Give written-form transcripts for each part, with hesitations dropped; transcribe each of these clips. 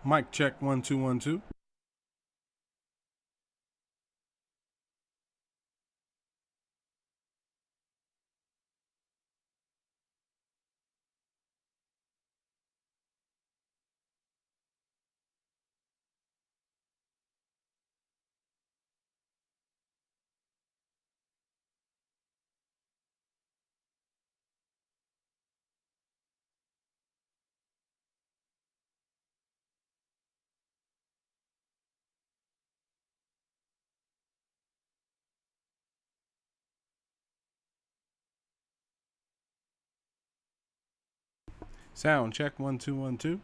Mic check 1 2 1 2. Sound check 1 2 1 2.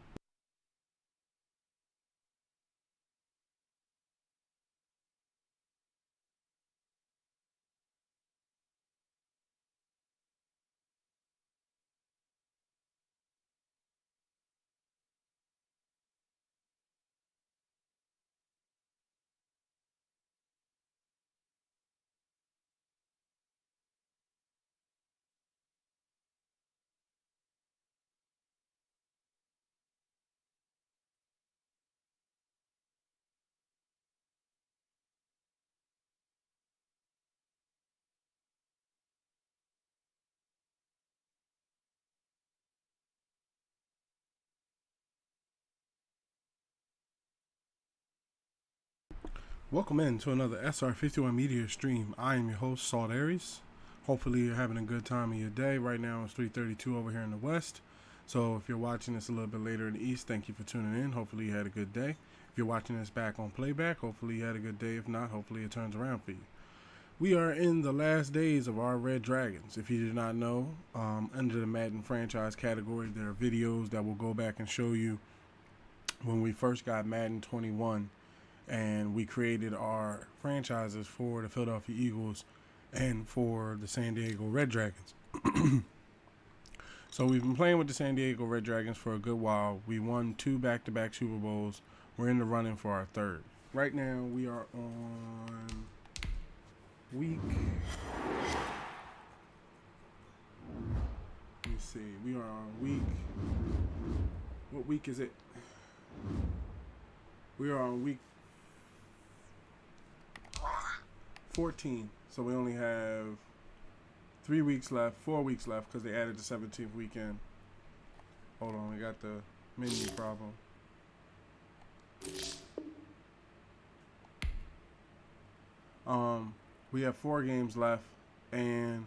Welcome in to another SR51 Media stream. I am your host, Salt Aries. Hopefully you're having a good time of your day. Right now it's 3:32 over here in the West. So if you're watching this a little bit later in the East, thank you for tuning in. Hopefully you had a good day. If you're watching this back on playback, hopefully you had a good day. If not, hopefully it turns around for you. We are in the last days of our Red Dragons. If you did not know, under the Madden franchise category, there are videos that will go back and show you when we first got Madden 21 and we created our franchises for the Philadelphia Eagles and for the San Diego Red Dragons. So we've been playing with the San Diego Red Dragons for a good while. We won 2 back-to-back Super Bowls. We're in the running for our 3rd. Right now we are on week, let me see, we are on week, what week is it? We are on week 14, so we only have 3 weeks left, 4 weeks left, because they added the 17th weekend. Hold on, we got the menu problem. We have 4 games left, and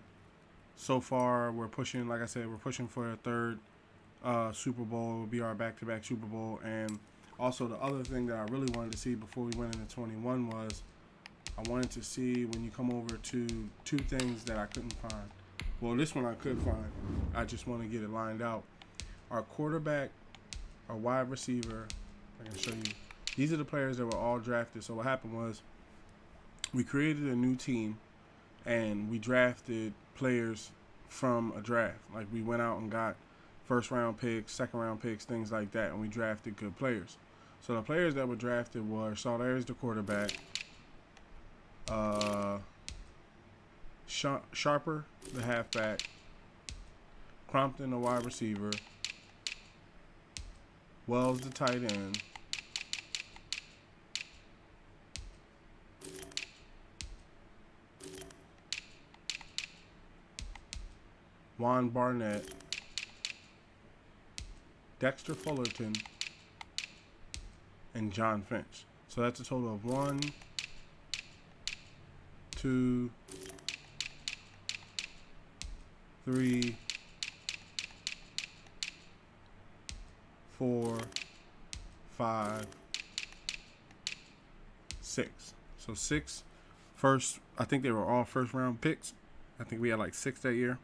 so far we're pushing, like I said, we're pushing for a 3rd Super Bowl. It will be our back-to-back Super Bowl. And also the other thing that I really wanted to see before we went into 21 was I wanted to see when you come over to 2 things that I couldn't find. Well, this one I could find. I just want to get it lined out. Our quarterback, our wide receiver, I can show you. These are the players that were all drafted. So what happened was we created a new team and we drafted players from a draft. Like we went out and got 1st round picks, 2nd round picks, things like that, and we drafted good players. So the players that were drafted were Salt Aries, the quarterback, Sharper, the halfback, Crompton, the wide receiver, Wells, the tight end, Juan Barnett, Dexter Fullerton, and John Finch. So that's a total of 1, 2, 3, 4, 5, 6. So 6 first. I think they were all 1st round picks. I think we had like 6 that year.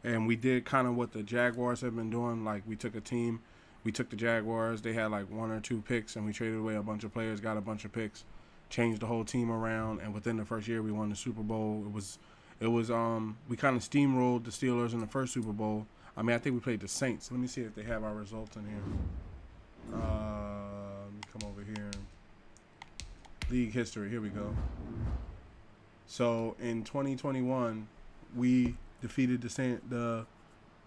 And we did kind of what the Jaguars have been doing. Like we took a team, we took the Jaguars. They had like 1 or 2 picks, and we traded away a bunch of players, got a bunch of picks, changed the whole team around, and within the first year we won the Super Bowl. It was we kind of steamrolled the Steelers in the first Super Bowl. I mean, I think we played the Saints. Let me see if they have our results in here. Let me come over here. League history. Here we go. So in 2021, we defeated the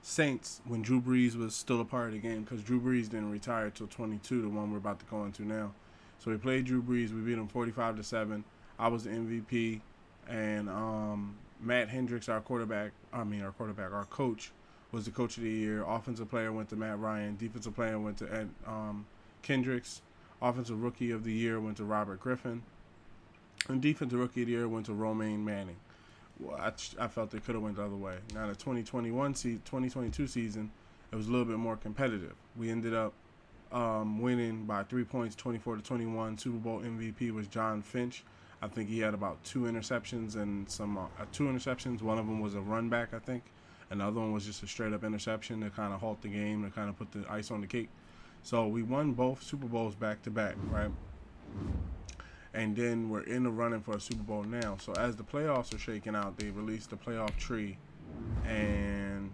Saints when Drew Brees was still a part of the game, because Drew Brees didn't retire till 22, the one we're about to go into now. So we played Drew Brees. We beat him 45-7. I was the MVP, and Matt Hendricks, our coach, was the coach of the year. Offensive player went to Matt Ryan. Defensive player went to Ed Kendricks. Offensive rookie of the year went to Robert Griffin. And defensive rookie of the year went to Romaine Manning. Well, I felt it could have went the other way. Now the 2022 season, it was a little bit more competitive. We ended up winning by 3 points, 24-21. Super Bowl MVP was John Finch. I think he had about 2 interceptions and two interceptions. One of them was a run back, I think. And the other one was just a straight up interception to kind of halt the game, to kind of put the ice on the cake. So we won both Super Bowls back to back, right? And then we're in the running for a Super Bowl now. So as the playoffs are shaking out, they released the playoff tree, and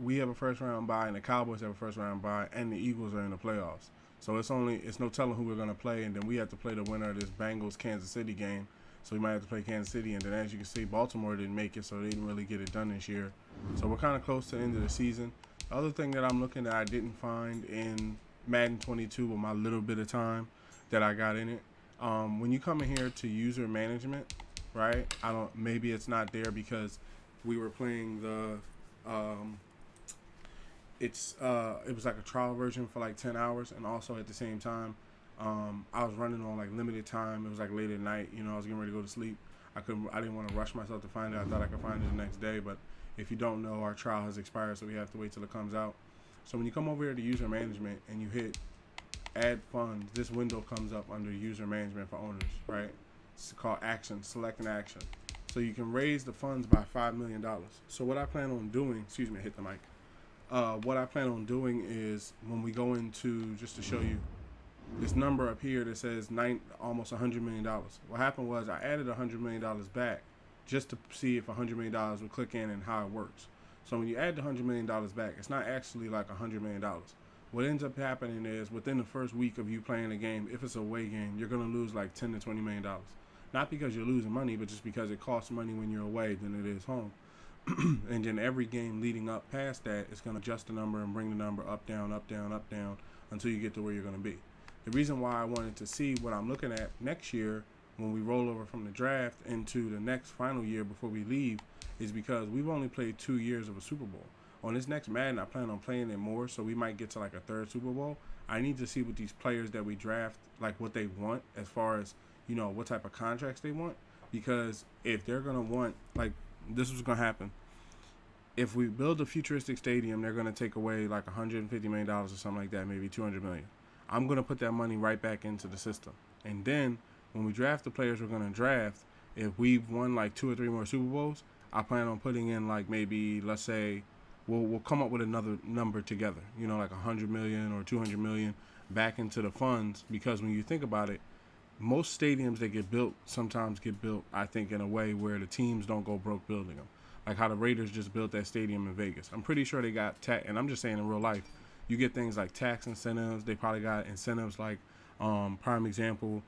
we have a first round bye, and the Cowboys have a first round bye, and the Eagles are in the playoffs. So it's no telling who we're going to play, and then we have to play the winner of this Bengals-Kansas City game. So we might have to play Kansas City, and then as you can see, Baltimore didn't make it, so they didn't really get it done this year. So we're kind of close to the end of the season. The other thing that I'm looking at I didn't find in Madden 22 with my little bit of time that I got in it, when you come in here to user management, right? Maybe it's not there because we were playing the it was like a trial version for like 10 hours, and also at the same time I was running on like limited time. It was like late at night, I was getting ready to go to sleep. I didn't want to rush myself to find it. I thought I could find it the next day, but if you don't know, our trial has expired, so we have to wait till it comes out. So when you come over here to user management and you hit add funds, this window comes up under user management for owners, right? It's called action, select an action. So you can raise the funds by $5 million. So what I plan on doing, excuse me, I hit the mic. What I plan on doing is when we go into, just to show you, this number up here that says almost $100 million. What happened was I added $100 million back just to see if $100 million would click in and how it works. So when you add the $100 million back, it's not actually like $100 million. What ends up happening is within the first week of you playing the game, if it's a away game, you're going to lose like $10 to $20 million. Not because you're losing money, but just because it costs money when you're away than it is home. And then every game leading up past that, it's going to adjust the number and bring the number up, down, up, down, up, down until you get to where you're going to be. The reason why I wanted to see what I'm looking at next year when we roll over from the draft into the next final year before we leave is because we've only played 2 years of a Super Bowl. On this next Madden, I plan on playing it more, so we might get to like a third Super Bowl. I need to see what these players that we draft, like what they want as far as, what type of contracts they want. Because if they're going to want, like, this is going to happen. If we build a futuristic stadium, they're going to take away like $150 million or something like that, maybe $200 million. I'm going to put that money right back into the system. And then when we draft the players we're going to draft, if we've won like 2 or 3 more Super Bowls, I plan on putting in like maybe, let's say, we'll come up with another number together, like 100 million or 200 million back into the funds. Because when you think about it, most stadiums that get built sometimes get built, I think, in a way where the teams don't go broke building them. Like how the Raiders just built that stadium in Vegas. I'm pretty sure they got and I'm just saying in real life, you get things like tax incentives. They probably got incentives like, prime example,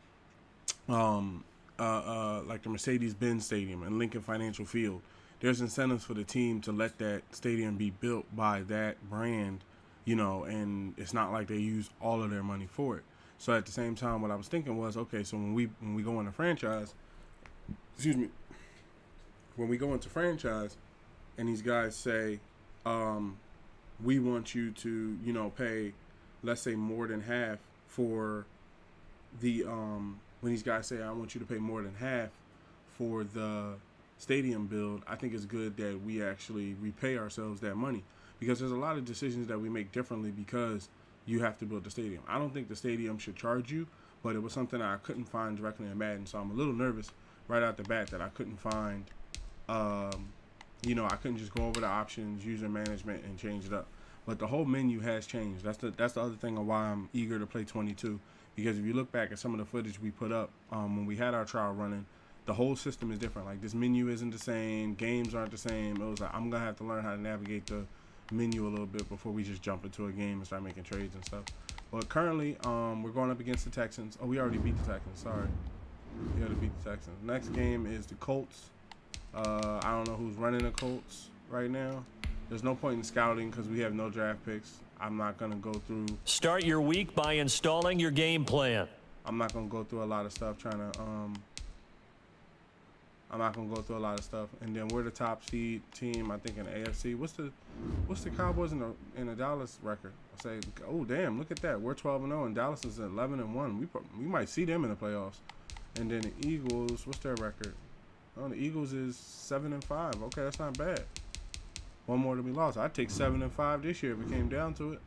like the Mercedes-Benz Stadium and Lincoln Financial Field. There's incentives for the team to let that stadium be built by that brand, and it's not like they use all of their money for it. So at the same time, what I was thinking was, okay, so when we go into franchise, when we go into franchise and these guys say, we want you to, pay, let's say, more than half for the, when these guys say, I want you to pay more than half for the stadium build, I think it's good that we actually repay ourselves that money, because there's a lot of decisions that we make differently because you have to build the stadium. I don't think the stadium should charge you, but it was something I couldn't find directly in Madden, so I'm a little nervous right out the bat that I couldn't find, I couldn't just go over the options, user management, and change it up. But the whole menu has changed. That's the other thing of why I'm eager to play 22, because if you look back at some of the footage we put up when we had our trial running, the whole system is different. Like, this menu isn't the same, games aren't the same. It was like, I'm gonna have to learn how to navigate the menu a little bit before we just jump into a game and start making trades and stuff. But currently, we're going up against the Texans. Oh, we already beat the Texans. Sorry, we already beat the Texans. Next game is the Colts. I don't know who's running the Colts right now. There's no point in scouting because we have no draft picks. I'm not going to go through. Start your week by installing your game plan. I'm not going to go through a lot of stuff trying to I'm not gonna go through a lot of stuff. And then we're the top seed team, I think, in the AFC. What's the Cowboys in the Dallas record? I say, oh damn, look at that. We're 12-0, and Dallas is 11-1. We might see them in the playoffs. And then the Eagles, what's their record? Oh, the Eagles is 7-5. Okay, that's not bad. One more to be lost. I'd take 7-5 this year if it came down to it.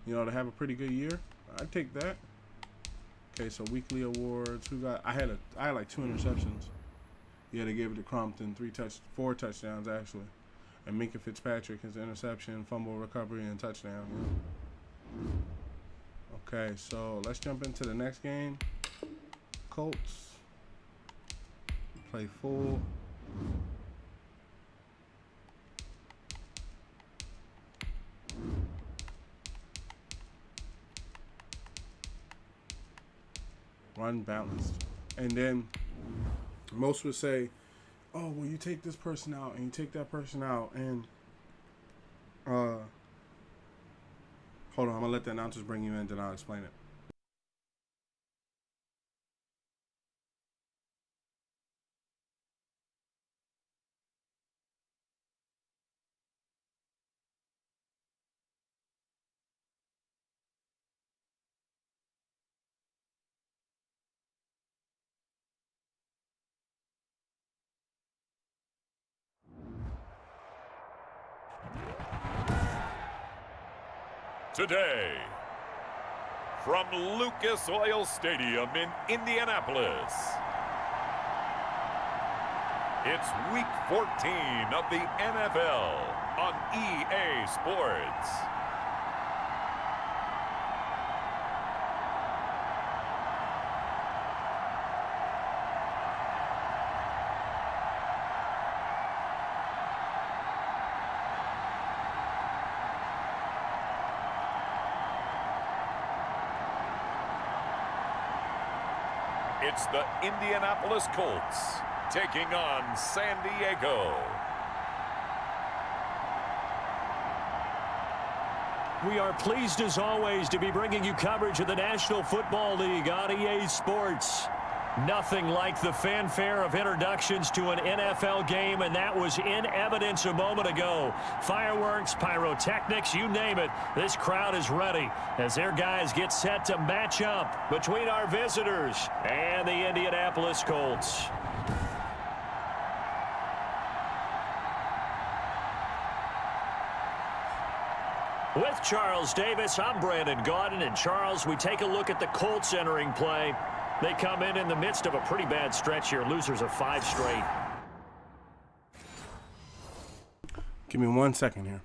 You know, to have a pretty good year. I'd take that. Okay, so weekly awards. I had like 2 interceptions. Yeah, they gave it to Crompton, 4 touchdowns actually, and Minka Fitzpatrick his interception, fumble recovery, and touchdown. Yeah. Okay, so let's jump into the next game. Colts play full. Run balanced, and then most would say, oh, well, you take this person out and you take that person out, and hold on, I'm gonna let the announcers bring you in, then I'll explain it. Today, from Lucas Oil Stadium in Indianapolis, it's Week 14 of the NFL on EA Sports. It's the Indianapolis Colts taking on San Diego. We are pleased as always to be bringing you coverage of the National Football League on EA Sports. Nothing like the fanfare of introductions to an NFL game, and that was in evidence a moment ago. Fireworks, pyrotechnics, you name it. This crowd is ready as their guys get set to match up between our visitors and the Indianapolis Colts. With Charles Davis, I'm Brandon Gaudin, and Charles, we take a look at the Colts entering play. They come in the midst of a pretty bad stretch here, losers of 5 straight. Give me 1 second here.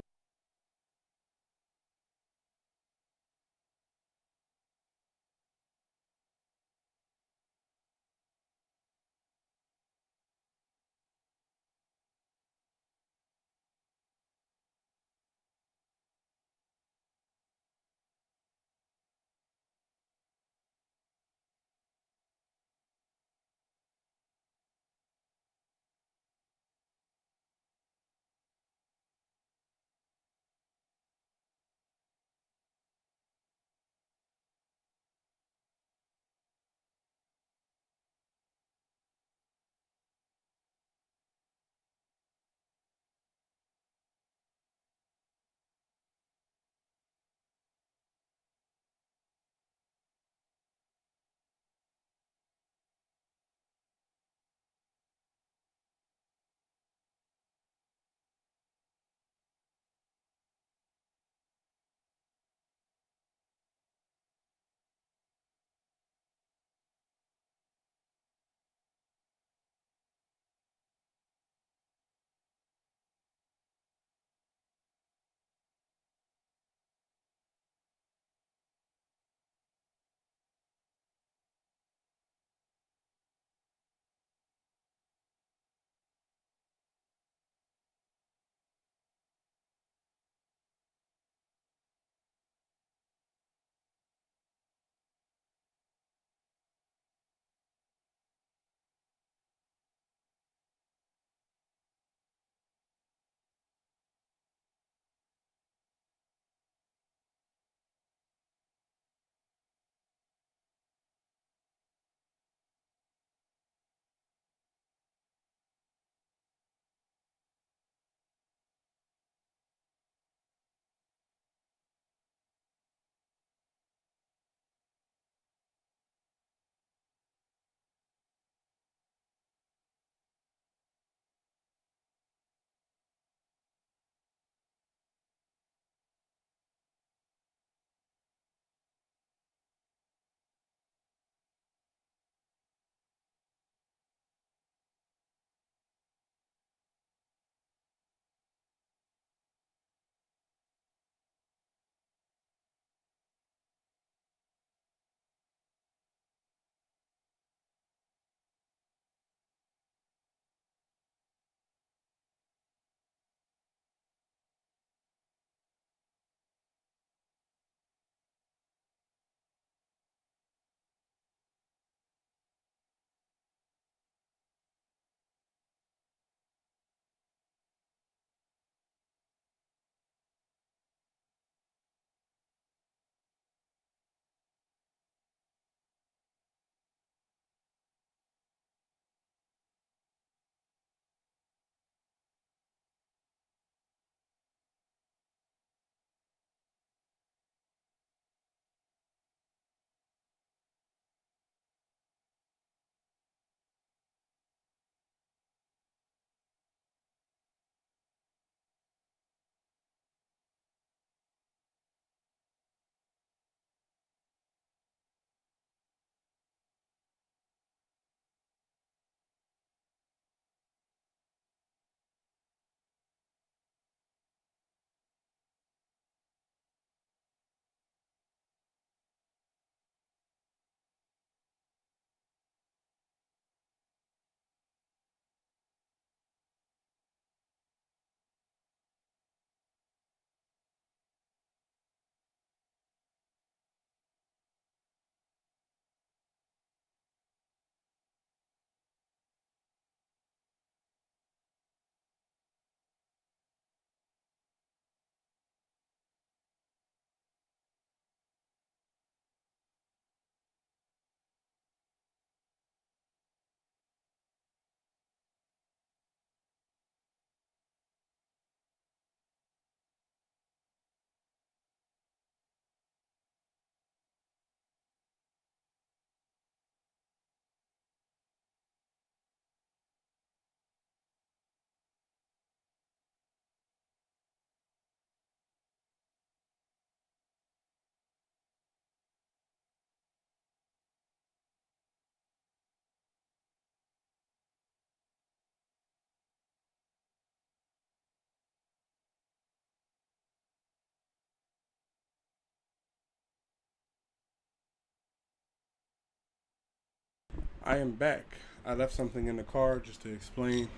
I am back. I left something in the car just to explain.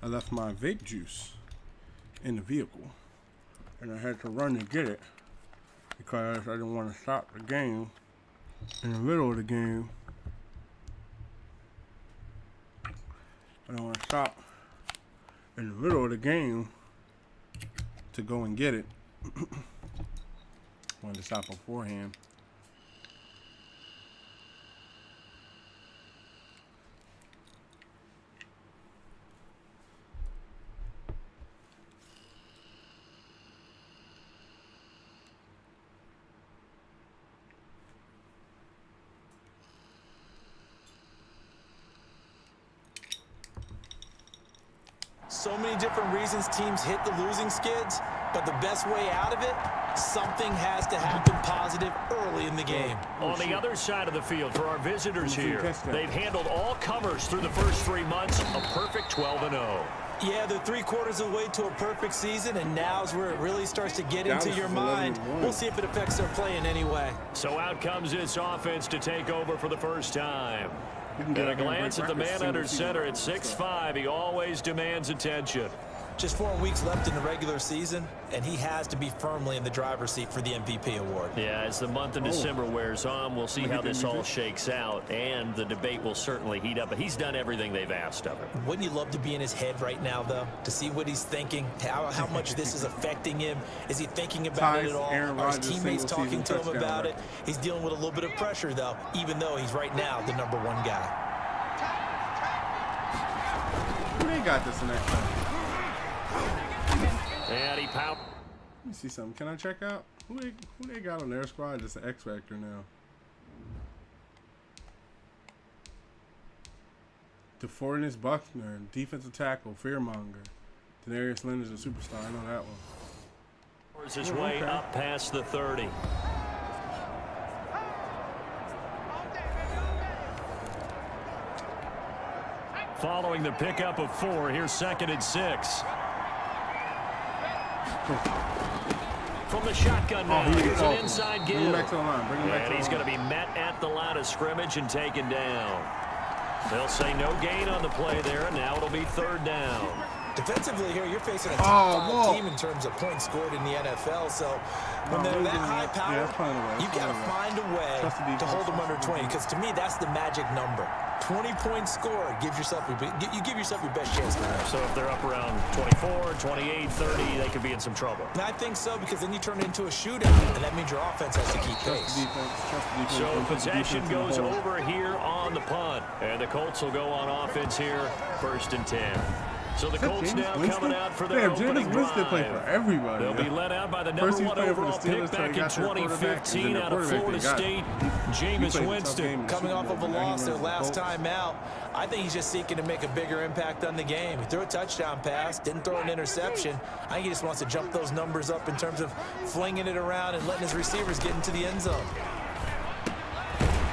I left my vape juice in the vehicle, and I had to run to get it because I didn't want to stop the game in the middle of the game. I don't want to stop in the middle of the game to go and get it. Wanted to stop beforehand. So many different reasons teams hit the losing skids, but the best way out of it, something has to happen positive early in the game. On the other side of the field for our visitors here, they've handled all comers through the first 3 months, a perfect 12-0. Yeah, they're 3/4 of the way to a perfect season, and now's where it really starts to get into your mind. We'll see if it affects their play in any way. So out comes this offense to take over for the first time. And a glance at the man under center at 6'5", he always demands attention. Just 4 weeks left in the regular season, and he has to be firmly in the driver's seat for the MVP award. Yeah, as the month of December wears on, we'll see how this all shakes out, and the debate will certainly heat up. But he's done everything they've asked of him. Wouldn't you love to be in his head right now, though, to see what he's thinking, how much this is affecting him? Is he thinking about it at all? Are his teammates talking to him about it? He's dealing with a little bit of pressure, though, even though he's right now the #1 guy. They got this in that time. And he Let me see something. Can I check out who they got on their squad? Just an X Factor now. DeForest Buckner, defensive tackle, fearmonger. Denarius Leonard's a superstar. I know that one. Forces his way up past the 30. Following the pickup of 4, here's 2nd and 6. From the shotgun now, here's an inside give. Bring him back to the line. Bring him back to the line. And he's going to be met at the line of scrimmage and taken down. They'll say no gain on the play there, and now it'll be 3rd down. Defensively here, you're facing a top 5 team in terms of points scored in the NFL. So when they're that high power, you've got to find a way to hold them under 20. Because to me, that's the magic number. 20-point score gives yourself you give yourself your best chance to win. So if they're up around 24, 28, 30, they could be in some trouble. And I think so, because then you turn it into a shootout, and that means your offense has to keep pace. So possession goes over here on the punt, and the Colts will go on offense here, 1st and 10. So the Colts now coming out for their opening drive. Play for everybody. They'll be led out by the #1 overall pick back in 2015 out of Florida State, Jameis Winston. Coming off of a loss their last time out, I think he's just seeking to make a bigger impact on the game. He threw a touchdown pass, didn't throw an interception. I think he just wants to jump those numbers up in terms of flinging it around and letting his receivers get into the end zone.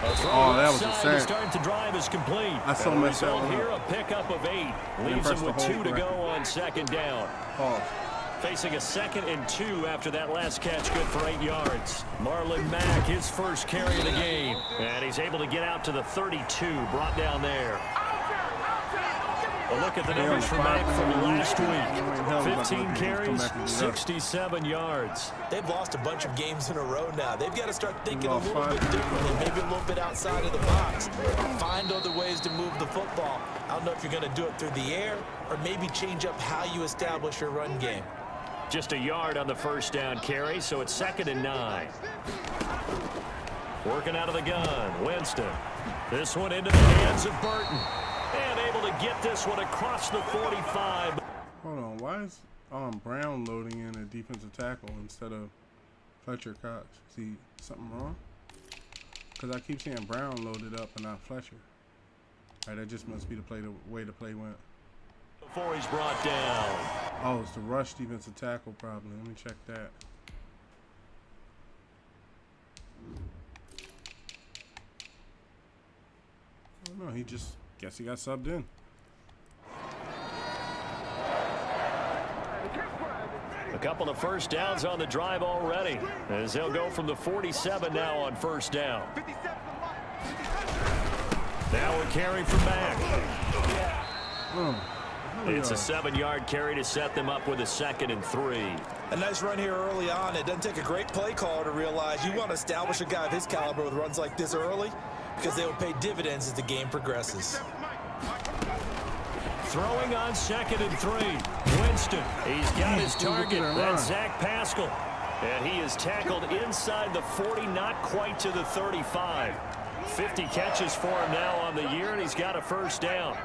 Oh, that was insane. Starting to drive is complete. That's so messed up. Here, a pickup of 8. Leaves him with 2 to go on 2nd down. Facing a 2nd and 2 after that last catch, good for 8 yards. Marlon Mack, his first carry of the game. And he's able to get out to the 32, brought down there. A look at the numbers for Mack from last week. 15 carries, 67 yards. They've lost a bunch of games in a row now. They've got to start thinking a little bit differently, maybe a little bit outside of the box. Find other ways to move the football. I don't know if you're going to do it through the air or maybe change up how you establish your run game. Just a yard on the 1st down carry, so it's 2nd and 9. Working out of the gun, Winston. This one into the hands of Burton. And able to get this one across the 45. Hold on, why is Brown loading in a defensive tackle instead of Fletcher Cox? See something wrong? Because I keep seeing Brown loaded up and not Fletcher. All right, that just must be the way the play went. Before he's brought down. Oh, it's the rush defensive tackle probably. Let me check that. I don't know, he just... Guess he got subbed in. A couple of 1st downs on the drive already, as they'll go from the 47 now on 1st down. Now a carry from back. It's a 7-yard carry to set them up with a 2nd and 3. A nice run here early on. It doesn't take a great play caller to realize you want to establish a guy of his caliber with runs like this early because they will pay dividends as the game progresses. Throwing on 2nd and 3. Winston, he's got his target. That's Zach Pascal. And he is tackled inside the 40, not quite to the 35. 50 catches for him now on the year, and he's got a 1st down.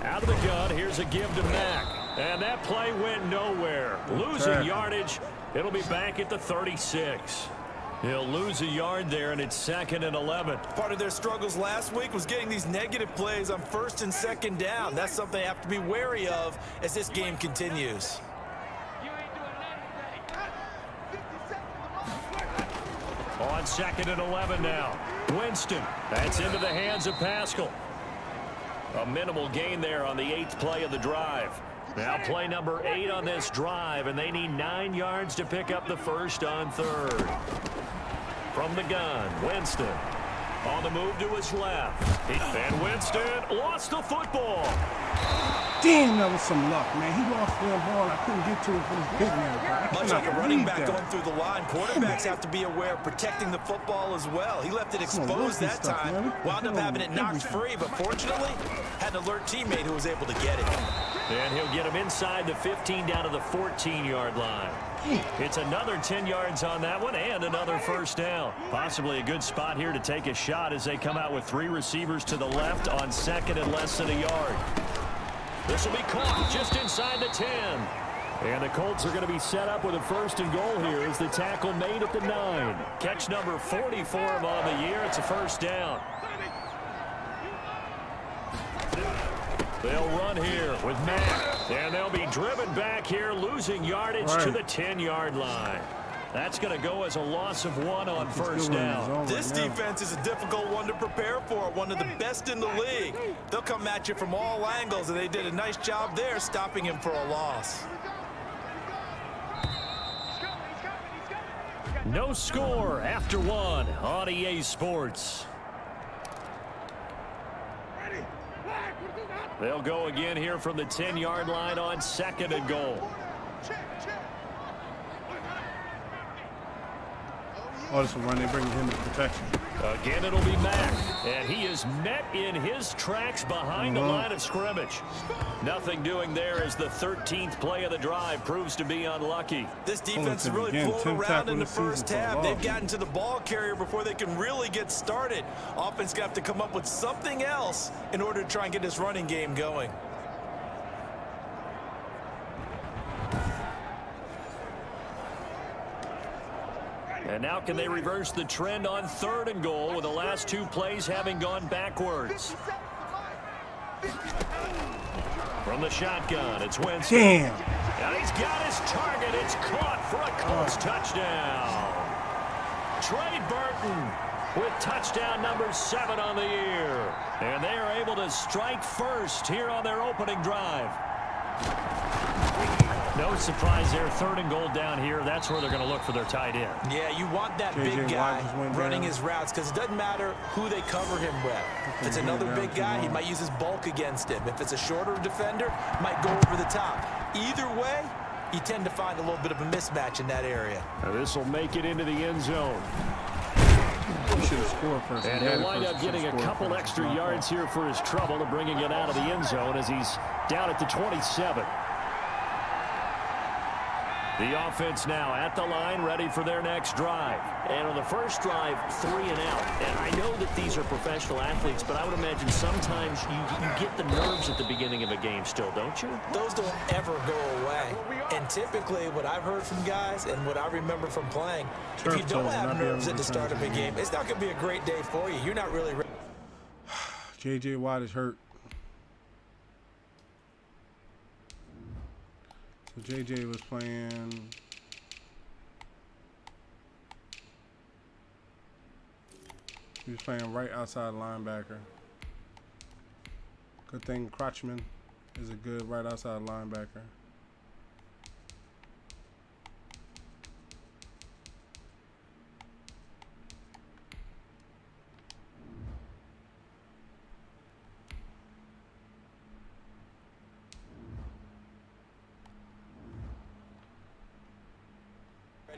Out of the gun, here's a give to Mack. And that play went nowhere. Losing yardage. It'll be back at the 36. He'll lose a yard there, and it's 2nd and 11. Part of their struggles last week was getting these negative plays on 1st and 2nd down. That's something they have to be wary of as this game continues. On 2nd and 11 now. Winston. That's into the hands of Pascal. A minimal gain there on the 8th play of the drive. Now play number 8 on this drive, and they need 9 yards to pick up the 1st on 3rd. From the gun, Winston. On the move to his left. And Winston lost the football. Damn, that was some luck, man. He lost the ball. I couldn't get to it for this big man. Much like a running back going through the line, quarterbacks have to be aware of protecting the football as well. He left it exposed that time, wound up having it knocked free, but fortunately, had an alert teammate who was able to get it. And he'll get him inside the 15 down to the 14-yard line. It's another 10 yards on that one and another 1st down. Possibly a good spot here to take a shot as they come out with 3 receivers to the left on 2nd and less than a yard. This will be caught just inside the 10. And the Colts are going to be set up with a 1st and goal here as the tackle made at the 9. Catch number 40 for him on the year. It's a 1st down. They'll run here with Mack. And they'll be driven back here, losing yardage to the 10-yard line. That's going to go as a loss of 1 on 1st down. This defense is a difficult one to prepare for, one of the best in the league. They'll come at you from all angles, and they did a nice job there stopping him for a loss. No score after 1 on EA Sports. They'll go again here from the 10-yard line on 2nd and goal. Oh, this will run. They bring him to protection. Again, it'll be Mack. And he is met in his tracks behind the line of scrimmage. Nothing doing there as the 13th play of the drive proves to be unlucky. This defense is really floating around in the first half. They've gotten to the ball carrier before they can really get started. Offense got to come up with something else in order to try and get this running game going. And now can they reverse the trend on 3rd and goal with the last 2 plays having gone backwards? From the shotgun, it's Winston. Damn. And he's got his target. It's caught for a Colts touchdown. Trey Burton with touchdown number 7 on the year. And they are able to strike first here on their opening drive. No surprise there. 3rd and goal down here. That's where they're going to look for their tight end. Yeah, you want that big guy running his routes because it doesn't matter who they cover him with. If it's another big guy, he might use his bulk against him. If it's a shorter defender, might go over the top. Either way, you tend to find a little bit of a mismatch in that area. Now this will make it into the end zone. He should have scored first. And he'll wind up getting a couple extra yards here for his trouble to bringing it out of the end zone as he's down at the 27. The offense now at the line, ready for their next drive. And on the first drive, 3 and out. And I know that these are professional athletes, but I would imagine sometimes you get the nerves at the beginning of a game still, don't you? Those don't ever go away. And typically what I've heard from guys and what I remember from playing, if you don't have nerves at the start of a game, it's not going to be a great day for you. You're not really ready. J.J. Watt is hurt. So J.J. was playing. He was playing right outside linebacker. Good thing Crotchman is a good right outside linebacker.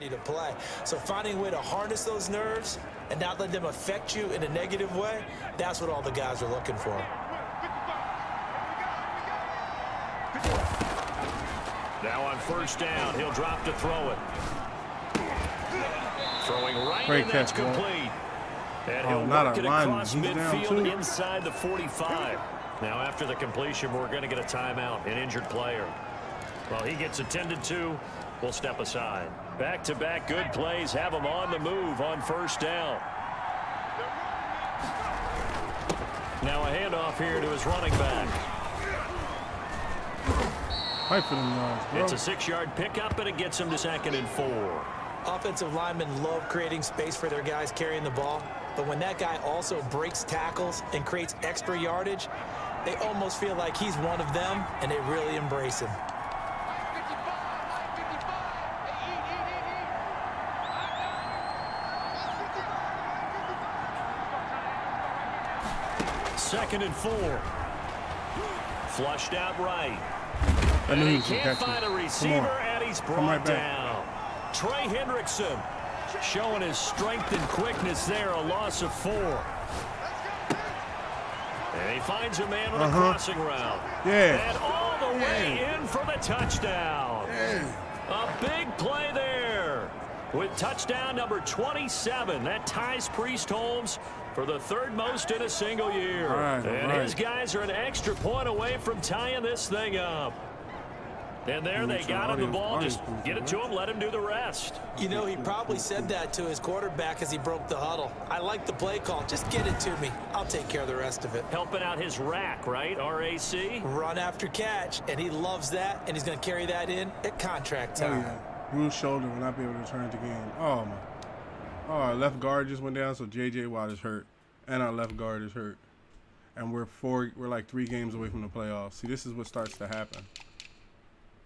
to play. So finding a way to harness those nerves and not let them affect you in a negative way, that's what all the guys are looking for. Now on first down, he'll drop to throw it. Throwing right Great in, that's catch, complete. And he'll not work a it lineman. across He's down, midfield too. inside the 45. Now after the completion, we're going to get a timeout, an injured player. Well, he gets attended to. We'll step aside. Back-to-back good plays have him on the move on first down. Now a handoff here to his running back. Fight for them yards, bro. It's a 6-yard pickup, and it gets him to 2nd and 4. Offensive linemen love creating space for their guys carrying the ball, but when that guy also breaks tackles and creates extra yardage, they almost feel like he's one of them, and they really embrace him. Second and 4. Flushed out right. I knew And he he was gonna can't catch find it. a receiver, and he's brought right back. down. Trey Hendrickson showing his strength and quickness there, a loss of 4. And he finds a man on a crossing route. Yeah. And all the way in for the touchdown. A big play there with touchdown number 27. That ties Priest Holmes for the 3rd most in a single year. And his guys are an extra point away from tying this thing up. And there they got him the ball. Just get it to him, let him do the rest. You know, he probably said that to his quarterback as he broke the huddle. I like the play call. Just get it to me. I'll take care of the rest of it. Helping out his rack, right? RAC? Run after catch, and he loves that, and he's going to carry that in at contract time. Oh, yeah. Bruce shoulder will not be able to return to game. Oh, my. Oh, our left guard just went down, so J.J. Watt is hurt. And our left guard is hurt. And we're like 3 games away from the playoffs. See, this is what starts to happen.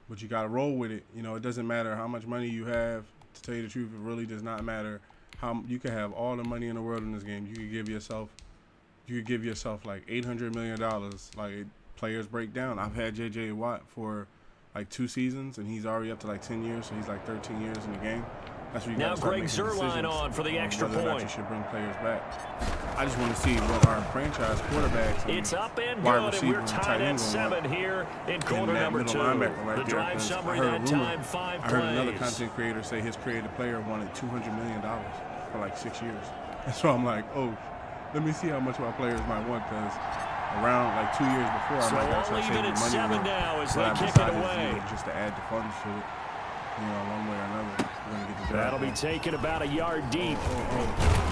But you got to roll with it. You know, it doesn't matter how much money you have. To tell you the truth, it really does not matter how you can have all the money in the world in this game. You could give yourself like $800 million. Like, players break down. I've had J.J. Watt for like 2 seasons, and he's already up to like 10 years, so he's like 13 years in the game. That's what you now got to start Greg making Zuerlein decisions on for the extra whether or not point. you should bring players back. I just want to see what our franchise quarterbacks and It's up and wide good, and receiver we're and tied tight at end going 7 up. here in quarter that number 2. middle linebacker right The there, drive 'cause summary I heard that a rumor. time, 5 I plays. heard another content creator say his creative player wanted $200 million for like 6 years. And so I'm like, oh, let me see how much my players might want, because around like 2 years before, I So might have all to even save at money. 7 now as they I've kick it decided away. just to add the funds to it, you know, one way or another. We're gonna get the draft. That'll be taken about a yard deep.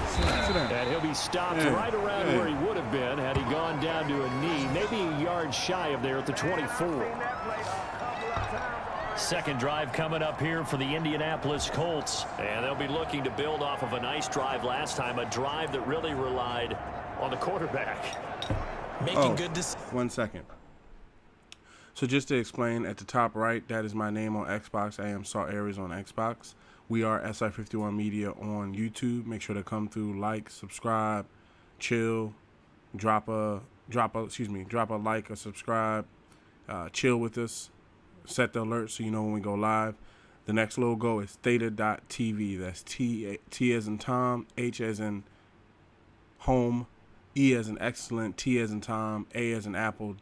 Sit down. And he'll be stopped right around where he would have been had he gone down to a knee, maybe a yard shy of there at the 24. Second drive coming up here for the Indianapolis Colts. And they'll be looking to build off of a nice drive last time, a drive that really relied on the quarterback. Making good decisions. 1 second. So just to explain, at the top right, that is my name on Xbox. I am Salt Aries on Xbox. We are SI51 Media on YouTube. Make sure to come through, like, subscribe, chill, drop a like or subscribe, chill with us, set the alert so you know when we go live. The next logo is theta.tv. That's T as in Tom, H as in home, E as in excellent, T as in Tom, A as in Apple,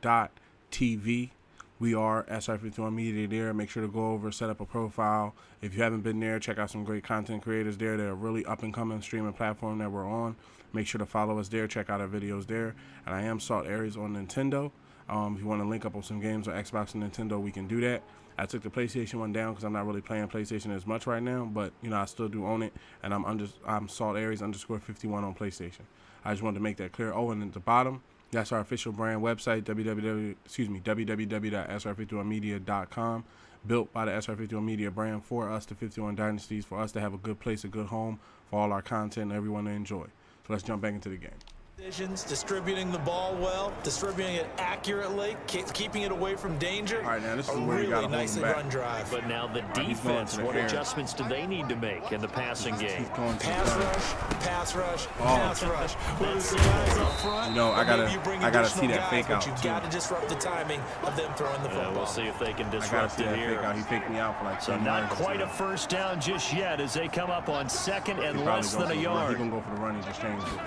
.tv. We are SR51 Media there. Make sure to go over, set up a profile. If you haven't been there, check out some great content creators there. They're a really up-and-coming streaming platform that we're on. Make sure to follow us there. Check out our videos there. And I am Salt Aries on Nintendo. If you want to link up on some games on Xbox and Nintendo, we can do that. I took the PlayStation one down because I'm not really playing PlayStation as much right now. But, you know, I still do own it. And I'm Salt Aries _51 on PlayStation. I just wanted to make that clear. Oh, and at the bottom, that's our official brand website, www.sr51media.com, built by the SR51 Media brand for us, the 51 Dynasties, for us to have a good place, a good home for all our content and everyone to enjoy. So let's jump back into the game. Distributing the ball well, distributing it accurately, keeping it away from danger. All right, now this is where really you got to nicely hold run drive. But now the defense, what adjustments do they need to make in the passing game? Pass rush. With the guys up front. You know, I gotta see that fake out. You got to disrupt the timing of them throwing the football. We'll see if they can I gotta disrupt see it that here. fake out. He faked me out for like So not quite a first down just yet as they come up on second and less than a yard. He's gonna go for the run. He just changed it.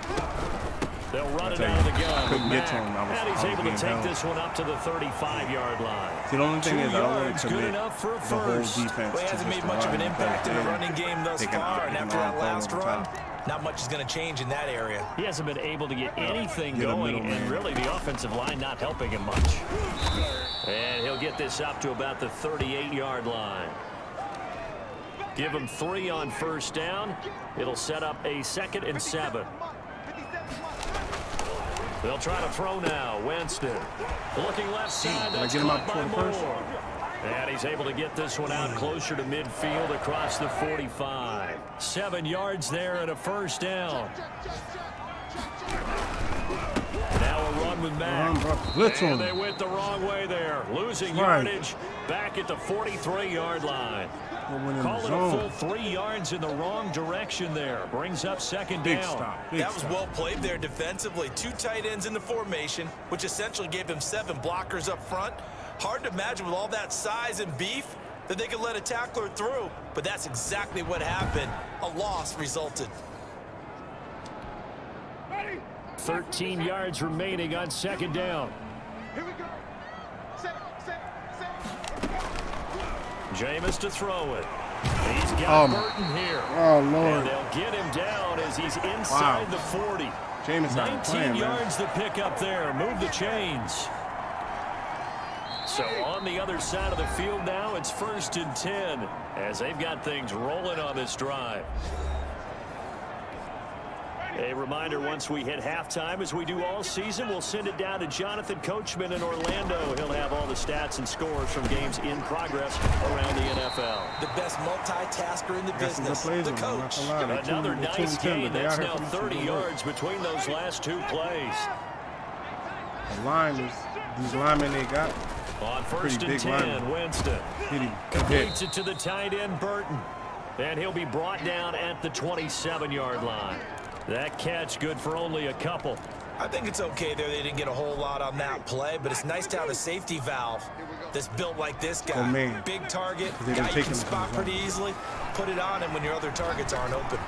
They'll run it out of the gun. Couldn't get to him. And he's able to take this one up to the 35-yard line. See, the only thing is, I don't want to good commit enough for a the whole first. defense. Well, he hasn't made much of an impact in the running game thus far, and after that last run, not much is going to change in that area. He hasn't been able to get anything going, and really the offensive line not helping him much. And he'll get this up to about the 38-yard line. Give him 3 on first down. It'll set up a 2nd and 7. They'll try to throw now. Winston looking left side. That's caught by Moore. And he's able to get this one out closer to midfield across the 45. 7 yards there and a first down. Now a run with Mack. And they went the wrong way there. Losing yardage back at the 43-yard line. Call it a full 3 yards in the wrong direction there. Brings up second down. That was well played there defensively. 2 tight ends in the formation, which essentially gave him 7 blockers up front. Hard to imagine with all that size and beef that they could let a tackler through, but that's exactly what happened. A loss resulted. 13 yards remaining on second down. Here we go. Set. Jameis to throw it. He's got Burton here. Oh, Lord. And they'll get him down as he's inside the 40. Jameis 19 yards to pick up there. Move the chains. So on the other side of the field now, it's 1st and 10 as they've got things rolling on this drive. A reminder, once we hit halftime, as we do all season, we'll send it down to Jonathan Coachman in Orlando. He'll have all the stats and scores from games in progress around the NFL. The best multitasker in the business, the coach. Another nice gain. That's now 30 yards between those last 2 plays. The line is, these linemen they got. On 1st and 10, Winston completes it to the tight end, Burton. And he'll be brought down at the 27-yard line. That catch good for only a couple. I think it's okay there. They didn't get a whole lot on that play, but it's nice to have a safety valve that's built like this guy. Big target, guy you can spot pretty easily. Put it on him when your other targets aren't open.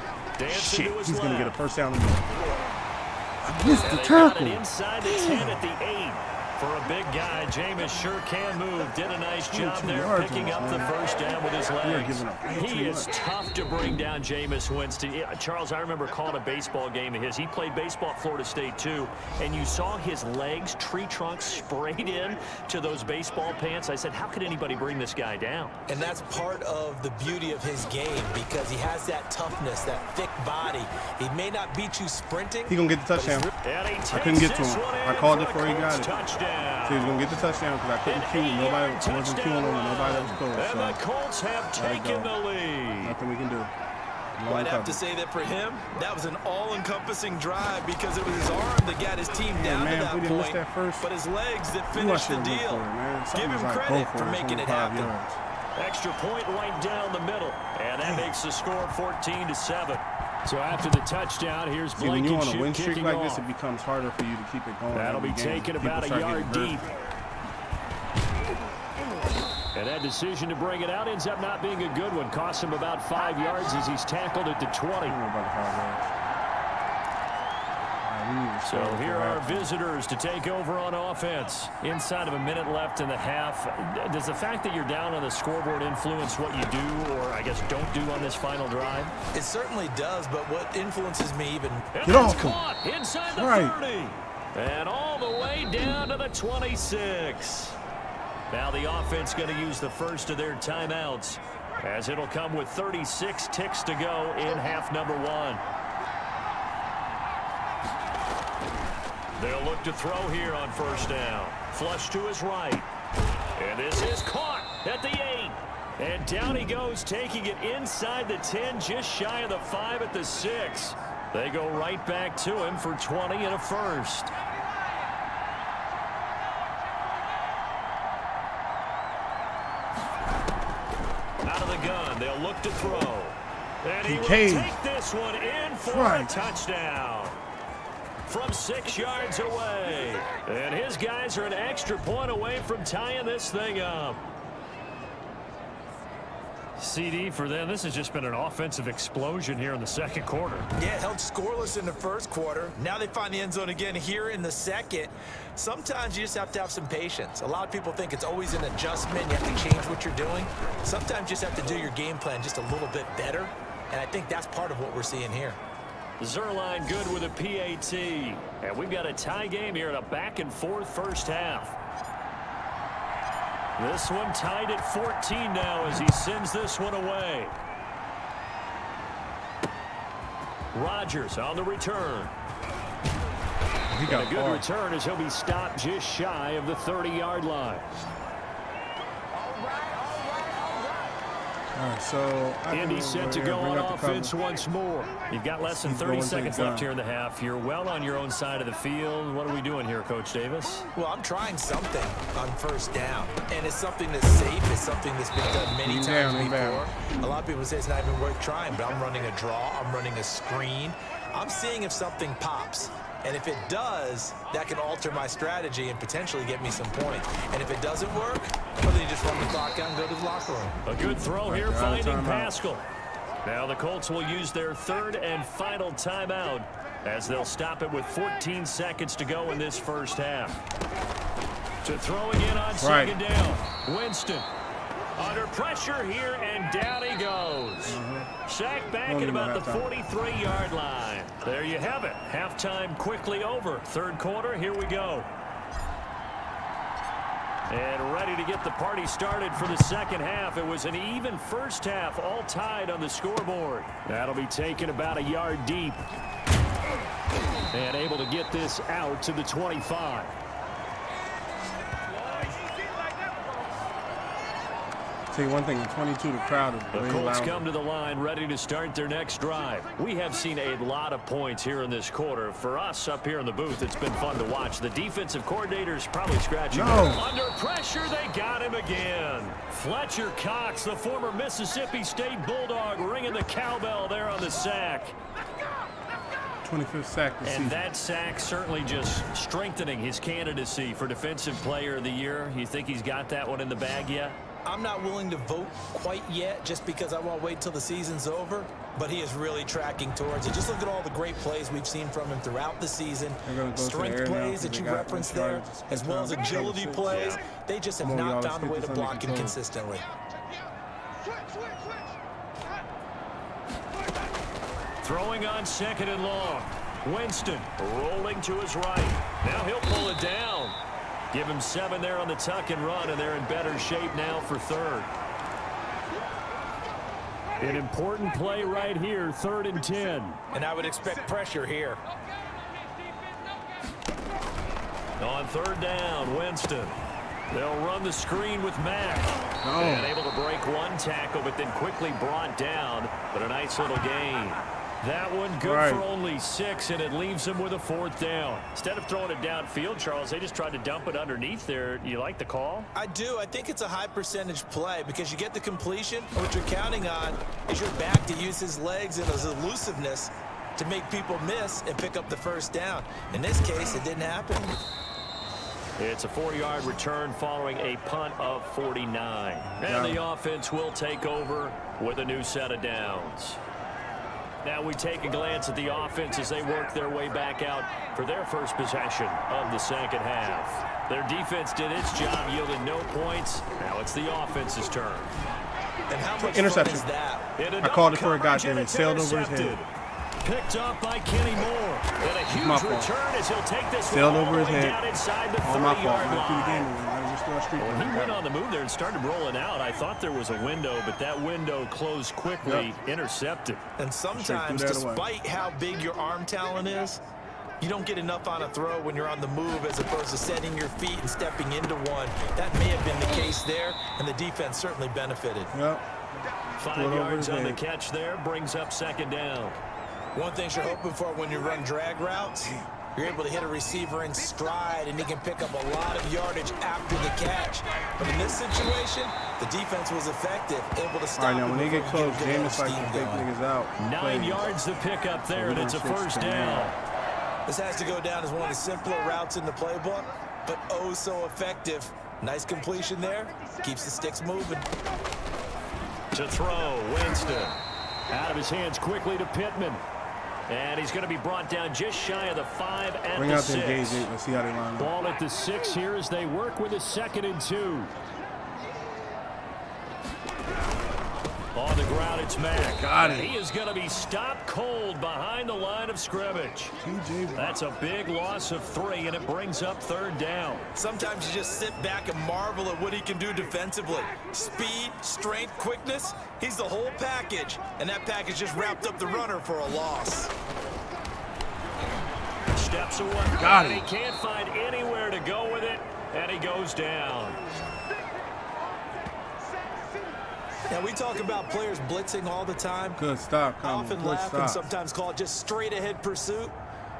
Shit, he's going to get a first down. I missed the tackle. Inside the 10 at the 8. For a big guy, Jameis sure can move. Did a nice job there picking up the first down with his legs. He is tough to bring down, Jameis Winston. Charles, I remember calling a baseball game of his. He played baseball at Florida State, too. And you saw his legs, tree trunks sprayed in to those baseball pants. I said, how could anybody bring this guy down? And that's part of the beauty of his game because he has that toughness, that thick body. He may not beat you sprinting. He's going to get the touchdown. I couldn't get to him. I called it before he got it. Touchdown. So he's going to get the touchdown because I couldn't cue him. Nobody wasn't cueing him. Nobody else close. And the Colts have taken the lead. Nothing we can do. I'd have to say that for him, that was an all-encompassing drive because it was his arm that got his team down to that point, but his legs that finished the deal. Give him credit for making it happen. Extra point right down the middle, and that makes the score 14-7. So after the touchdown, here's Blankenship. When you're on a win streak like this, it becomes harder for you to keep it going. That'll be taken about a yard deep. And that decision to bring it out ends up not being a good one. Costs him about 5 yards as he's tackled at the 20. So here are visitors to take over on offense. Inside of a minute left in the half. Does the fact that you're down on the scoreboard influence what you do, or I guess don't do on this final drive? It certainly does, but what influences me even... Get off caught inside the 30. And all the way down to the 26. Now the offense going to use the first of their timeouts, as it'll come with 36 ticks to go in half number 1. They'll look to throw here on first down. Flush to his right. And this is caught at the 8. And down he goes, taking it inside the 10, just shy of the 5 at the 6. They go right back to him for 20 and a first. Out of the gun, they'll look to throw. And he will take this one in for a touchdown. From 6 yards away. And his guys are an extra point away from tying this thing up. CD for them. This has just been an offensive explosion here in the second quarter. Yeah, held scoreless in the first quarter. Now they find the end zone again here in the second. Sometimes you just have to have some patience. A lot of people think it's always an adjustment. You have to change what you're doing. Sometimes you just have to do your game plan just a little bit better. And I think that's part of what we're seeing here. Zerline good with a PAT. And we've got a tie game here in a back-and-forth first half. This one tied at 14 now as he sends this one away. Rodgers on the return. He got a good return as he'll be stopped just shy of the 30-yard line. All right, so Indy set to go on offense once more. You've got less than 30 seconds left here in the half. You're well on your own side of the field. What are we doing here, Coach Davis? Well, I'm trying something on first down, and it's something that's safe. It's something that's been done many times before. A lot of people say it's not even worth trying, but I'm running a draw. I'm running a screen. I'm seeing if something pops. And if it does, that can alter my strategy and potentially get me some points. And if it doesn't work, well, then you just run the clock out and go to the locker room. A good throw here, finding Pascal. Now the Colts will use their third and final timeout as they'll stop it with 14 seconds to go in this first half. To throw again on second down. Winston under pressure here, and down he goes. Sacked back at about the 43-yard line. There you have it. Halftime quickly over. Third quarter, here we go. And ready to get the party started for the second half. It was an even first half, all tied on the scoreboard. That'll be taken about a yard deep. And able to get this out to the 25. Tell you one thing, in 22, the crowd is The Colts come to the line ready to start their next drive. We have seen a lot of points here in this quarter. For us up here in the booth, it's been fun to watch. The defensive coordinator's probably scratching. Under pressure, they got him again. Fletcher Cox, the former Mississippi State Bulldog, ringing the cowbell there on the sack. 25th sack this season. And that sack certainly just strengthening his candidacy for Defensive Player of the Year. You think he's got that one in the bag yet? I'm not willing to vote quite yet just because I want to wait till the season's over, but he is really tracking towards it. Just look at all the great plays we've seen from him throughout the season. Strength plays that you referenced there, as well as agility plays. They just have not found a way to block him consistently. Throwing on second and long. Winston rolling to his right. Now he'll pull it down. Give him 7 there on the tuck and run, and they're in better shape now for third. An important play right here, 3rd and 10. And I would expect pressure here. On 3rd down, Winston. They'll run the screen with Mack. And able to break one tackle, but then quickly brought down. But a nice little gain. That one good for only 6, and it leaves them with a 4th down. Instead of throwing it downfield, Charles, they just tried to dump it underneath there. You like the call? I do. I think it's a high percentage play because you get the completion. What you're counting on is your back to use his legs and his elusiveness to make people miss and pick up the 1st down. In this case, it didn't happen. It's a 4-yard return following a punt of 49. And the offense will take over with a new set of downs. Now we take a glance at the offense as they work their way back out for their first possession of the second half. Their defense did its job, yielding no points. Now it's the offense's turn. And how much interception. fun is that? I called it for a guy and it sailed over his head. Picked up by Kenny Moore. And a huge return as he'll take this sailed one over his head. down inside the All my fault. line. When he went on the move there and started rolling out, I thought there was a window, but that window closed quickly, intercepted. And sometimes, despite how big your arm talent is, you don't get enough on a throw when you're on the move as opposed to setting your feet and stepping into one. That may have been the case there, and the defense certainly benefited. 5 yards on the catch there, brings up 2nd down. One thing you're hoping for when you run drag routes, you're able to hit a receiver in stride, and he can pick up a lot of yardage after the catch. But in this situation, the defense was effective, able to stop. All right, now when they get close, Jameis likes to take niggas out. 9 yards to pick up there, and it's a first down. This has to go down as one of the simpler routes in the playbook, but oh so effective. Nice completion there. Keeps the sticks moving. To throw, Winston. Out of his hands quickly to Pittman. And he's going to be brought down just shy of the 5 at Bring the out 6. the engage. Let's see how they line up. Ball at the 6 here as they work with a 2nd and 2. On the ground, it's Mack. Got it. He is going to be stopped cold behind the line of scrimmage. That's a big loss of 3, and it brings up 3rd down. Sometimes you just sit back and marvel at what he can do defensively. Speed, strength, quickness, he's the whole package. And that package just wrapped up the runner for a loss. Steps away. Got it. He can't find anywhere to go with it, and he goes down. Now, we talk about players blitzing all the time. Good stop, Colin. Often Good laugh stop. and sometimes call it just straight-ahead pursuit.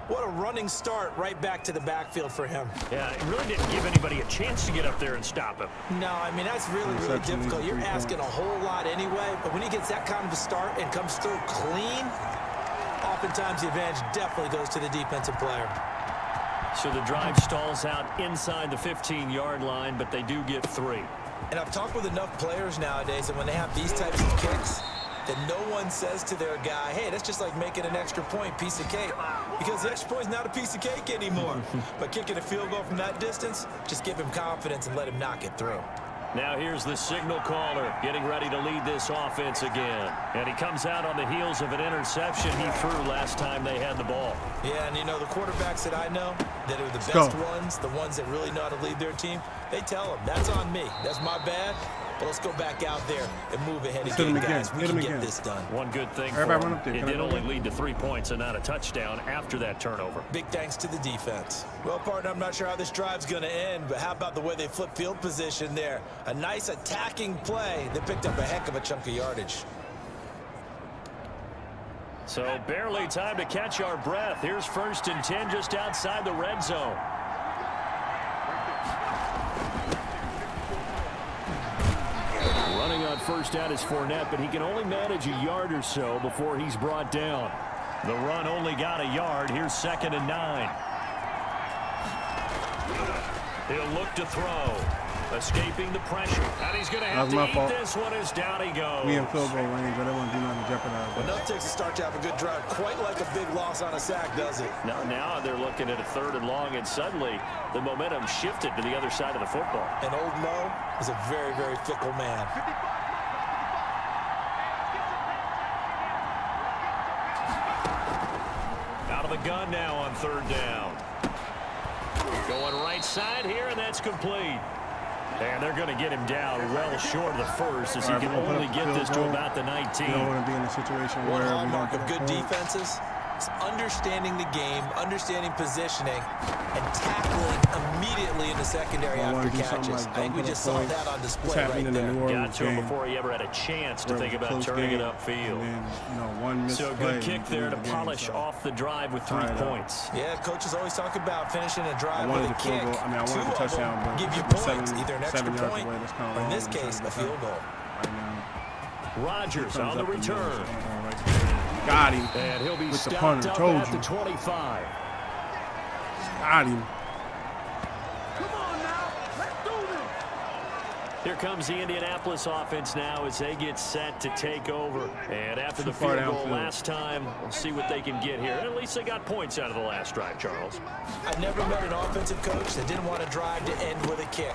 What a running start right back to the backfield for him. Yeah, it really didn't give anybody a chance to get up there and stop him. No, I mean, that's really, really difficult. You're asking a whole lot anyway, but when he gets that kind of a start and comes through clean, oftentimes the advantage definitely goes to the defensive player. So the drive stalls out inside the 15-yard line, but they do get 3. And I've talked with enough players nowadays that when they have these types of kicks, that no one says to their guy, hey, that's just like making an extra point, piece of cake. Because the extra point is not a piece of cake anymore. But kicking a field goal from that distance, just give him confidence and let him knock it through. Now here's the signal caller getting ready to lead this offense again. And he comes out on the heels of an interception he threw last time they had the ball. Yeah, and you know, the quarterbacks that I know that are the best ones, the ones that really know how to lead their team, they tell them, that's on me. That's my bad. But let's go back out there and move ahead again, guys. We can get this done. One good thing for him, it did only lead to 3 points and not a touchdown after that turnover. Big thanks to the defense. Well, partner, I'm not sure how this drive's going to end, but how about the way they flip field position there? A nice attacking play that picked up a heck of a chunk of yardage. So barely time to catch our breath. Here's 1st and 10 just outside the red zone. Running on 1st down is Fournette, but he can only manage a yard or so before he's brought down. The run only got a yard. Here's 2nd and 9. He'll look to throw. Escaping the pressure. And he's going to have to eat this one as down he goes. We in field goal range, but I want to do nothing to jeopardize that. Enough takes a start to have a good drive. Quite like a big loss on a sack, does it? Now they're looking at a 3rd and long, and suddenly the momentum shifted to the other side of the football. And old Mo is a very, very fickle man. Out of the gun now on 3rd down. Going right side here, and that's complete. And they're going to get him down well short of the 1st as he can only get this to about the 19. You don't want to be in a situation where hallmark of good defenses is understanding the game, understanding positioning, and tackling immediately in the secondary after catches. I think we just saw that on display right there. Got to him before he ever had a chance to think about turning it upfield. So a good kick there to polish off the drive with 3 points. Yeah, coaches always talk about finishing a drive with a kick. I wanted a touchdown, but give you points, either an extra point, or in this case, a field goal. Rodgers on the return. Got him. And he'll be with the stopped punter. up Told at you. the 25. Got him. Come on now. Let's do this. Here comes the Indianapolis offense now as they get set to take over. And after the field goal last time, we'll see what they can get here. At least they got points out of the last drive, Charles. I've never met an offensive coach that didn't want to drive to end with a kick.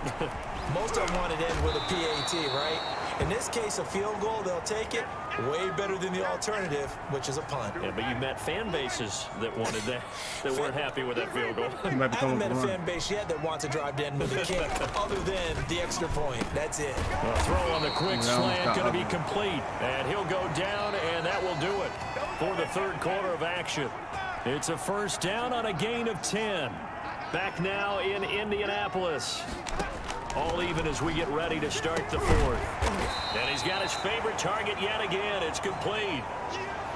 Most of them wanted to end with a PAT, right? In this case, a field goal, they'll take it. Way better than the alternative, which is a punt. Yeah, but you met fan bases that wanted that, that weren't happy with that field goal. I haven't met a fan base yet that wants to drive to end with a kick, other than the extra point. That's it. A throw on the quick slant, going to be complete. And he'll go down, and that will do it for the 3rd quarter of action. It's a 1st down on a gain of 10. Back now in Indianapolis. All even as we get ready to start the 4th. And he's got his favorite target yet again. It's complete.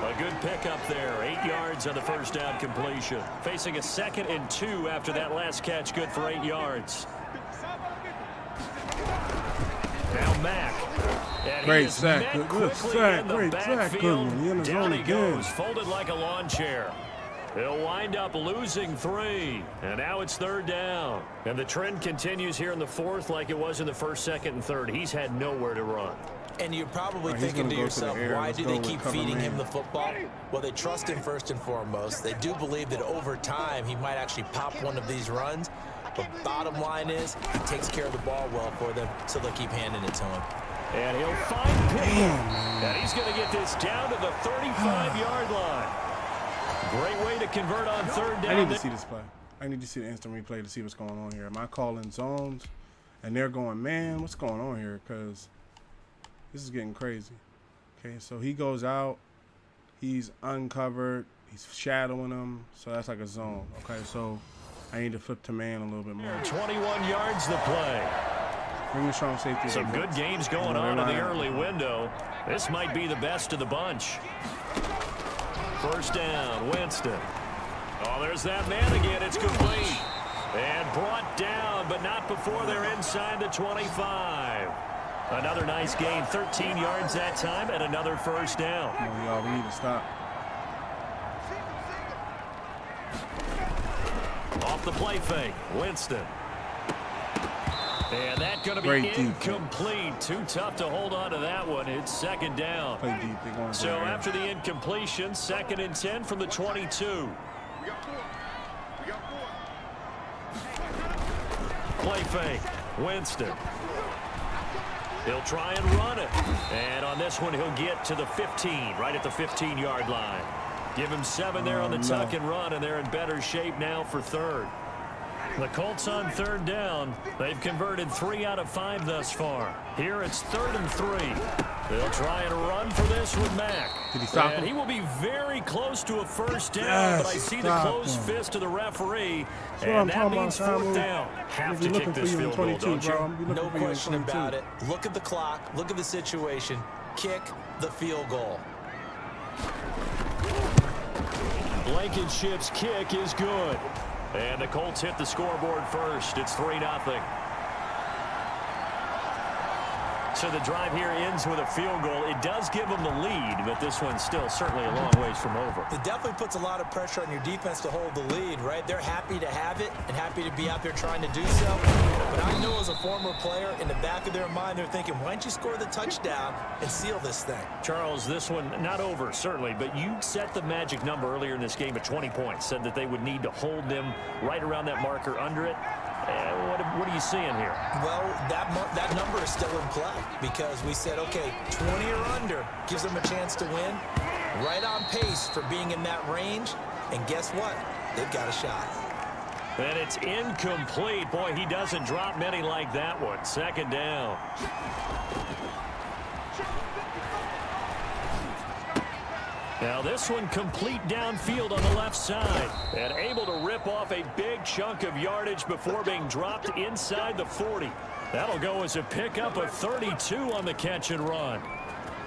A good pickup there. 8 yards on the first down completion. Facing a 2nd and 2 after that last catch. Good for 8 yards. Now Mack. And great sack. Good sack. Great sack. Good one. Down he goes, folded like a lawn chair. He'll wind up losing 3. And now it's 3rd down. And the trend continues here in the 4th like it was in the 1st, 2nd, and 3rd. He's had nowhere to run. And you're probably thinking to yourself, why do they keep feeding him the football? Well, they trust him first and foremost. They do believe that over time he might actually pop one of these runs. But bottom line is he takes care of the ball well for them, so they'll keep handing it to him. And he'll find Pickett. And he's going to get this down to the 35-yard line. Great way to convert on 3rd down. I need to see this play. I need to see the instant replay to see what's going on here. Am I calling zones? And they're going, man, what's going on here? Because this is getting crazy. Okay, so he goes out. He's uncovered. He's shadowing him. So that's like a zone. Okay, so I need to flip to man a little bit more. 21 yards the play. Bring the strong safety. Some good games going on in the early window. This might be the best of the bunch. 1st down, Winston. Oh, there's that man again. It's complete. And brought down, but not before they're inside the 25. Another nice gain, 13 yards that time, and another 1st down. Come on, y'all, we need to stop. Off the play fake, Winston. And that's going to be incomplete. Too tough to hold on to that one. It's 2nd down. Play deep. They're going so after the incompletion, 2nd and 10 from the 22. Play fake, Winston. He'll try and run it. And on this one, he'll get to the 15, right at the 15-yard line. Give him 7 there on the tuck and run, and they're in better shape now for 3rd. The Colts on 3rd down. They've converted 3 out of 5 thus far. Here it's 3rd and 3. They'll try and run for this with Mack. Did he stop him? He will be very close to a 1st down, but I see the closed fist of the referee, and that means 4th down. Have to kick this field goal, don't you? No question about it. Look at the clock. Look at the situation. Kick the field goal. Blankenship's kick is good. And the Colts hit the scoreboard first. It's 3-0. So the drive here ends with a field goal. It does give them the lead, but this one's still certainly a long ways from over. It definitely puts a lot of pressure on your defense to hold the lead, right? They're happy to have it and happy to be out there trying to do so. But I know as a former player, in the back of their mind, they're thinking, why don't you score the touchdown and seal this thing? Charles, this one not over, certainly, but you set the magic number earlier in this game at 20 points, said that they would need to hold them right around that marker under it. What are you seeing here? Well, that number is still in play because we said, okay, 20 or under gives them a chance to win. Right on pace for being in that range. And guess what? They've got a shot. And it's incomplete. Boy, he doesn't drop many like that one. 2nd down. Now this one complete downfield on the left side and able to rip off a big chunk of yardage before being dropped inside the 40. That'll go as a pickup of 32 on the catch and run.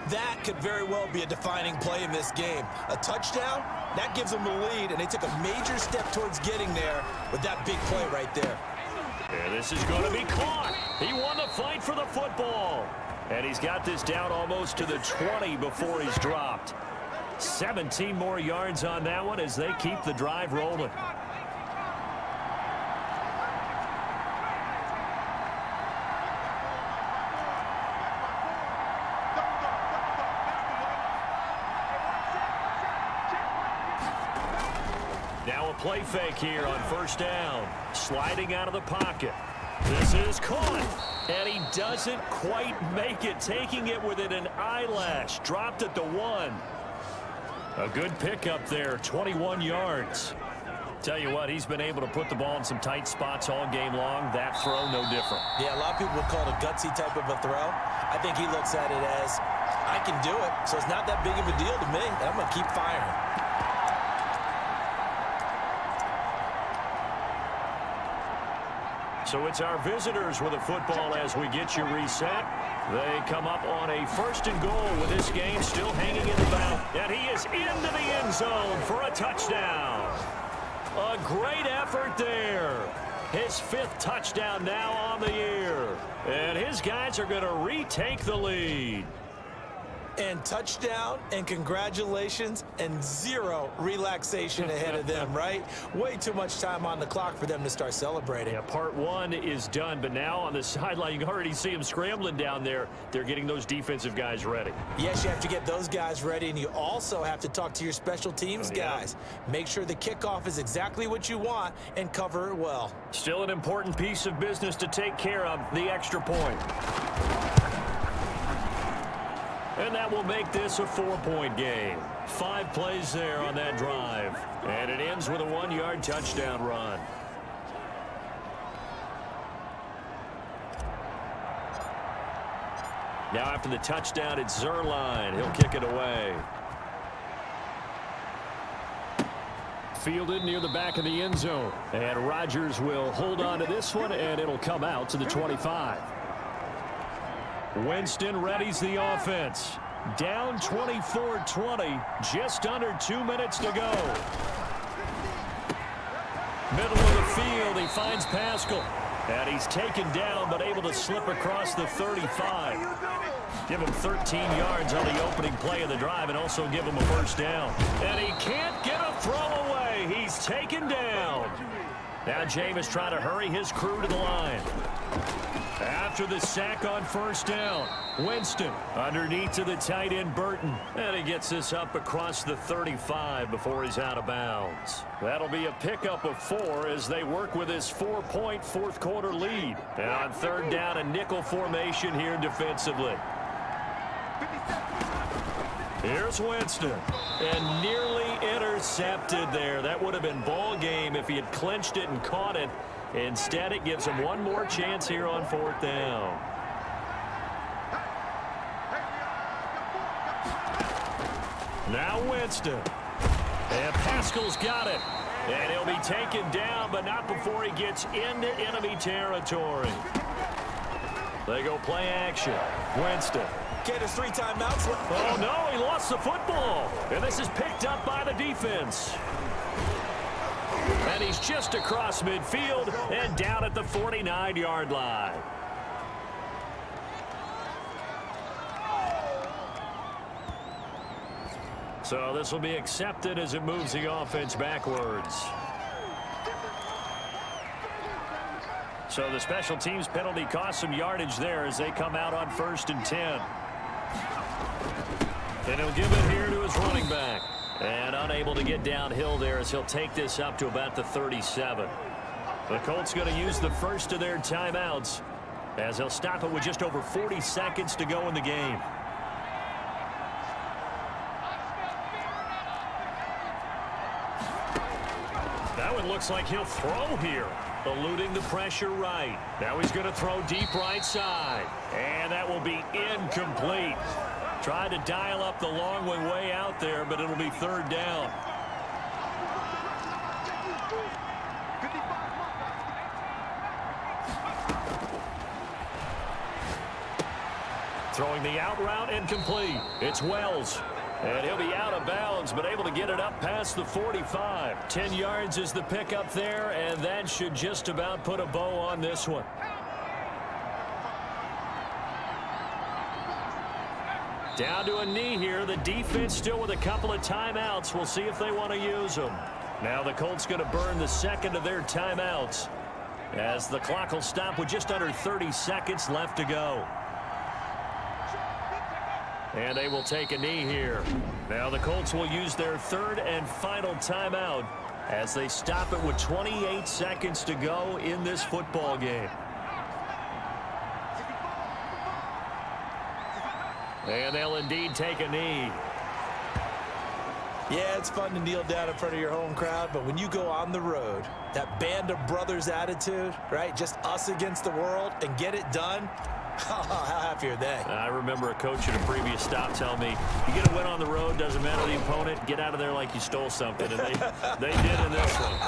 That could very well be a defining play in this game. A touchdown, that gives them the lead, and they took a major step towards getting there with that big play right there. And this is going to be caught. He won the fight for the football. And he's got this down almost to the 20 before he's dropped. 17 more yards on that one as they keep the drive rolling. Now a play fake here on 1st down. Sliding out of the pocket. This is caught. And he doesn't quite make it. Taking it within an eyelash. Dropped at the 1. A good pickup there, 21 yards. Tell you what, he's been able to put the ball in some tight spots all game long. That throw, no different. Yeah, a lot of people would call it a gutsy type of a throw. I think he looks at it as, I can do it, so it's not that big of a deal to me, and I'm going to keep firing. So it's our visitors with the football as we get you reset. They come up on a 1st and goal with this game still hanging in the balance. And he is into the end zone for a touchdown. A great effort there. His 5th touchdown now on the year. And his guys are going to retake the lead. And touchdown, and congratulations, and 0 relaxation ahead of them, right? Way too much time on the clock for them to start celebrating. Yeah, part 1 is done, but now on the sideline, you can already see them scrambling down there. They're getting those defensive guys ready. Yes, you have to get those guys ready, and you also have to talk to your special teams guys. Make sure the kickoff is exactly what you want and cover it well. Still an important piece of business to take care of, the extra point. And that will make this a 4-point game. 5 plays there on that drive. And it ends with a 1-yard touchdown run. Now after the touchdown, it's Zerline. He'll kick it away. Fielded near the back of the end zone. And Rodgers will hold on to this one, and it'll come out to the 25. Winston readies the offense. Down 24-20, just under 2 minutes to go. Middle of the field, he finds Pascal. And he's taken down, but able to slip across the 35. Give him 13 yards on the opening play of the drive and also give him a 1st down. And he can't get a throw away. He's taken down. Now Jameis trying to hurry his crew to the line. After the sack on 1st down, Winston underneath to the tight end Burton. And he gets this up across the 35 before he's out of bounds. That'll be a pickup of 4 as they work with his 4-point 4th quarter lead. And on 3rd down, a nickel formation here defensively. Here's Winston. And nearly intercepted there. That would have been ball game if he had clinched it and caught it. Instead, it gives him one more chance here on 4th down. Now Winston. And Pascal's got it. And he'll be taken down, but not before he gets into enemy territory. They go play action. Winston. Get his 3 timeouts. Oh, no, he lost the football. And this is picked up by the defense. And he's just across midfield and down at the 49-yard line. So this will be accepted as it moves the offense backwards. So the special teams penalty cost some yardage there as they come out on 1st and 10. And he'll give it here to his running back. And unable to get downhill there as he'll take this up to about the 37. The Colts going to use the first of their timeouts as they'll stop it with just over 40 seconds to go in the game. That one looks like he'll throw here. Eluding the pressure right. Now he's going to throw deep right side. And that will be incomplete. Tried to dial up the long way out there, but it'll be 3rd down. Throwing the out route incomplete. It's Wells. And he'll be out of bounds, but able to get it up past the 45. 10 yards is the pickup there, and that should just about put a bow on this one. Down to a knee here. The defense still with a couple of timeouts. We'll see if they want to use them. Now the Colts going to burn the 2nd of their timeouts as the clock will stop with just under 30 seconds left to go. And they will take a knee here. Now the Colts will use their 3rd and final timeout as they stop it with 28 seconds to go in this football game. And they'll indeed take a knee. Yeah, it's fun to kneel down in front of your home crowd, but when you go on the road, that band of brothers attitude, right? Just us against the world and get it done. How happy are they? I remember a coach at a previous stop telling me, you get a win on the road, doesn't matter the opponent, get out of there like you stole something. And they did in this one.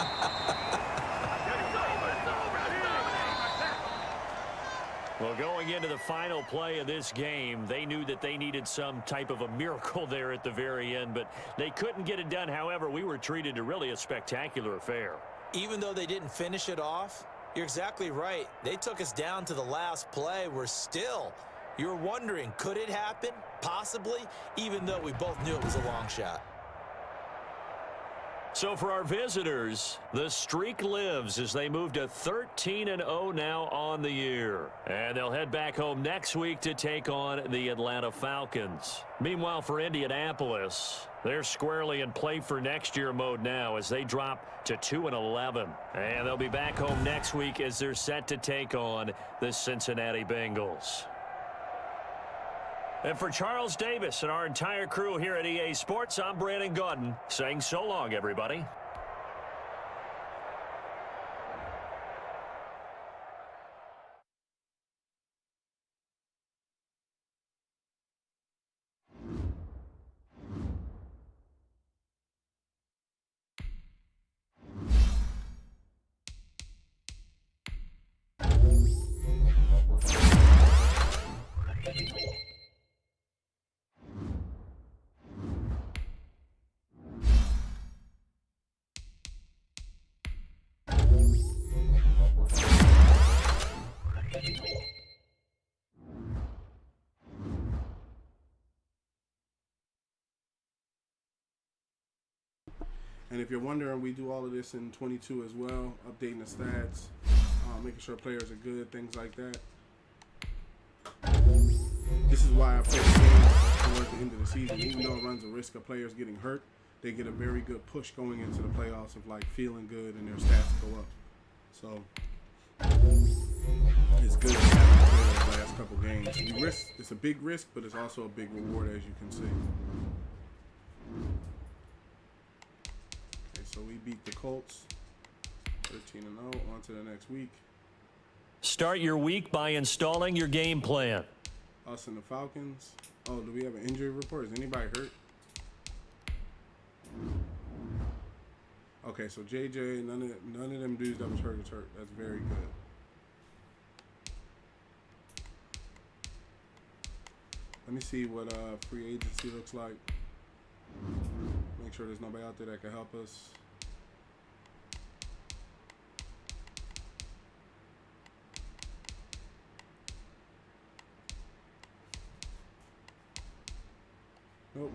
into the final play of this game. They knew that they needed some type of a miracle there at the very end, but they couldn't get it done. However, we were treated to really a spectacular affair. Even though they didn't finish it off, you're exactly right. They took us down to the last play. You're wondering, could it happen? Possibly, even though we both knew it was a long shot. So for our visitors, the streak lives as they move to 13-0 now on the year. And they'll head back home next week to take on the Atlanta Falcons. Meanwhile, for Indianapolis, they're squarely in play for next year mode now as they drop to 2-11. And they'll be back home next week as they're set to take on the Cincinnati Bengals. And for Charles Davis and our entire crew here at EA Sports, I'm Brandon Gaudin saying so long, everybody. And if you're wondering, we do all of this in 22 as well, updating the stats, making sure players are good, things like that. This is why I play the game towards the end of the season. Even though it runs a risk of players getting hurt, they get a very good push going into the playoffs of like feeling good and their stats go up. So it's good to have them play those last couple games. It's a big risk, but it's also a big reward, as you can see. So we beat the Colts 13-0. On to the next week. Start your week by installing your game plan. Us and the Falcons. Oh, do we have an injury report? Is anybody hurt? Okay, so JJ, none of them dudes that was hurt is hurt. That's very good. Let me see what free agency looks like. Make sure there's nobody out there that can help us. Nope.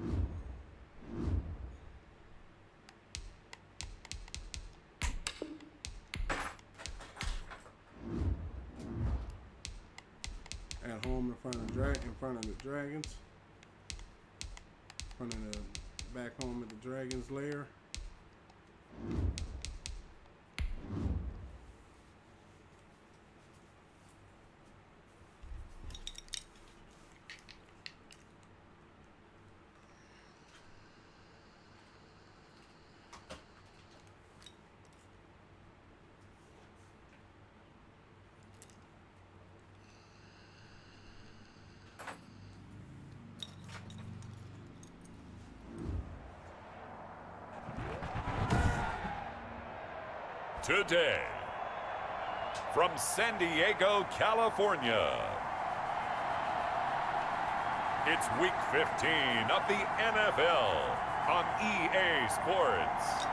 At home in front of the Dragons. In front of the back home at the Dragons' lair. Today, from San Diego, California, it's Week 15 of the NFL on EA Sports.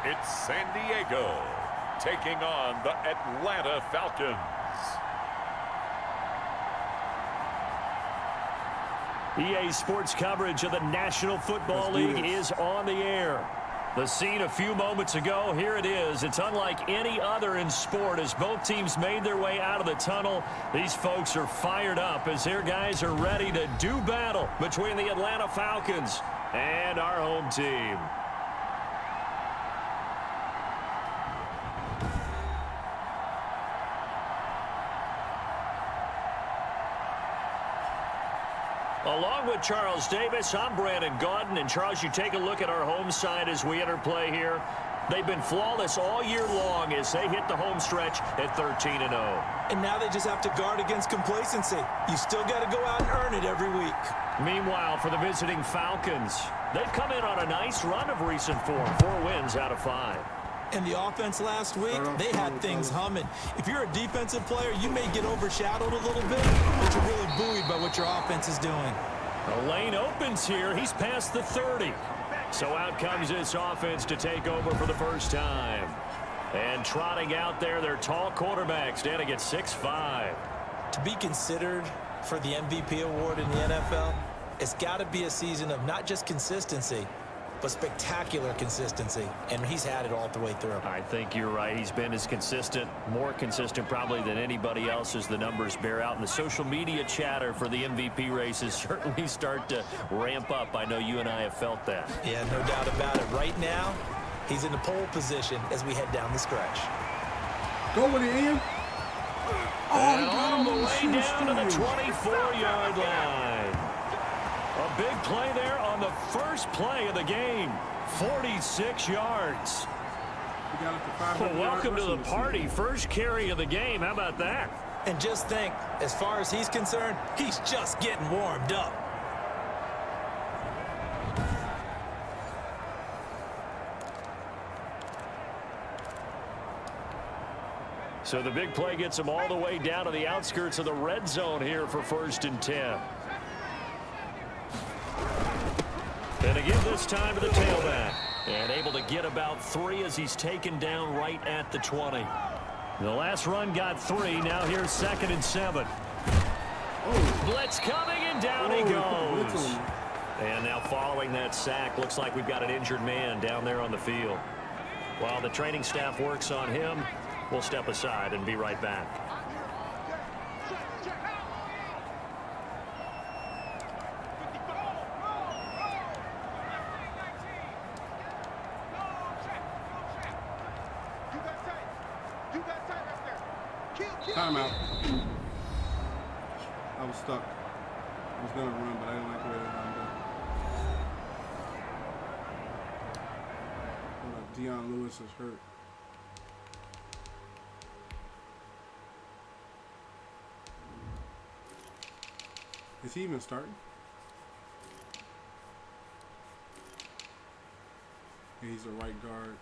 It's San Diego taking on the Atlanta Falcons. EA Sports coverage of the National Football League is on the air. The scene a few moments ago, here it is. It's unlike any other in sport as both teams made their way out of the tunnel. These folks are fired up as their guys are ready to do battle between the Atlanta Falcons and our home team. Along with Charles Davis, I'm Brandon Gaudin. And Charles, you take a look at our home side as we enter play here. They've been flawless all year long as they hit the home stretch at 13-0. And now they just have to guard against complacency. You still got to go out and earn it every week. Meanwhile, for the visiting Falcons, they've come in on a nice run of recent form, 4 wins out of 5. And the offense last week, they had things humming. If you're a defensive player, you may get overshadowed a little bit, but you're really buoyed by what your offense is doing. The lane opens here. He's past the 30. So out comes this offense to take over for the first time. And trotting out there, their tall quarterback standing at 6'5". To be considered for the MVP award in the NFL, it's got to be a season of not just consistency, but spectacular consistency, and he's had it all the way through. I think you're right. He's been as consistent, more consistent probably than anybody else as the numbers bear out. And the social media chatter for the MVP races certainly start to ramp up. I know you and I have felt that. Yeah, no doubt about it. Right now, he's in the pole position as we head down the stretch. Go with it, Ian. And all the way down to the 24-yard line. A big play there on the first play of the game. 46 yards. Well, welcome to the party. First carry of the game. How about that? And just think, as far as he's concerned, he's just getting warmed up. So the big play gets him all the way down to the outskirts of the red zone here for 1st and 10. And again this time to the tailback. And able to get about 3 as he's taken down right at the 20. The last run got 3. Now here's 2nd and 7. Blitz coming and down he goes. And now following that sack, looks like we've got an injured man down there on the field. While the training staff works on him, we'll step aside and be right back. Timeout. I was stuck. I was gonna run, but I didn't like the way that I'm doing. Deion Lewis is hurt. Is he even starting? Yeah, he's a right guard.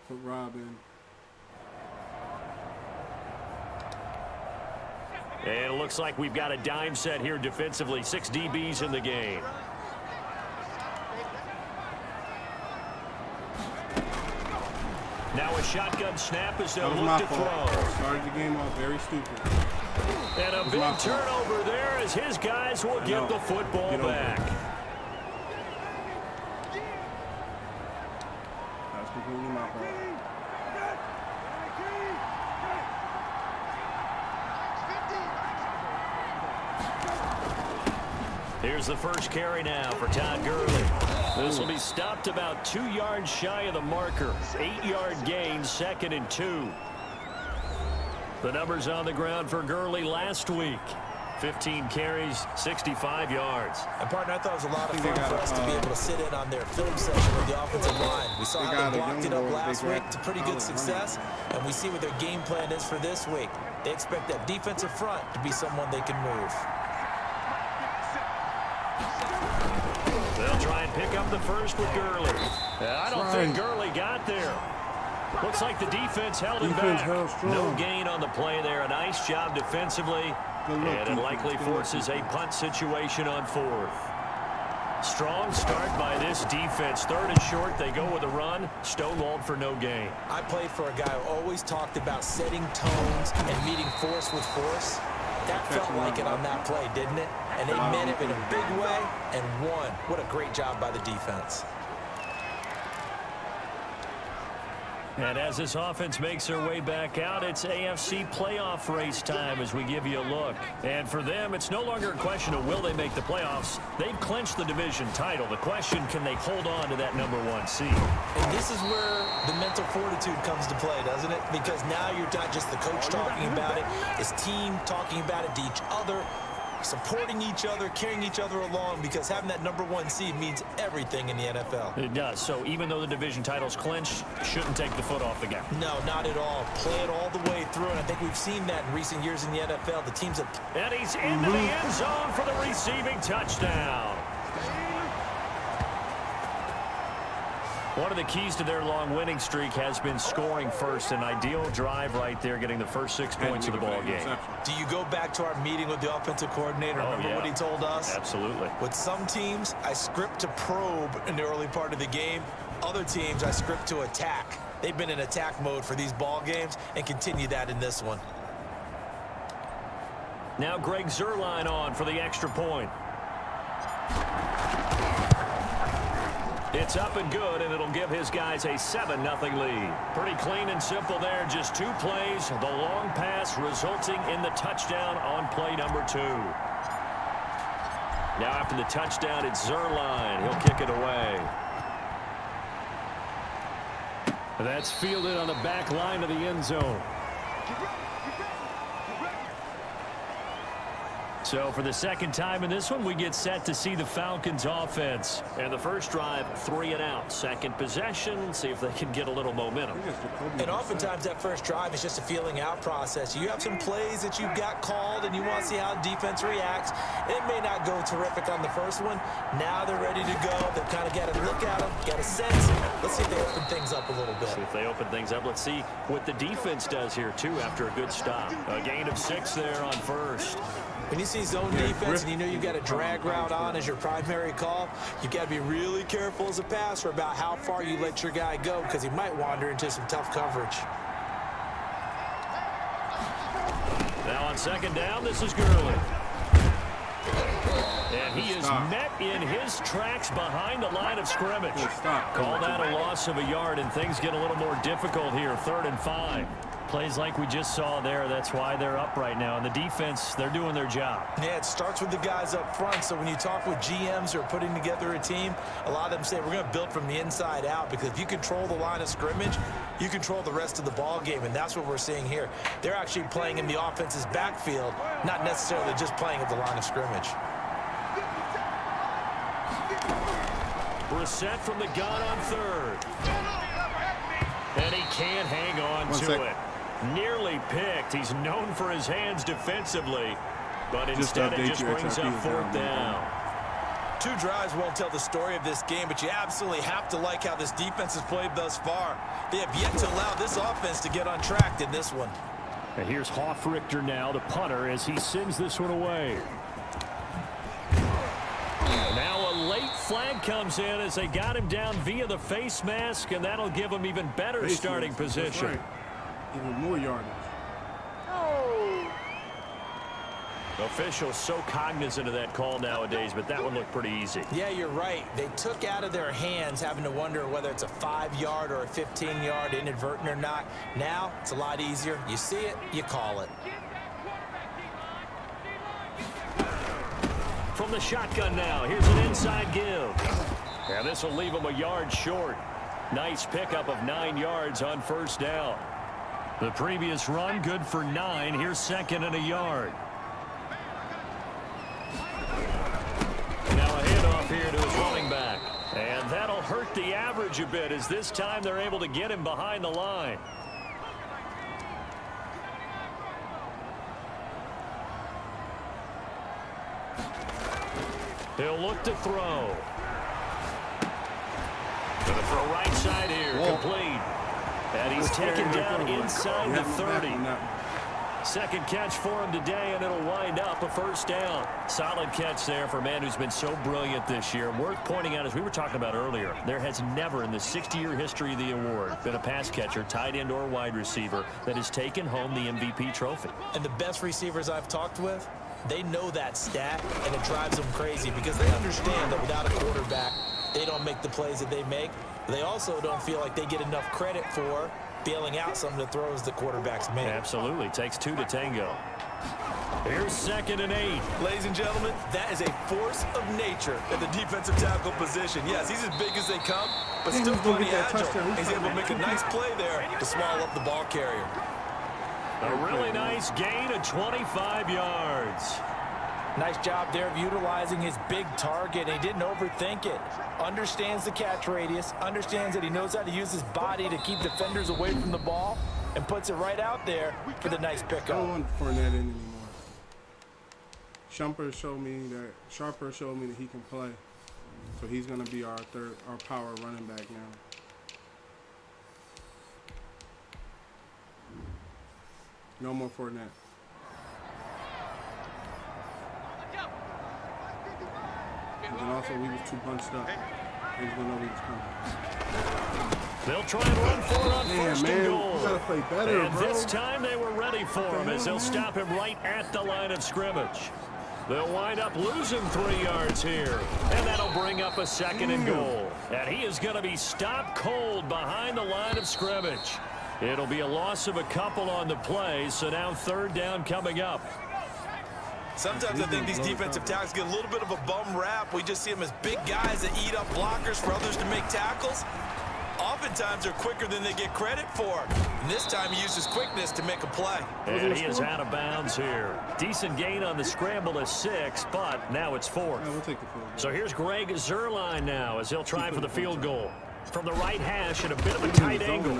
Put Robin. And it looks like we've got a dime set here defensively. 6 DBs in the game. Now a shotgun snap as they'll look to throw. Started the game off very stupid. And a big turnover there as his guys will get the football back. That's completely my fault. Here's the first carry now for Todd Gurley. This will be stopped about 2 yards shy of the marker. 8-yard gain, 2nd and 2. The numbers on the ground for Gurley last week. 15 carries, 65 yards. And, partner, I thought it was a lot of fun for us to be able to sit in on their film session with the offensive line. We saw how they blocked it up last week to pretty good success, and we see what their game plan is for this week. They expect that defensive front to be someone they can move. They'll try and pick up the first with Gurley. I don't think Gurley got there. Looks like the defense held him back. No gain on the play there. A nice job defensively. And it likely forces a punt situation on 4th. Strong start by this defense. 3rd and short. They go with a run. Stonewalled for no gain. I played for a guy who always talked about setting tones and meeting force with force. That felt like it on that play, didn't it? And they meant it in a big way and won. What a great job by the defense. And as this offense makes their way back out, it's AFC playoff race time as we give you a look. And for them, it's no longer a question of will they make the playoffs. They've clinched the division title. The question, can they hold on to that #1 seed? And this is where the mental fortitude comes to play, doesn't it? Because now you're not just the coach talking about it, it's team talking about it to each other, supporting each other, carrying each other along, because having that #1 seed means everything in the NFL. It does. So even though the division title's clinched, shouldn't take the foot off the gas. No, not at all. Play it all the way through, and I think we've seen that in recent years in the NFL. The teams have... And he's into the end zone for the receiving touchdown. One of the keys to their long winning streak has been scoring first. An ideal drive right there, getting the first 6 points of the ball game. Do you go back to our meeting with the offensive coordinator? Remember what he told us? Absolutely. With some teams, I script to probe in the early part of the game. Other teams, I script to attack. They've been in attack mode for these ball games and continue that in this one. Now Greg Zuerlein on for the extra point. It's up and good, and it'll give his guys a 7-0 lead. Pretty clean and simple there. Just 2 plays. The long pass resulting in the touchdown on play #2. Now after the touchdown, it's Zuerlein. He'll kick it away. That's fielded on the back line of the end zone. So for the second time in this one, we get set to see the Falcons offense. And the first drive, 3 and out. Second possession, see if they can get a little momentum. And oftentimes that first drive is just a feeling out process. You have some plays that you've got called and you want to see how defense reacts. It may not go terrific on the first one. Now they're ready to go. They've kind of got to look at them, get a sense. Let's see if they open things up a little bit. See if they open things up. Let's see what the defense does here, too, after a good stop. A gain of 6 there on first. When you see zone defense and you know you've got a drag route on as your primary call, you've got to be really careful as a passer about how far you let your guy go, because he might wander into some tough coverage. Now on second down, this is Gurley. And he is met in his tracks behind the line of scrimmage. Call that a loss of a yard, and things get a little more difficult here. 3rd and 5. Plays like we just saw there. That's why they're up right now. And the defense, they're doing their job. Yeah, it starts with the guys up front. So when you talk with GMs who are putting together a team, a lot of them say we're going to build from the inside out, because if you control the line of scrimmage, you control the rest of the ball game. And that's what we're seeing here. They're actually playing in the offense's backfield, not necessarily just playing at the line of scrimmage. Brissett from the gun on 3rd. And he can't hang on to it. Nearly picked. He's known for his hands defensively, but instead it just brings up 4th down. 2 drives won't tell the story of this game, but you absolutely have to like how this defense has played thus far. They have yet to allow this offense to get on track in this one. And here's Hofrichter now, the punter, as he sends this one away. Now a late flag comes in as they got him down via the face mask, and that'll give him even better starting position. Even more yardage. Officials so cognizant of that call nowadays, but that one looked pretty easy. Yeah, you're right. They took out of their hands having to wonder whether it's a 5-yard or a 15-yard inadvertent or not. Now it's a lot easier. You see it, you call it. From the shotgun now, here's an inside give. And this will leave him a yard short. Nice pickup of 9 yards on 1st down. The previous run, good for 9. Here's 2nd and a yard. Now a handoff here to his running back. And that'll hurt the average a bit, as this time they're able to get him behind the line. He'll look to throw. Gonna throw right side here. Complete. And he's taken down inside the 30. Second catch for him today, and it'll wind up a 1st down. Solid catch there for a man who's been so brilliant this year. Worth pointing out, as we were talking about earlier, there has never in the 60-year history of the award been a pass catcher, tight end, or wide receiver that has taken home the MVP trophy. And the best receivers I've talked with, they know that stat, and it drives them crazy, because they understand that without a quarterback, they don't make the plays that they make. They also don't feel like they get enough credit for bailing out some of the throws the quarterback's made. Absolutely. Takes 2 to tango. Here's 2nd and 8. Ladies and gentlemen, that is a force of nature at the defensive tackle position. Yes, he's as big as they come, but still pretty agile. He's able to make a nice play there to swallow up the ball carrier. A really nice gain of 25 yards. Nice job there of utilizing his big target. He didn't overthink it. Understands the catch radius, understands that he knows how to use his body to keep defenders away from the ball, and puts it right out there for the nice pickup. I don't want Fournette in anymore. Sharper showed me that he can play. So he's going to be our power running back now. No more Fournette. And then also we was too bunched up. He was going to know he was coming. They'll try and run for it on first and goal. You gotta play better, and bro. this time they were ready for him as they'll stop him right at the line of scrimmage. They'll wind up losing 3 yards here, and that'll bring up a 2nd and goal. And he is going to be stopped cold behind the line of scrimmage. It'll be a loss of a couple on the play, so now 3rd down coming up. Sometimes I think these defensive tackles get a little bit of a bum rap. We just see them as big guys that eat up blockers for others to make tackles. Oftentimes they're quicker than they get credit for. And this time he uses quickness to make a play. And he is out of bounds here. Decent gain on the scramble of 6, but now it's 4th. Yeah, we'll take the field goal. So here's Greg Zuerlein now as he'll try for the field goal. From the right hash at a bit of a tight angle.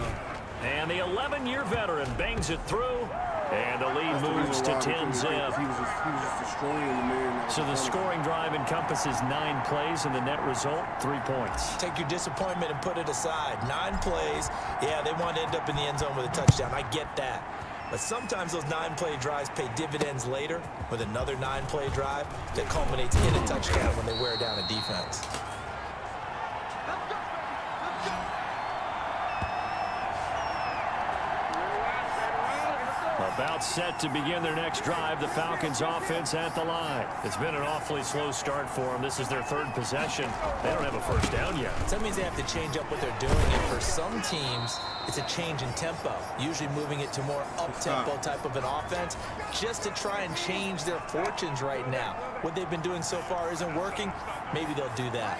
And the 11-year veteran bangs it through. And the lead moves to 10-zip. He was just destroying the man. So the scoring drive encompasses 9 plays, and the net result, 3 points. Take your disappointment and put it aside. 9 plays. Yeah, they want to end up in the end zone with a touchdown. I get that. But sometimes those 9-play drives pay dividends later with another 9-play drive that culminates in a touchdown when they wear down a defense. About set to begin their next drive, the Falcons offense at the line. It's been an awfully slow start for them. This is their 3rd possession. They don't have a first down yet. So that means they have to change up what they're doing. And for some teams, it's a change in tempo, usually moving it to more up-tempo type of an offense just to try and change their fortunes right now. What they've been doing so far isn't working. Maybe they'll do that.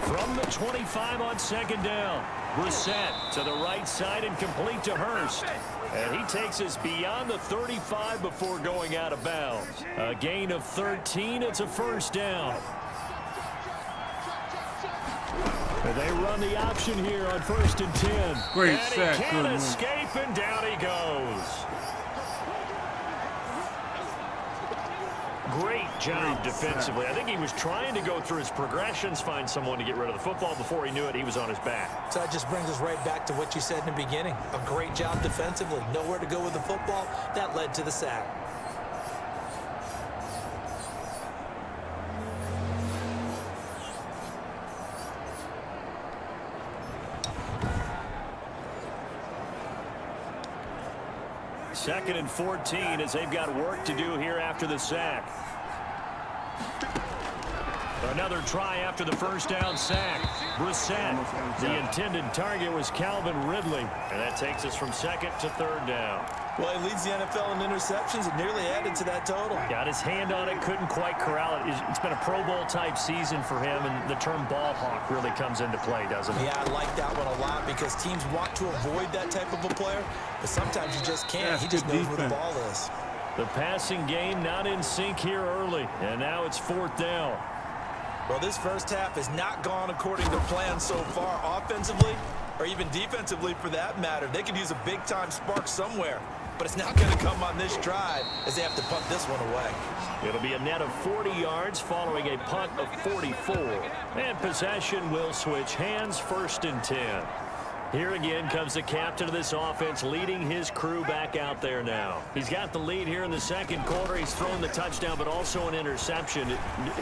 From the 25 on 2nd down, Brissett to the right side and complete to Hurst. And he takes us beyond the 35 before going out of bounds. A gain of 13. It's a 1st down. And they run the option here on 1st and 10. Great and sack. He can't escape, and down he goes. Great job defensively. I think he was trying to go through his progressions, find someone to get rid of the football. Before he knew it, he was on his back. So that just brings us right back to what you said in the beginning. A great job defensively. Nowhere to go with the football. That led to the sack. Second and 14 as they've got work to do here after the sack. Another try after the 1st down sack. Brissett. The intended target was Calvin Ridley. And that takes us from 2nd to 3rd down. Well, he leads the NFL in interceptions and nearly added to that total. Got his hand on it, couldn't quite corral it. It's been a Pro Bowl type season for him, and the term ball hawk really comes into play, doesn't it? Yeah, I like that one a lot because teams want to avoid that type of a player, but sometimes you just can't. He just knows where the ball is. The passing game not in sync here early, and now it's 4th down. Well, this first half has not gone according to plan so far offensively or even defensively for that matter. They could use a big-time spark somewhere, but it's not going to come on this drive as they have to punt this one away. It'll be a net of 40 yards following a punt of 44. And possession will switch hands, 1st and 10. Here again comes the captain of this offense leading his crew back out there now. He's got the lead here in the 2nd quarter. He's thrown the touchdown, but also an interception.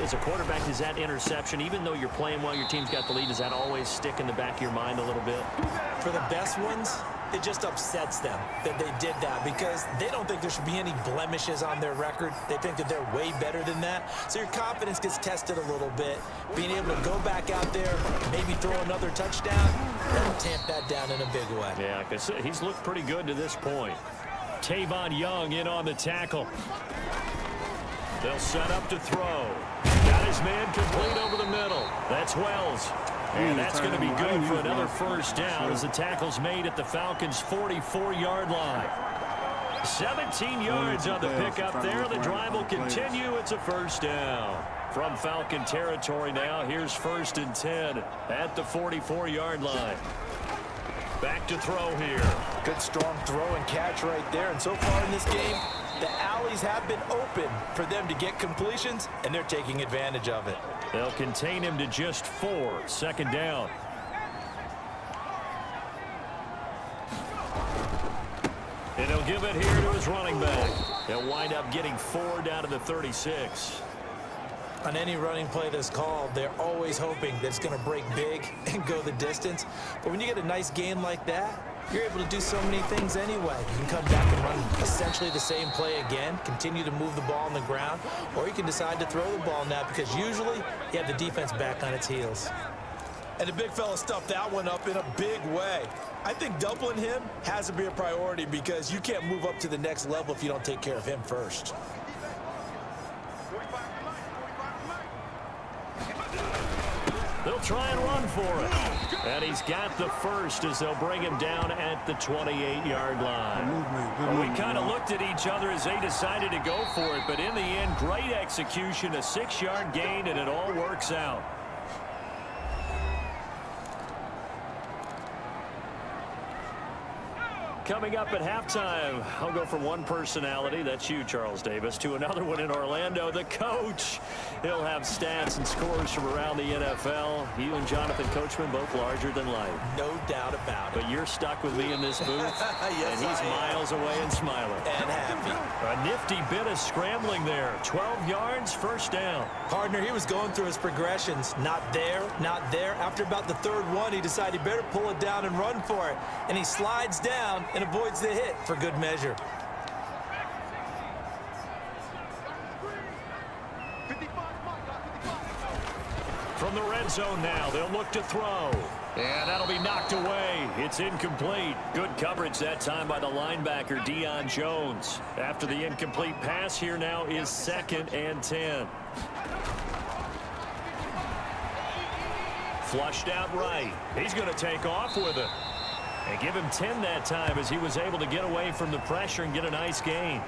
As a quarterback, does that interception, even though you're playing while your team's got the lead, does that always stick in the back of your mind a little bit? For the best ones, it just upsets them that they did that because they don't think there should be any blemishes on their record. They think that they're way better than that. So your confidence gets tested a little bit. Being able to go back out there, maybe throw another touchdown, that'll tamp that down in a big way. Yeah, because he's looked pretty good to this point. Tavon Young in on the tackle. They'll set up to throw. Got his man complete over the middle. That's Wells. And that's going to be good for another first down as the tackle's made at the Falcons' 44-yard line. 17 yards on the pickup there. The drive will continue. It's a first down. From Falcon territory now, here's 1st and 10 at the 44-yard line. Back to throw here. Good strong throw and catch right there. And so far in this game, the alleys have been open for them to get completions, and they're taking advantage of it. They'll contain him to just 4. Second down. And he'll give it here to his running back. He'll wind up getting 4 down to the 36. On any running play that's called, they're always hoping that it's going to break big and go the distance. But when you get a nice gain like that, you're able to do so many things anyway. You can come back and run essentially the same play again, continue to move the ball on the ground, or you can decide to throw the ball now because usually you have the defense back on its heels. And the big fella stuffed that one up in a big way. I think doubling him has to be a priority because you can't move up to the next level if you don't take care of him first. They'll try and run for it. And he's got the first as they'll bring him down at the 28-yard line. We kind of looked at each other as they decided to go for it, but in the end, great execution, a 6-yard gain, and it all works out. Coming up at halftime, I'll go from one personality, that's you, Charles Davis, to another one in Orlando, the coach. He'll have stats and scores from around the NFL. You and Jonathan Coachman, both larger than life. No doubt about it. But you're stuck with me in this booth, yes, and he's miles away and smiling. And happy. A nifty bit of scrambling there. 12 yards, first down. Partner, he was going through his progressions. Not there, not there. After about the third one, he decided he better pull it down and run for it. And he slides down and avoids the hit for good measure. From the red zone now, they'll look to throw. And that'll be knocked away. It's incomplete. Good coverage that time by the linebacker, Deion Jones. After the incomplete pass, here now is 2nd and 10. Flushed out right. He's going to take off with it. And give him 10 that time as he was able to get away from the pressure and get a nice gain.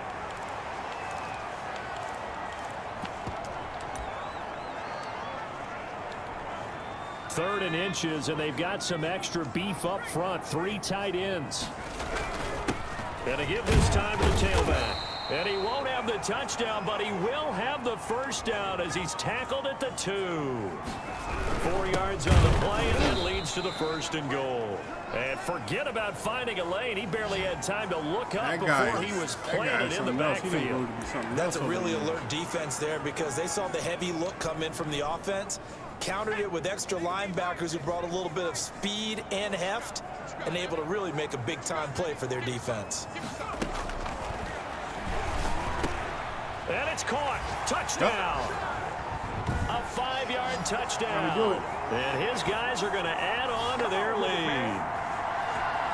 Third and inches, and they've got some extra beef up front. 3 tight ends. And to give this time to the tailback. And he won't have the touchdown, but he will have the first down as he's tackled at the 2. 4 yards on the play, and that leads to the 1st and goal. And forget about finding a lane. He barely had time to look up before he was planted in the backfield. That's a really alert defense there because they saw the heavy look come in from the offense, countered it with extra linebackers who brought a little bit of speed and heft, and able to really make a big-time play for their defense. And it's caught. Touchdown. A 5-yard touchdown. And his guys are going to add on to their lead.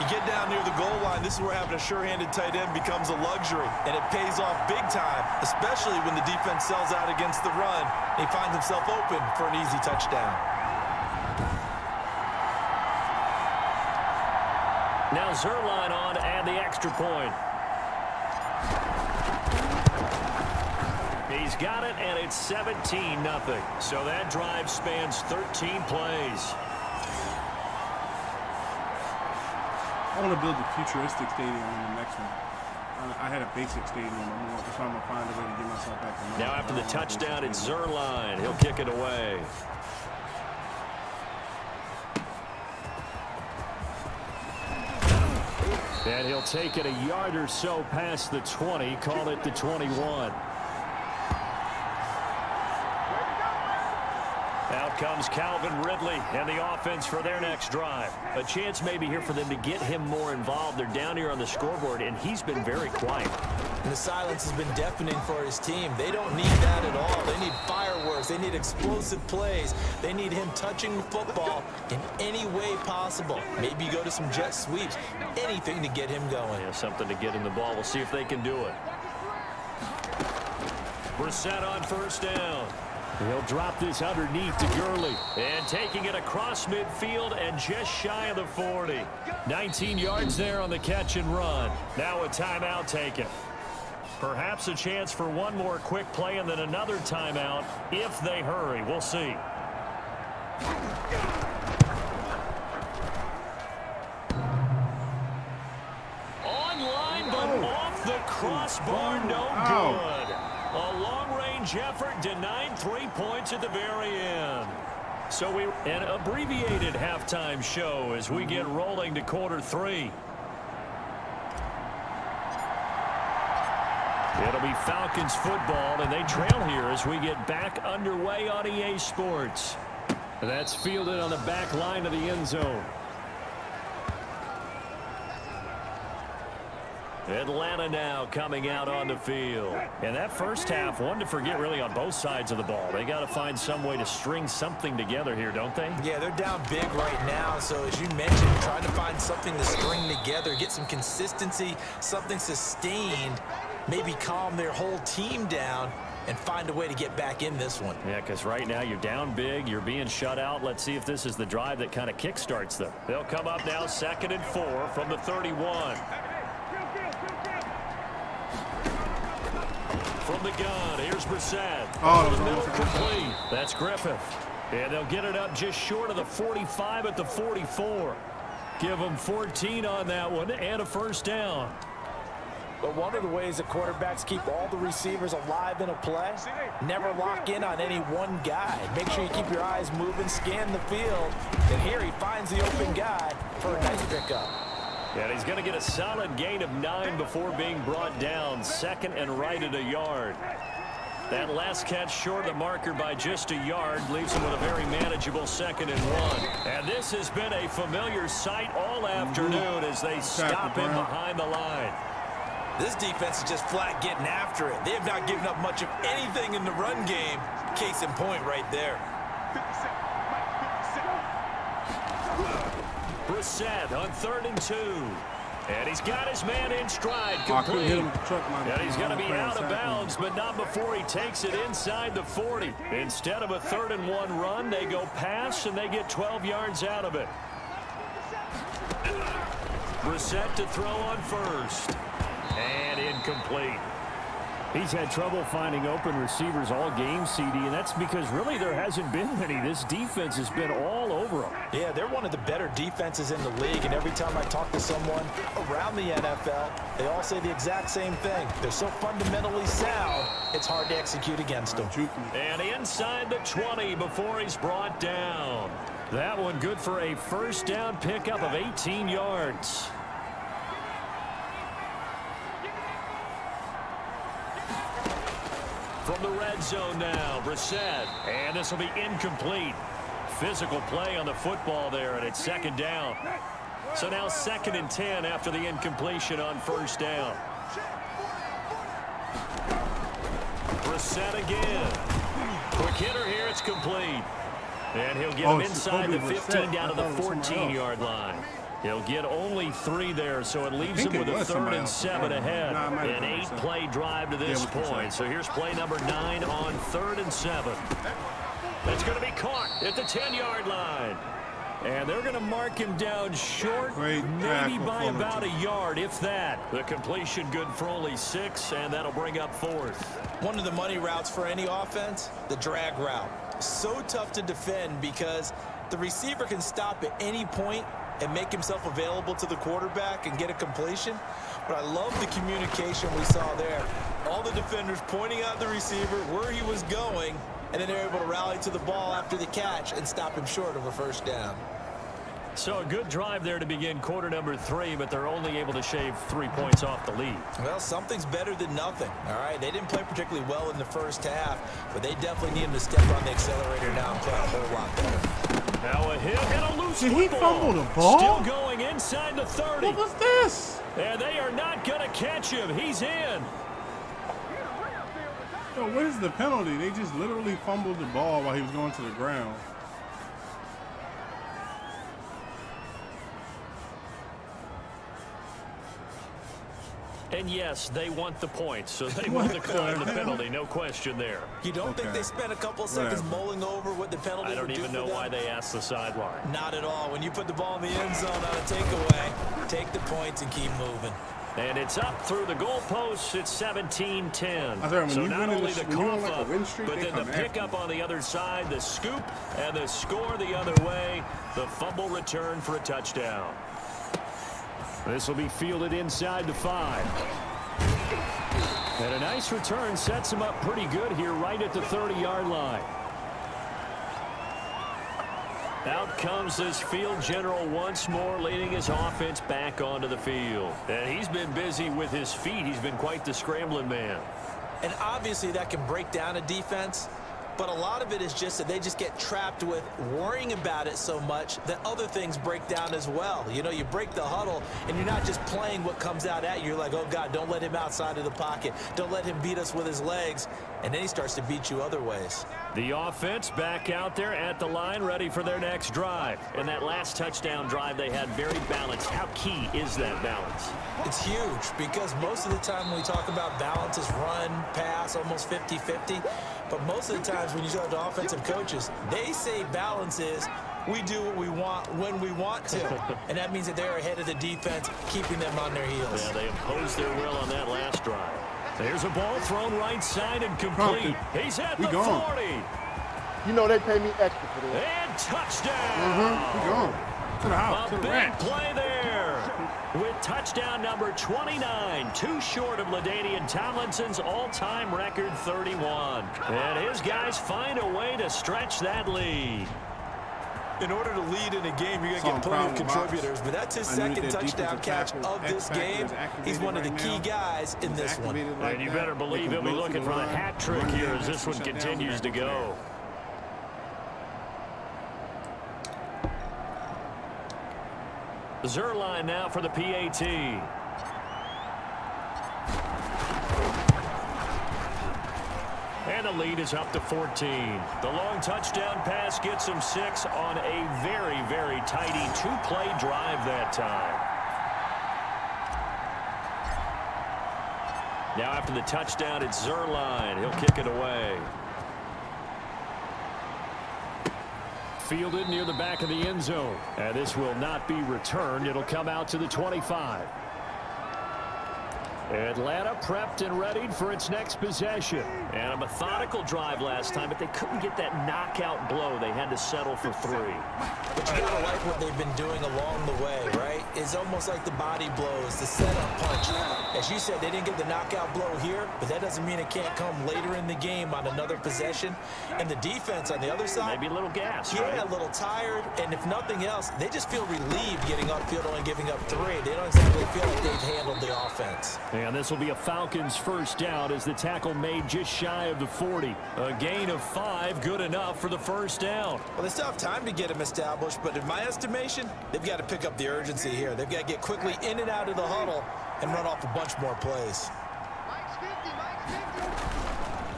You get down near the goal line, this is where having a sure-handed tight end becomes a luxury, and it pays off big time, especially when the defense sells out against the run, and he finds himself open for an easy touchdown. Now Zerline on to add the extra point. He's got it, and it's 17-0. So that drive spans 13 plays. I want to build a futuristic stadium in the next one. I had a basic stadium. That's why I'm going to find a way to get myself back to now after the touchdown, it's Zerline. He'll kick it away. And he'll take it a yard or so past the 20, call it the 21. Out comes Calvin Ridley and the offense for their next drive. A chance maybe here for them to get him more involved. They're down here on the scoreboard, and he's been very quiet. And the silence has been deafening for his team. They don't need that at all. They need fireworks. They need explosive plays. They need him touching the football in any way possible. Maybe go to some jet sweeps. Anything to get him going. Yeah, something to get him the ball. We'll see if they can do it. Brissett on first down. He'll drop this underneath to Gurley. And taking it across midfield and just shy of the 40. 19 yards there on the catch and run. Now a timeout taken. Perhaps a chance for one more quick play and then another timeout if they hurry. We'll see. Online, but off the crossbar, no good. A long-range effort denied 3 points at the very end. So an abbreviated halftime show as we get rolling to quarter 3. It'll be Falcons football, and they trail here as we get back underway on EA Sports. That's fielded on the back line of the end zone. Atlanta now coming out on the field. And that first half, one to forget really on both sides of the ball. They got to find some way to string something together here, don't they? Yeah, they're down big right now. So as you mentioned, trying to find something to string together, get some consistency, something sustained, maybe calm their whole team down and find a way to get back in this one. Yeah, because right now you're down big, you're being shut out. Let's see if this is the drive that kind of kickstarts them. They'll come up now 2nd and 4 from the 31. From the gun, here's Brissett. The middle complete. That's Griffith. And they'll get it up just short of the 45 at the 44. Give them 14 on that one and a first down. But one of the ways that quarterbacks keep all the receivers alive in a play, never lock in on any one guy. Make sure you keep your eyes moving, scan the field. And here he finds the open guy for a nice pickup. And he's going to get a solid gain of 9 before being brought down. 2nd and right at a yard. That last catch short of the marker by just a yard leaves him with a very manageable 2nd and 1. And this has been a familiar sight all afternoon as they stop him behind the line. This defense is just flat getting after it. They have not given up much of anything in the run game. Case in point right there. Brissett on 3rd and 2. And he's got his man in stride complete. And he's going to be out of bounds, but not before he takes it inside the 40. Instead of a 3rd and 1 run, they go pass, and they get 12 yards out of it. Brissett to throw on first. And incomplete. He's had trouble finding open receivers all game, CD, and that's because really there hasn't been many. This defense has been all over them. Yeah, they're one of the better defenses in the league, and every time I talk to someone around the NFL, they all say the exact same thing. They're so fundamentally sound, it's hard to execute against them. And inside the 20 before he's brought down. That one good for a first down pickup of 18 yards. From the red zone now, Brissett. And this will be incomplete. Physical play on the football there, and it's 2nd down. So now 2nd and 10 after the incompletion on first down. Brissett again. Quick hitter here, it's complete. And he'll get him inside the 15 down to the 14-yard line. He'll get only 3 there, so it leaves him with a 3rd and 7 ahead. An 8-play drive to this point. So here's play number 9 on 3rd and 7. That's going to be caught at the 10-yard line. And they're going to mark him down short, maybe by about a yard, if that. The completion good for only 6, and that'll bring up 4th. One of the money routes for any offense, the drag route. So tough to defend because the receiver can stop at any point and make himself available to the quarterback and get a completion. But I love the communication we saw there. All the defenders pointing out the receiver, where he was going, and then they're able to rally to the ball after the catch and stop him short of a first down. So a good drive there to begin quarter number 3, but they're only able to shave 3 points off the lead. Well, something's better than nothing. All right, they didn't play particularly well in the first half, but they definitely need them to step on the accelerator now and play a whole lot better. Now a hit and a loose Did he football. fumble the ball? Still going inside the 30. What was this? And they are not going to catch him. He's in. Yo, what is the penalty? They just literally fumbled the ball while he was going to the ground. And yes, they want the points, so they will decline the penalty, no question there. You don't think they spent a couple seconds mulling over what the penalty I don't would do even for know them? why they asked the sideline. Not at all. When you put the ball in the end zone on a takeaway, take the points and keep moving. And it's up through the goalposts. It's 17-10. So not only the cough up, but then the pickup on the other side, the scoop, and the score the other way. The fumble return for a touchdown. This will be fielded inside the 5. And a nice return sets him up pretty good here right at the 30-yard line. Out comes this field general once more, leading his offense back onto the field. And he's been busy with his feet. He's been quite the scrambling man. And obviously that can break down a defense, but a lot of it is just that they just get trapped with worrying about it so much that other things break down as well. You know, you break the huddle, and you're not just playing what comes out at you. You're like, oh, God, don't let him outside of the pocket. Don't let him beat us with his legs. And then he starts to beat you other ways. The offense back out there at the line, ready for their next drive. And that last touchdown drive they had very balanced. How key is that balance? It's huge because most of the time when we talk about balance is run, pass, almost 50-50. But most of the times when you talk to offensive coaches, they say balance is we do what we want when we want to. And that means that they're ahead of the defense, keeping them on their heels. Yeah, they imposed their will on that last drive. There's a ball thrown right side and complete. He's at the 40. You know they pay me extra for this. And touchdown. He gone. To the house. A big play there. With touchdown number 29, too short of LaDainian Tomlinson's all-time record 31. And his guys find a way to stretch that lead. In order to lead in a game, you're going to get plenty of contributors, but that's his second touchdown catch of this game. He's one of the key guys in this one. And you better believe he'll be looking for a hat trick here as this one continues to go. Zerline now for the PAT. And the lead is up to 14. The long touchdown pass gets him 6 on a very, very tidy 2-play drive that time. Now after the touchdown, it's Zerline. He'll kick it away. Fielded near the back of the end zone. And this will not be returned. It'll come out to the 25. Atlanta prepped and readied for its next possession. And a methodical drive last time, but they couldn't get that knockout blow. They had to settle for 3. But you gotta like what they've been doing along the way, right? It's almost like the body blows, the setup punch. As you said, they didn't get the knockout blow here, but that doesn't mean it can't come later in the game on another possession. And the defense on the other side, maybe a little gas, yeah, right? A little tired. And if nothing else, they just feel relieved getting upfield only giving up 3. They don't exactly feel like they've handled the offense. And this will be a Falcons first down as the tackle made just shy of the 40. A gain of 5, good enough for the first down. Well, they still have time to get him established, but in my estimation, they've got to pick up the urgency here. They've got to get quickly in and out of the huddle and run off a bunch more plays.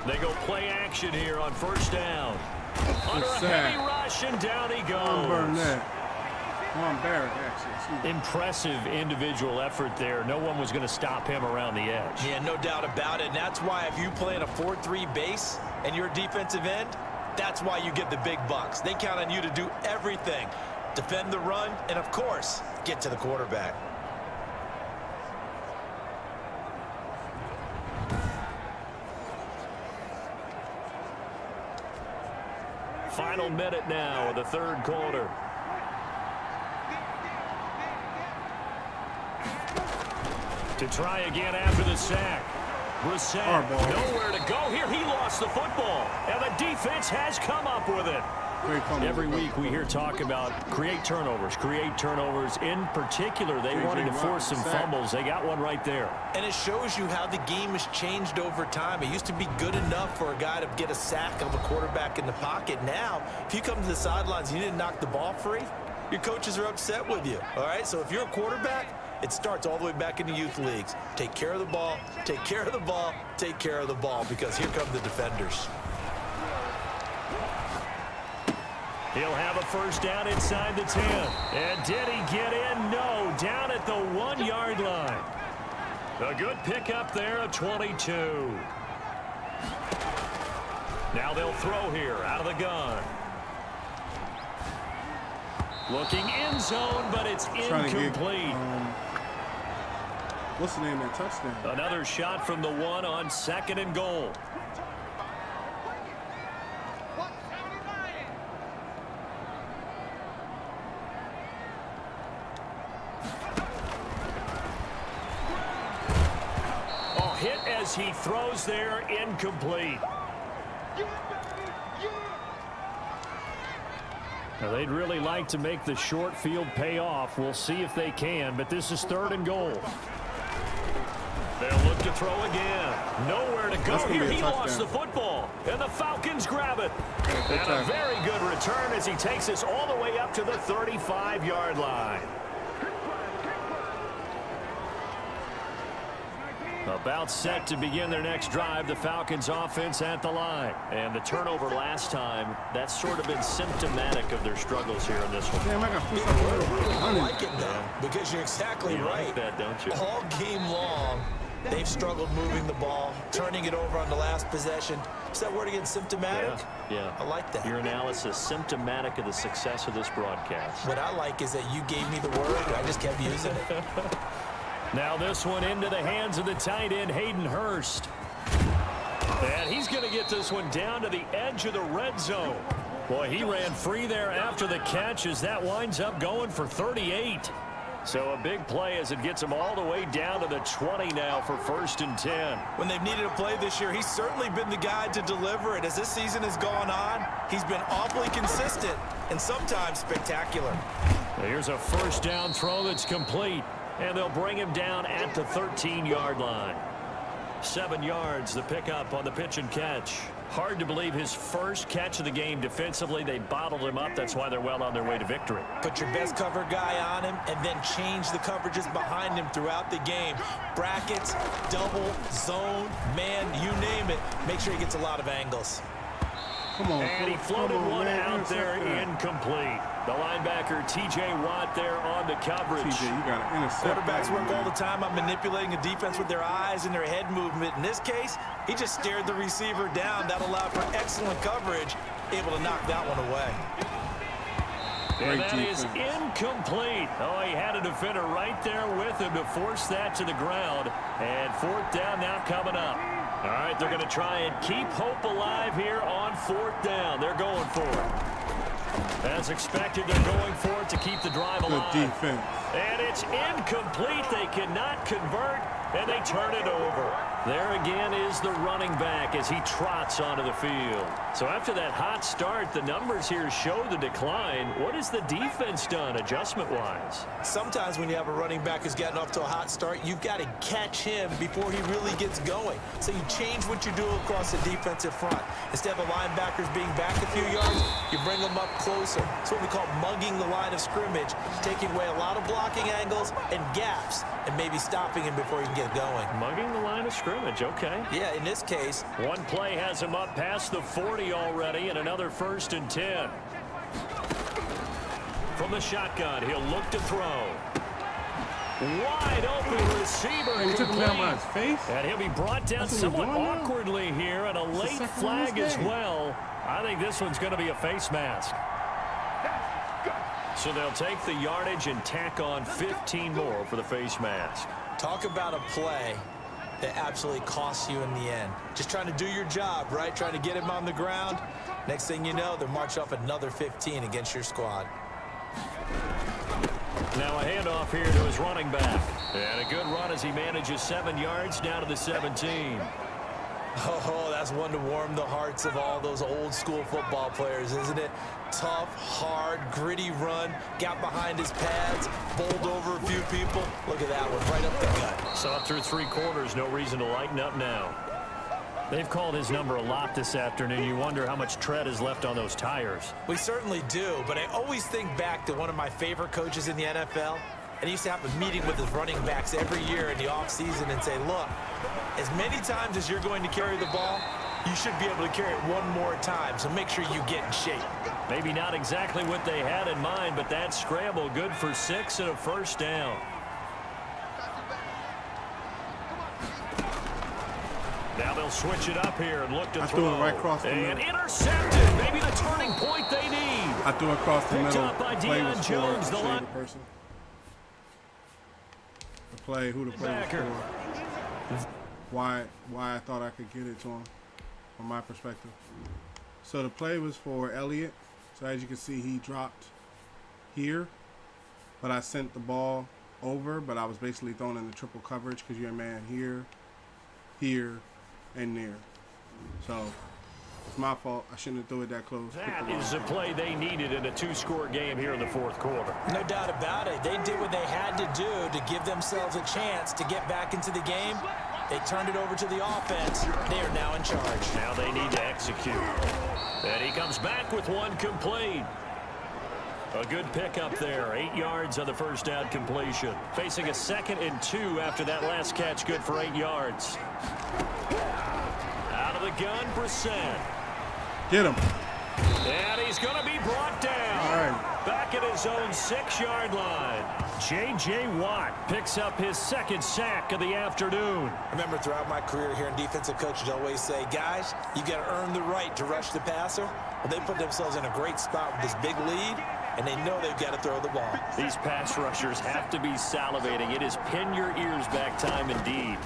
They go play action here on first down. Under a heavy rush, and down he goes. Impressive individual effort there. No one was going to stop him around the edge. Yeah, no doubt about it. And that's why if you play in a 4-3 base and you're a defensive end, that's why you get the big bucks. They count on you to do everything. Defend the run and, of course, get to the quarterback. Final minute now of the third quarter. To try again after the sack. Brissett, nowhere to go here. He lost the football, and the defense has come up with it. Every week we hear talk about create turnovers. In particular, they wanted to force some fumbles. They got one right there. And it shows you how the game has changed over time. It used to be good enough for a guy to get a sack of a quarterback in the pocket. Now, if you come to the sidelines and you didn't knock the ball free, your coaches are upset with you. All right, so if you're a quarterback, it starts all the way back in the youth leagues. Take care of the ball, take care of the ball, take care of the ball, because here come the defenders. He'll have a first down inside the 10. And did he get in? No, down at the 1-yard line. A good pickup there, a 22. Now they'll throw here out of the gun. Looking end zone, but it's incomplete. What's the name of that touchdown? Another shot from the 1 on 2nd and goal. Hit as he throws there, incomplete. Now they'd really like to make the short field pay off. We'll see if they can, but this is 3rd and goal. They'll look to throw again. Nowhere to go here. He lost the football, and the Falcons grab it. And a very good return as he takes us all the way up to the 35-yard line. About set to begin their next drive, the Falcons offense at the line. And the turnover last time, that's sort of been symptomatic of their struggles here in this one. Damn, I like it, though, because you're exactly right. Like that, don't you? All game long, they've struggled moving the ball, turning it over on the last possession. Is that word again, symptomatic? Yeah. I like that. Your analysis, symptomatic of the success of this broadcast. What I like is that you gave me the word, and I just kept using it. Now this one into the hands of the tight end, Hayden Hurst. And he's going to get this one down to the edge of the red zone. Boy, he ran free there after the catch as that winds up going for 38. So a big play as it gets him all the way down to the 20 now for 1st and 10. When they've needed a play this year, he's certainly been the guy to deliver it. As this season has gone on, he's been awfully consistent and sometimes spectacular. Here's a first down throw that's complete. And they'll bring him down at the 13-yard line. 7 yards, the pickup on the pitch and catch. Hard to believe his first catch of the game defensively. They bottled him up. That's why they're well on their way to victory. Put your best cover guy on him and then change the coverages behind him throughout the game. Brackets, double, zone, man, you name it. Make sure he gets a lot of angles. Come on, and he floated one out there, incomplete. The linebacker, T.J. Watt, there on the coverage. T.J., you got to intercept. Quarterbacks work all the time on manipulating a defense with their eyes and their head movement. In this case, he just stared the receiver down. That allowed for excellent coverage, able to knock that one away. And that is incomplete. Oh, he had a defender right there with him to force that to the ground. And 4th down now coming up. All right, they're going to try and keep hope alive here on 4th down. They're going for it. As expected, they're going for it to keep the drive alive. Good defense. And it's incomplete. They cannot convert, and they turn it over. There again is the running back as he trots onto the field. So after that hot start, the numbers here show the decline. What has the defense done adjustment-wise? Sometimes when you have a running back who's getting off to a hot start, you've got to catch him before he really gets going. So you change what you do across the defensive front. Instead of the linebackers being back a few yards, you bring them up closer. It's what we call mugging the line of scrimmage, taking away a lot of blocking angles and gaps, and maybe stopping him before he can get going. Mugging the line of scrimmage, okay. Yeah, in this case. One play has him up past the 40 already, and another 1st and 10. From the shotgun, he'll look to throw. Wide open receiver. He took him down by his face. And he'll be brought down somewhat awkwardly here, and a late flag as well. I think this one's going to be a face mask. So they'll take the yardage and tack on 15 more for the face mask. Talk about a play that absolutely costs you in the end. Just trying to do your job, right? Trying to get him on the ground. Next thing you know, they're marching off another 15 against your squad. Now a handoff here to his running back. And a good run as he manages 7 yards down to the 17. Oh, that's one to warm the hearts of all those old school football players, isn't it? Tough, hard, gritty run, got behind his pads, bowled over a few people. Look at that one, right up the gut. Saw it through 3 quarters, no reason to lighten up now. They've called his number a lot this afternoon. You wonder how much tread is left on those tires. We certainly do, but I always think back to one of my favorite coaches in the NFL. And he used to have a meeting with his running backs every year in the offseason and say, look, as many times as you're going to carry the ball, you should be able to carry it one more time, so make sure you get in shape. Maybe not exactly what they had in mind, but that scramble good for 6 and a first down. Now they'll switch it up here and look to throw. Threw it right across the middle. And intercepted. Maybe the turning point they need. I threw it across the middle. Picked up by Deion Jones, the line. The play, who the play was for. Why I thought I could get it to him, from my perspective. So the play was for Elliott. So as you can see, he dropped here, but I sent the ball over, but I was basically throwing in the triple coverage because you're a man here, here, and there. So it's my fault. I shouldn't have threw it that close. That is the play they needed in a 2-score game here in the 4th quarter. No doubt about it. They did what they had to do to give themselves a chance to get back into the game. They turned it over to the offense. They are now in charge. Now they need to execute. And he comes back with one complete. A good pickup there. 8 yards on the first down completion. Facing a 2nd and 2 after that last catch. Good for 8 yards. Out of the gun, Brissett. Get him. And he's going to be brought down. All right. Back at his own 6-yard line. J.J. Watt picks up his 2nd sack of the afternoon. Remember, throughout my career here in defensive coaches always say, guys, you got to earn the right to rush the passer. Well, they put themselves in a great spot with this big lead, and they know they've got to throw the ball. These pass rushers have to be salivating. It is pin your ears back time indeed.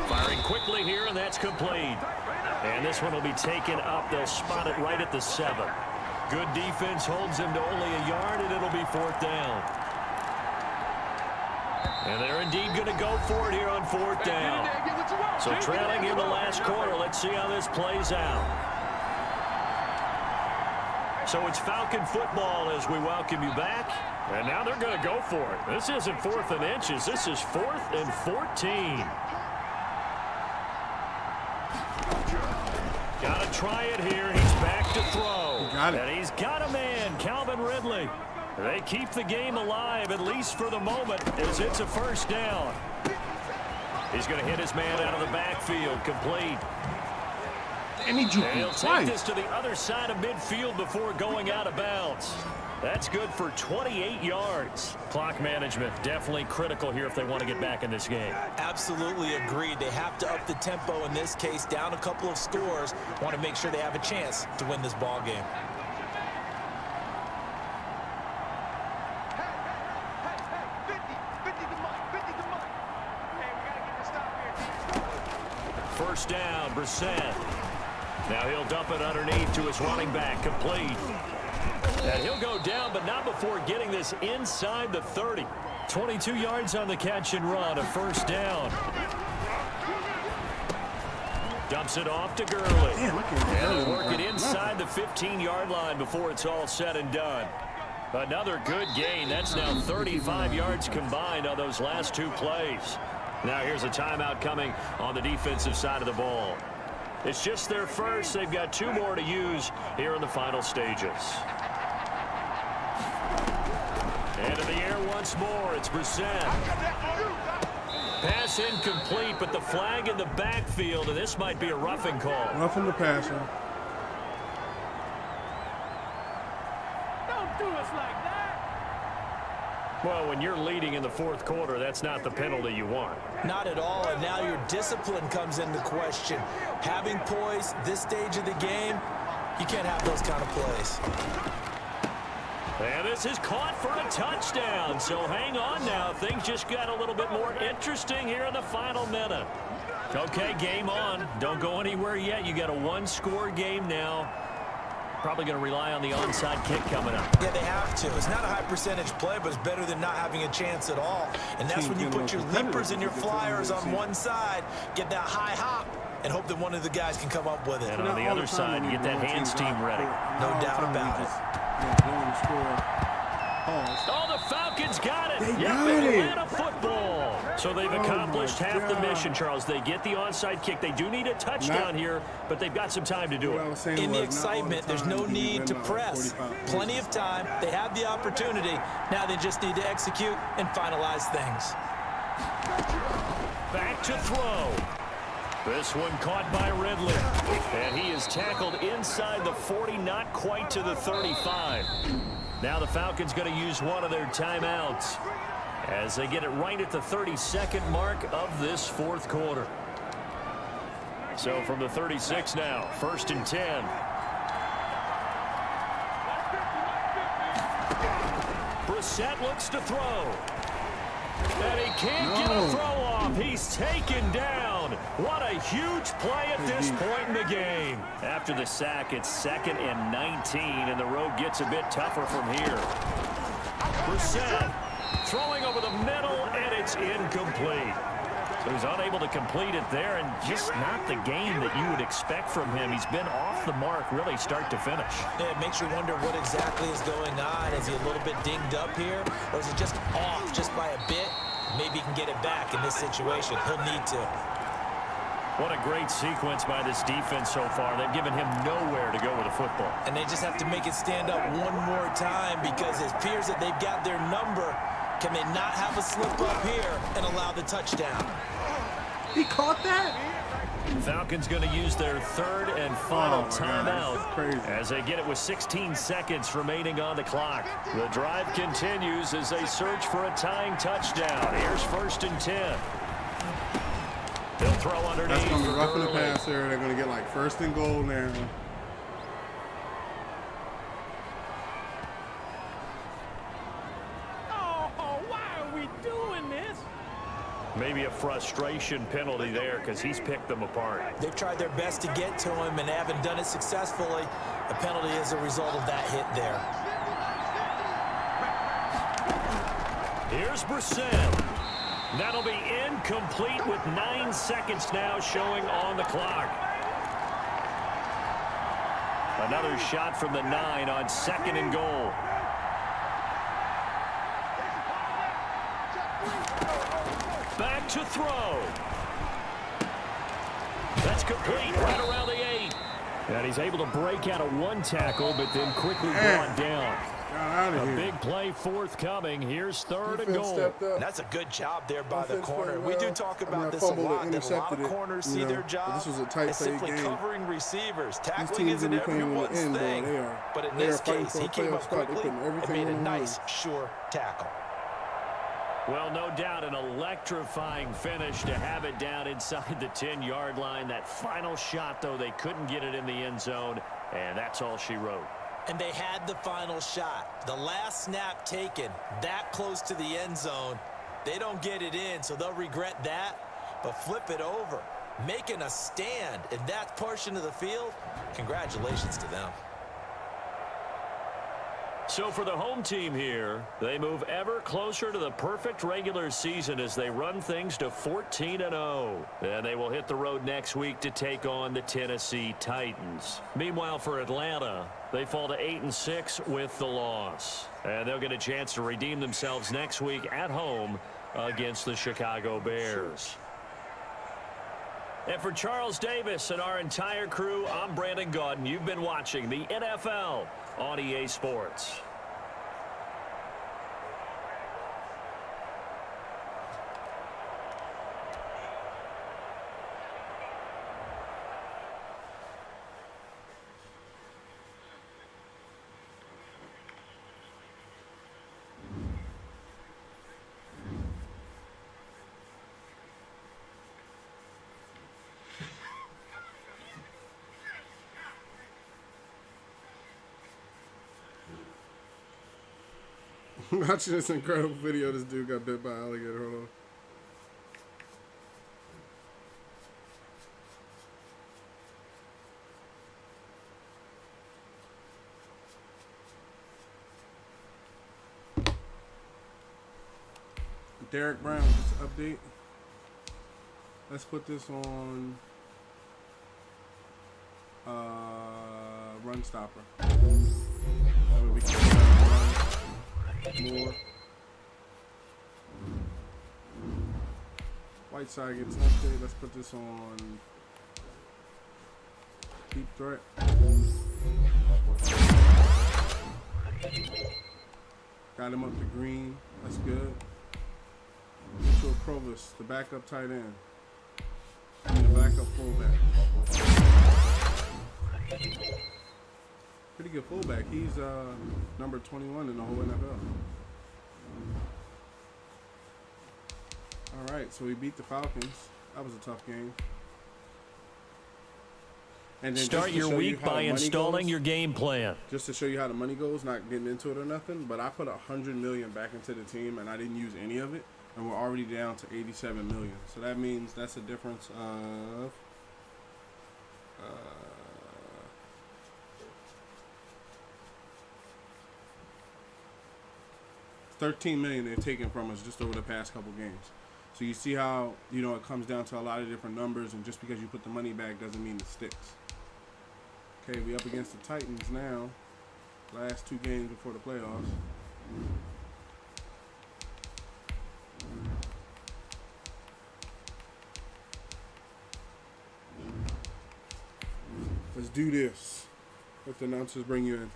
Firing quickly here, and that's complete. And this one will be taken up. They'll spot it right at the 7. Good defense holds him to only a yard, and it'll be 4th down. And they're indeed going to go for it here on 4th down. So trailing in the last quarter. Let's see how this plays out. So it's Falcon football as we welcome you back. And now they're going to go for it. This isn't 4th and inches. This is 4th and 14. Got to try it here. He's back to throw. And he's got a man, Calvin Ridley. They keep the game alive, at least for the moment, as it's a first down. He's going to hit his man out of the backfield, complete. And he'll take this to the other side of midfield before going out of bounds. That's good for 28 yards. Clock management definitely critical here if they want to get back in this game. Absolutely agreed. They have to up the tempo in this case, down a couple of scores. Want to make sure they have a chance to win this ball game. First down, Brissett. Now he'll dump it underneath to his running back, complete. And he'll go down, but not before getting this inside the 30. 22 yards on the catch and run, a first down. Dumps it off to Gurley. And he'll work it inside the 15-yard line before it's all said and done. Another good gain. That's now 35 yards combined on those last 2 plays. Now here's a timeout coming on the defensive side of the ball. It's just their first. They've got 2 more to use here in the final stages. And in the air once more, it's Brissett. Pass incomplete, but the flag in the backfield, and this might be a roughing call. Roughing the passer. Don't do us like that. Well, when you're leading in the 4th quarter, that's not the penalty you want. Not at all, and now your discipline comes into question. Having poise this stage of the game, you can't have those kind of plays. And this is caught for a touchdown. So hang on now. Things just got a little bit more interesting here in the final minute. Okay, game on. Don't go anywhere yet. You got a 1-score game now. Probably going to rely on the onside kick coming up. Yeah, they have to. It's not a high percentage play, but it's better than not having a chance at all. And that's when you put your leapers and your flyers on one side, get that high hop, and hope that one of the guys can come up with it. And on the other side, you get that hands team ready. No doubt about it. Oh, the Falcons got it. They yep, got it. Atlanta football. So they've accomplished half the mission, Charles. They get the onside kick. They do need a touchdown here, but they've got some time to do it. In the excitement, there's no need to press. Plenty of time. They have the opportunity. Now they just need to execute and finalize things. Back to throw. This one caught by Ridley. And he is tackled inside the 40, not quite to the 35. Now the Falcons going to use one of their timeouts as they get it right at the 32nd mark of this fourth quarter. So from the 36 now, 1st and 10. Brissett looks to throw. And he can't get a throw off. He's taken down. What a huge play at this point in the game. After the sack, it's 2nd and 19, and the road gets a bit tougher from here. Brissett throwing over the middle, and it's incomplete. So he's unable to complete it there, and just not the game that you would expect from him. He's been off the mark, really, start to finish. Yeah, it makes you wonder what exactly is going on. Is he a little bit dinged up here, or is it just off just by a bit? Maybe he can get it back in this situation. He'll need to. What a great sequence by this defense so far. They've given him nowhere to go with the football. And they just have to make it stand up one more time because it appears that they've got their number. Can they not have a slip up here and allow the touchdown? He caught that? Falcons going to use their 3rd and final timeout as they get it with 16 seconds remaining on the clock. The drive continues as they search for a tying touchdown. Here's 1st and 10. They'll throw underneath. That's going to be rough in the passer. They're going to get like 1st and goal now. Maybe a frustration penalty there because he's picked them apart. They've tried their best to get to him and haven't done it successfully. A penalty is a result of that hit there. Here's Brissett. That'll be incomplete with 9 seconds now showing on the clock. Another shot from the 9 on 2nd and goal. Back to throw. That's complete right around the 8. And he's able to break out of one tackle, but then quickly brought down. A big play forthcoming. Here's 3rd and goal. That's a good job there by the corner. We do talk about this a lot, that a lot of corners see their job as simply covering receivers. Tackling isn't everyone's thing. But in this case, he came up quickly and made a nice, sure tackle. Well, no doubt an electrifying finish to have it down inside the 10-yard line. That final shot, though, they couldn't get it in the end zone, and that's all she wrote. And they had the final shot. The last snap taken that close to the end zone. They don't get it in, so they'll regret that. But flip it over, making a stand in that portion of the field, congratulations to them. So for the home team here, they move ever closer to the perfect regular season as they run things to 14-0. And they will hit the road next week to take on the Tennessee Titans. Meanwhile, for Atlanta, they fall to 8-6 with the loss. And they'll get a chance to redeem themselves next week at home against the Chicago Bears. And for Charles Davis and our entire crew, I'm Brandon Gaudin. You've been watching the NFL on EA Sports. Watching this incredible video, this dude got bit by an alligator. Hold on. Derek Brown, just update. Let's put this on run stopper. That way we can run more. Whiteside gets an update. Let's put this on deep threat. Got him up to green. That's good. Mitchell Provis, the backup tight end. I mean, the backup fullback. Pretty good fullback. He's number 21 in the whole NFL. All right, so we beat the Falcons. That was a tough game. And then start your week by installing your game plan. Just to show you how the money goes, not getting into it or nothing, but I put $100 million back into the team, and I didn't use any of it, and we're already down to $87 million. So that means that's a difference of $13 million they've taken from us just over the past couple games. So you see how, you know, it comes down to a lot of different numbers, and just because you put the money back doesn't mean it sticks. Okay, we up against the Titans now. Last 2 games before the playoffs. Let's do this. Let the announcers bring you in.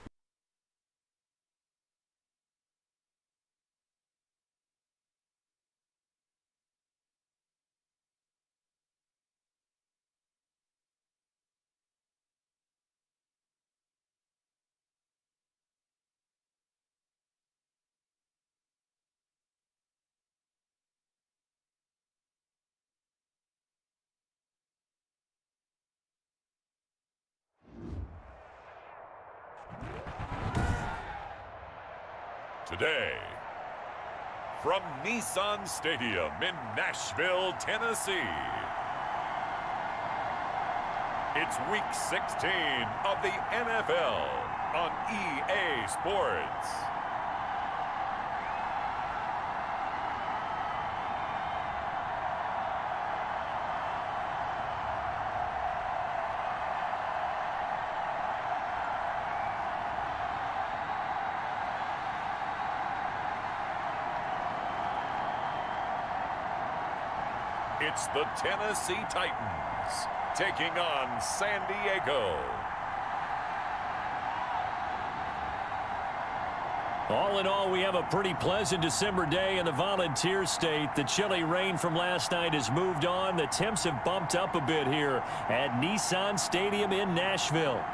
Today, from Nissan Stadium in Nashville, Tennessee, it's Week 16 of the NFL on EA Sports. It's the Tennessee Titans taking on San Diego. All in all, we have a pretty pleasant December day in the Volunteer State. The chilly rain from last night has moved on. The temps have bumped up a bit here at Nissan Stadium in Nashville.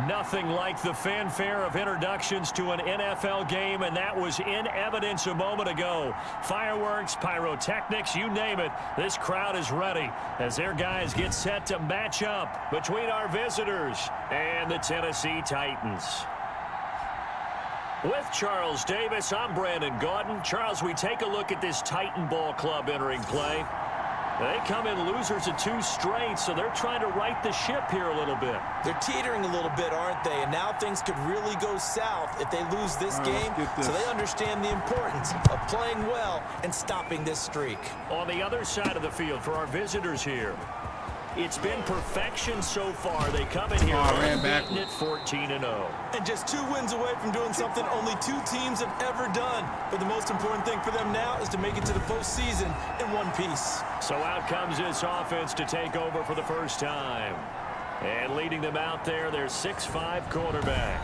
Nothing like the fanfare of introductions to an NFL game, and that was in evidence a moment ago. Fireworks, pyrotechnics, you name it. This crowd is ready as their guys get set to match up between our visitors and the Tennessee Titans. With Charles Davis, I'm Brandon Gaudin. Charles, we take a look at this Titan Ball Club entering play. They come in losers of 2 straight, so they're trying to right the ship here a little bit. They're teetering a little bit, aren't they? And now things could really go south if they lose this game. So they understand the importance of playing well and stopping this streak. On the other side of the field for our visitors here, it's been perfection so far. They come in here unbeaten at 14-0. And just 2 wins away from doing something only 2 teams have ever done. But the most important thing for them now is to make it to the postseason in one piece. So out comes this offense to take over for the first time. And leading them out there, their 6'5" quarterback.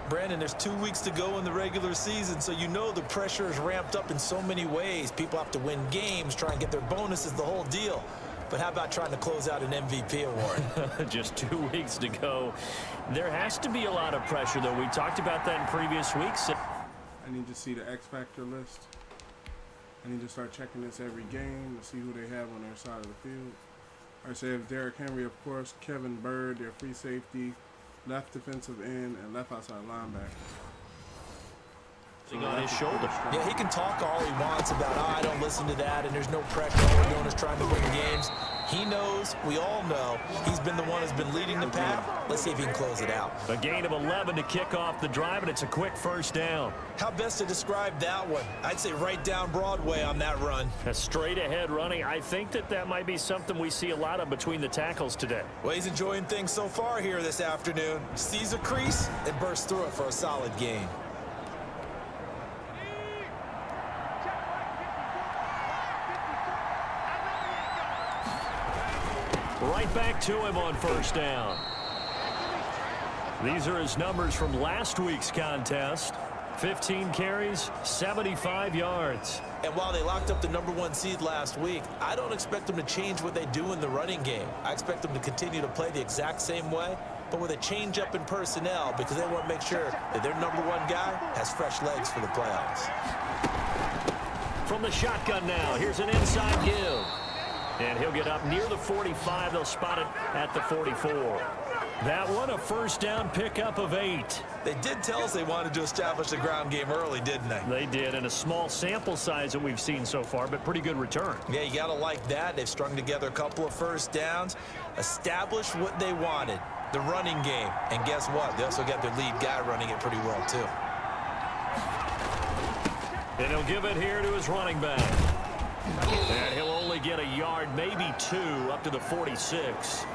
Brandon, there's 2 weeks to go in the regular season, so you know the pressure is ramped up in so many ways. People have to win games, try and get their bonuses, the whole deal. But how about trying to close out an MVP award? Just 2 weeks to go. There has to be a lot of pressure, though. We talked about that in previous weeks. I need to see the X Factor list. I need to start checking this every game to see who they have on their side of the field. I say if Derrick Henry, of course, Kevin Byrd, their free safety, left defensive end, and left outside linebacker. On his shoulder. Yeah, he can talk all he wants about, I don't listen to that, and there's no pressure. All we're doing is trying to win games. He knows, we all know, he's been the one who's been leading the pack. Let's see if he can close it out. A gain of 11 to kick off the drive, and it's a quick first down. How best to describe that one? I'd say right down Broadway on that run. A straight-ahead running. I think that might be something we see a lot of between the tackles today. Well, he's enjoying things so far here this afternoon. Sees a crease and bursts through it for a solid gain. Right back to him on first down. These are his numbers from last week's contest. 15 carries, 75 yards. And while they locked up the #1 seed last week, I don't expect them to change what they do in the running game. I expect them to continue to play the exact same way, but with a change up in personnel because they want to make sure that their #1 guy has fresh legs for the playoffs. From the shotgun now, here's an inside give. And he'll get up near the 45. They'll spot it at the 44. That one, a first down pickup of 8. They did tell us they wanted to establish the ground game early, didn't they? They did, and a small sample size that we've seen so far, but pretty good return. Yeah, you got to like that. They've strung together a couple of first downs, established what they wanted, the running game. And guess what? They also got their lead guy running it pretty well, too. And he'll give it here to his running back. And he'll only get a yard, maybe 2, up to the 46.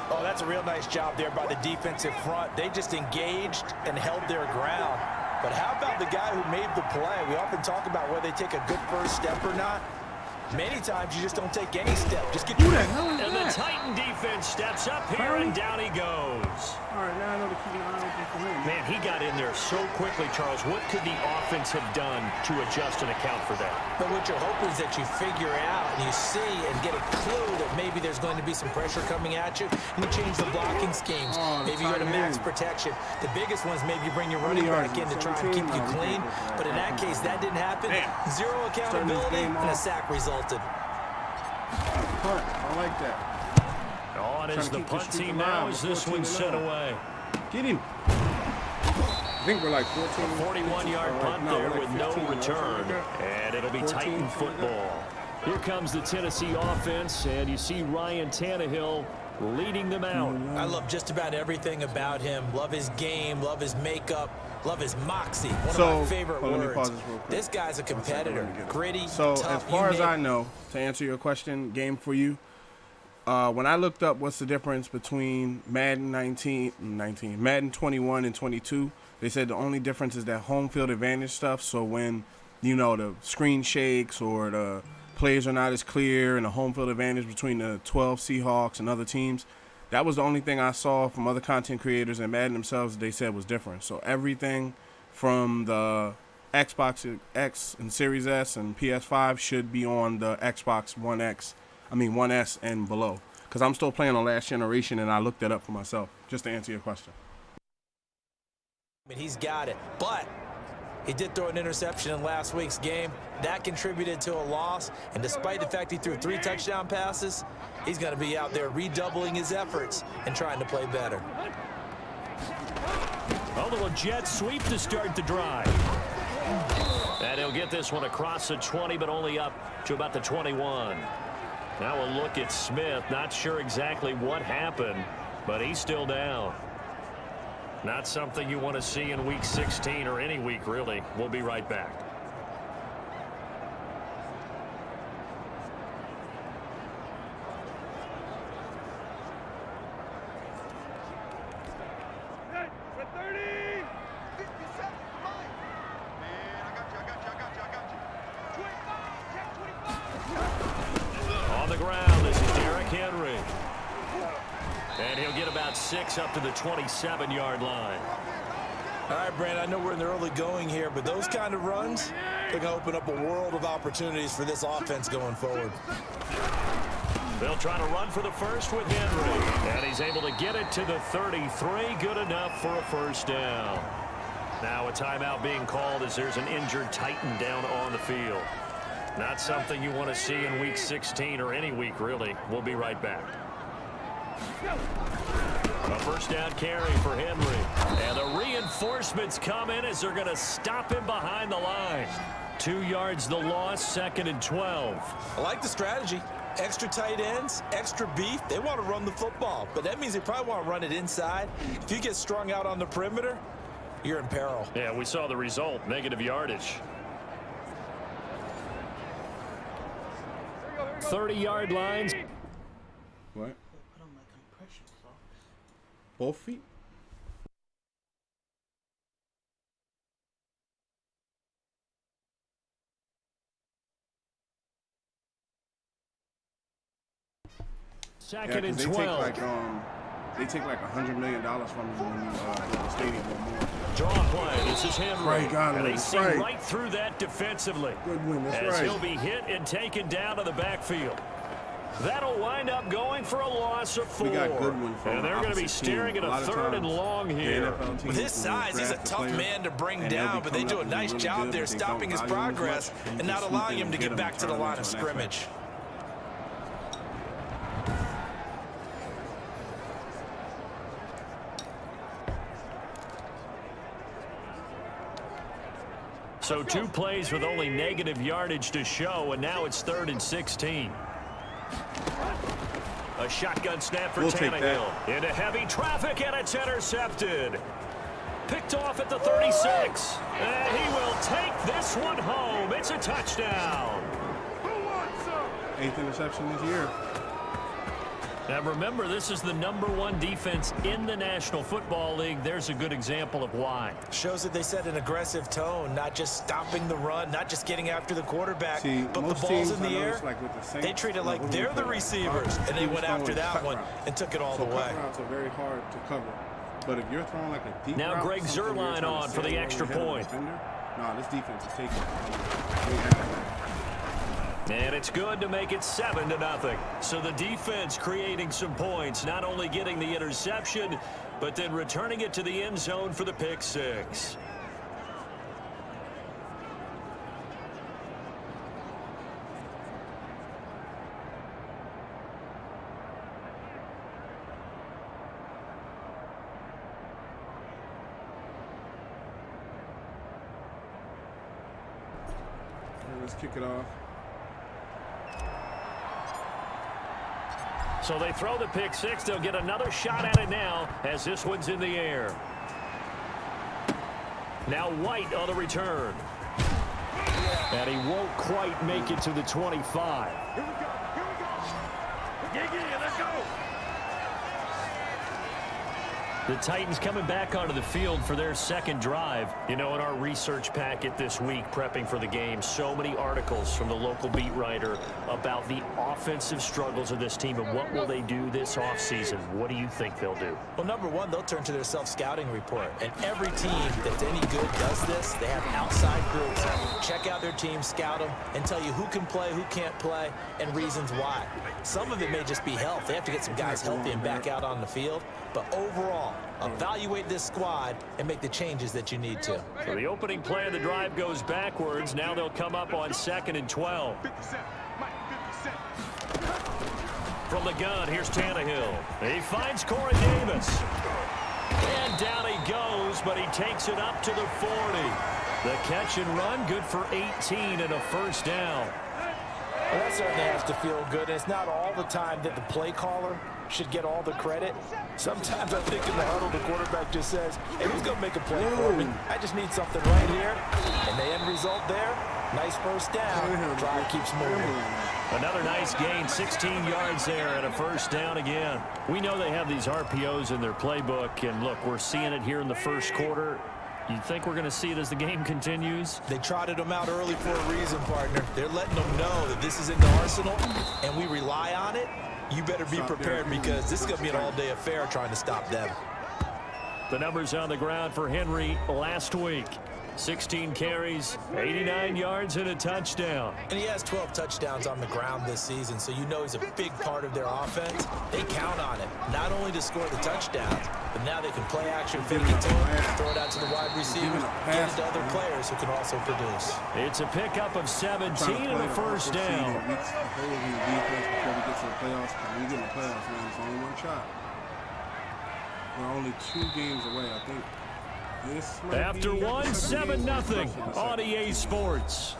Oh, that's a real nice job there by the defensive front. They just engaged and held their ground. But how about the guy who made the play? We often talk about whether they take a good first step or not. Many times you just don't take any step. Just get Who the hell is and that? the Titan defense steps up here, and down he goes. All right, now I know to keep an eye open for him. Man, he got in there so quickly, Charles. What could the offense have done to adjust and account for that? But what you're hoping is that you figure out and you see and get a clue that maybe there's going to be some pressure coming at you, and you change the blocking schemes. Maybe you go to max protection. The biggest one is maybe you bring your running back in to try and keep you clean. But in that case, that didn't happen. Zero accountability, and a sack resulted. Punt. I like that. On is the punt team now as this one's sent away. Get him. I think we're like 14. 41-yard punt there with no return. And it'll be 14, Titan football. Here comes the Tennessee offense, and you see Ryan Tannehill leading them out. I love just about everything about him. Love his game, love his makeup, love his moxie. One of my favorite words. Let me pause this real quick. This guy's a competitor. Gritty, So tough, as far as I know, to answer your question, game for you, when I looked up what's the difference between Madden 21 and 22, they said the only difference is that home field advantage stuff. So when, you know, the screen shakes or the plays are not as clear and the home field advantage between the 12 Seahawks and other teams, that was the only thing I saw from other content creators and Madden themselves they said was different. So everything from the Xbox X and Series S and PS5 should be on the Xbox One S and below. Because I'm still playing on last generation, and I looked that up for myself, just to answer your question. I mean, he's got it. But he did throw an interception in last week's game. That contributed to a loss. And despite the fact he threw 3 touchdown passes, he's going to be out there redoubling his efforts and trying to play better. A little jet sweep to start the drive. And he'll get this one across the 20, but only up to about the 21. Now a look at Smith. Not sure exactly what happened, but he's still down. Not something you want to see in Week 16 or any week, really. We'll be right back. On the ground, this is Derrick Henry. And he'll get about 6 up to the 27-yard line. All right, Brandon, I know we're in the early going here, but those kind of runs, they're going to open up a world of opportunities for this offense going forward. They'll try to run for the first with Henry. And he's able to get it to the 33. Good enough for a first down. Now a timeout being called as there's an injured Titan down on the field. Not something you want to see in Week 16 or any week, really. We'll be right back. A first down carry for Henry. And the reinforcements come in as they're going to stop him behind the line. 2 yards the loss, 2nd and 12. I like the strategy. Extra tight ends, extra beef, they want to run the football. But that means they probably want to run it inside. If you get strung out on the perimeter, you're in peril. Yeah, we saw the result, negative yardage. 30-yard lines. What? Both feet? Second and 12. They take like $100 million from you when you go to the stadium or more. Draw play. This is Henry. Right, got it. And they That's see right. right through that defensively. Good win. That's as right. he'll be hit and taken down to the backfield. That'll wind up going for a loss of 4. We got Goodwin from and they're going to be staring at a 3rd and long here. With his size, he's a tough man to bring down, but they do a nice job there stopping his progress and not allowing him to get back to the line of scrimmage. So 2 plays with only negative yardage to show, and now it's 3rd and 16. A shotgun snap for Tannehill. Into heavy traffic, and it's intercepted. Picked off at the 36. And he will take this one home. It's a touchdown. 8th interception this year. Now remember, this is the #1 defense in the National Football League. There's a good example of why. Shows that they set an aggressive tone, not just stopping the run, not just getting after the quarterback, but the ball's in the air. Like with the Saints, they treat it like they're the receivers, and they went after that one and took it all the way. Cut routes are very hard to cover. But if you're throwing like a deep now route, Greg Zuerlein on for the extra point. No, this defense is taking it. And it's good to make it 7-0. So the defense creating some points, not only getting the interception, but then returning it to the end zone for the pick 6. Let's kick it off. So they throw the pick 6. They'll get another shot at it now as this one's in the air. Now White on the return. And he won't quite make it to the 25. Here we go. Let's go. The Titans coming back onto the field for their second drive. You know, in our research packet this week, prepping for the game, so many articles from the local beat writer about the offensive struggles of this team and what will they do this offseason. What do you think they'll do? Well, #1, they'll turn to their self-scouting report. And every team that's any good does this. They have outside groups. Check out their team, scout them, and tell you who can play, who can't play, and reasons why. Some of it may just be health. They have to get some guys healthy and back out on the field. But overall, evaluate this squad and make the changes that you need to. So the opening play of the drive goes backwards. Now they'll come up on 2nd and 12. From the gun, here's Tannehill. He finds Corey Davis. And down he goes, but he takes it up to the 40. The catch and run, good for 18 and a first down. Well, that certainly has to feel good. And it's not all the time that the play caller should get all the credit. Sometimes I think in the huddle, the quarterback just says, hey, who's going to make a play for me? I just need something right here. And the end result there, nice first down. Drive keeps moving. Another nice gain, 16 yards there and a first down again. We know they have these RPOs in their playbook, and look, we're seeing it here in the first quarter. You think we're going to see it as the game continues? They trotted them out early for a reason, partner. They're letting them know that this is in the arsenal, and we rely on it. You better be prepared because this is going to be an all-day affair trying to stop them. The numbers on the ground for Henry last week. 16 carries, 89 yards, and a touchdown. And he has 12 touchdowns on the ground this season, so you know he's a big part of their offense. They count on it, not only to score the touchdowns, but now they can play action, fake it to him, throw it out to the wide receivers, get it to other players who can also produce. It's a pickup of 17 and a first down. Before we get to the playoffs, when we get in the playoffs, man, it's only one shot. We're only 2 games away, I think. After one, 7-0 on EA Sports.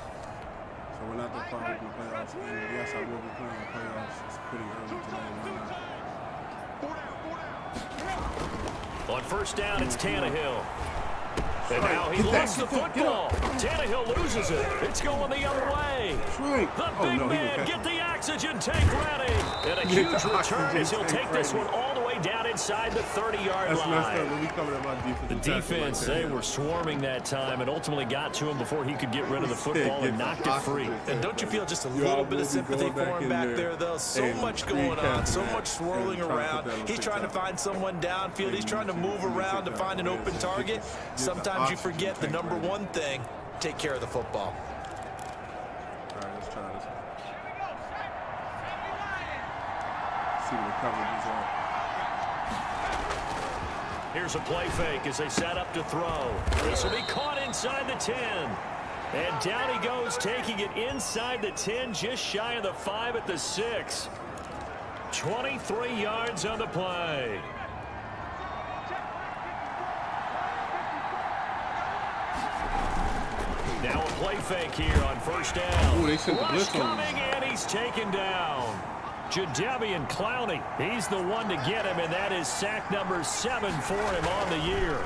So we're not that far away from the playoffs. And yes, I will be playing the playoffs. It's pretty early today. On first down, it's Tannehill. And now he lost the football. Tannehill loses it. It's going the other way. The big man, get the oxygen tank ready. And a huge return as he'll take this one all the way down inside the 30-yard line. The defense, they were swarming that time and ultimately got to him before he could get rid of the football and knocked it free. And don't you feel just a little bit of sympathy for him back there, though? So much going on, so much swirling around. He's trying to find someone downfield. He's trying to move around to find an open target. Sometimes you forget the number one thing, take care of the football. All right, let's try this. See what the coverage is on. Here's a play fake as they set up to throw. This will be caught inside the 10. And down he goes, taking it inside the 10, just shy of the 5 at the 6. 23 yards on the play. Now a play fake here on first down. Ooh, they sent the blitz coming, and he's taken down. Jadeveon Clowney, he's the one to get him, and that is sack number 7 for him on the year.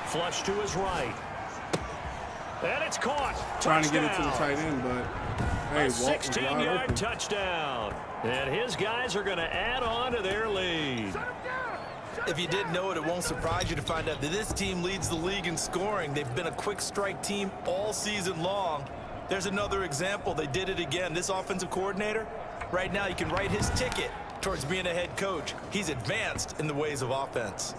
Flush to his right. And it's caught. Trying to get it to the tight end, but hey, a 16-yard touchdown. And his guys are going to add on to their lead. If you didn't know it, it won't surprise you to find out that this team leads the league in scoring. They've been a quick strike team all season long. There's another example. They did it again. This offensive coordinator, right now you can write his ticket towards being a head coach. He's advanced in the ways of offense.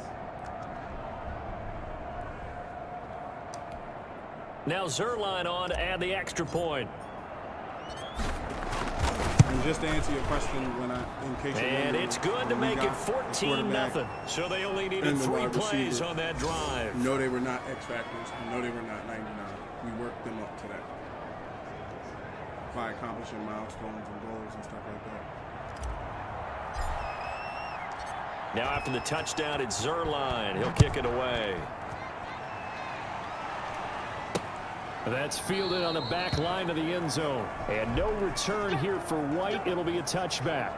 Now Zerline on to add the extra point. And just to answer your question, and it's good to make it 14-0. So they only needed 3 plays on that drive. No, they were not X factors. No, they were not 99. We worked them up to that by accomplishing milestones and goals and stuff like that. Now after the touchdown, it's Zerline. He'll kick it away. That's fielded on the back line of the end zone. And no return here for White. It'll be a touchback.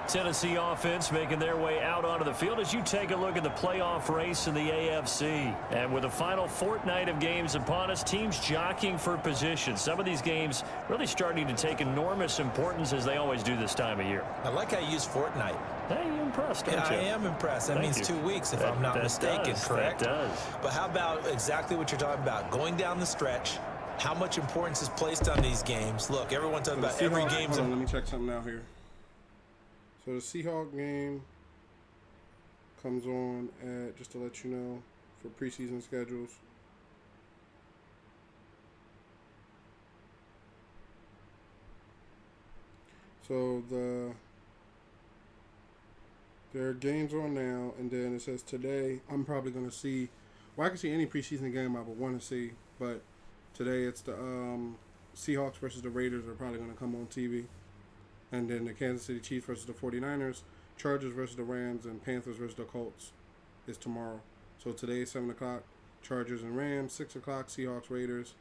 Tennessee offense making their way out onto the field as you take a look at the playoff race in the AFC. And with the final fortnight of games upon us, teams jockeying for position. Some of these games really starting to take enormous importance as they always do this time of year. I like how you use fortnight. Hey, you're impressed, aren't you? I am impressed. That means 2 weeks, if I'm not mistaken, correct? That does. But how about exactly what you're talking about? Going down the stretch, how much importance is placed on these games? Look, everyone's talking about every game. Hold on, let me check something out here. So the Seahawks game comes on at, just to let you know, for preseason schedules. So there are games on now, and then it says today I'm probably going to see, well, I can see any preseason game I would want to see, but today it's the Seahawks versus the Raiders are probably going to come on TV. And then the Kansas City Chiefs versus the 49ers, Chargers versus the Rams, and Panthers versus the Colts is tomorrow. So today is 7 o'clock, Chargers and Rams, 6 o'clock, Seahawks, Raiders,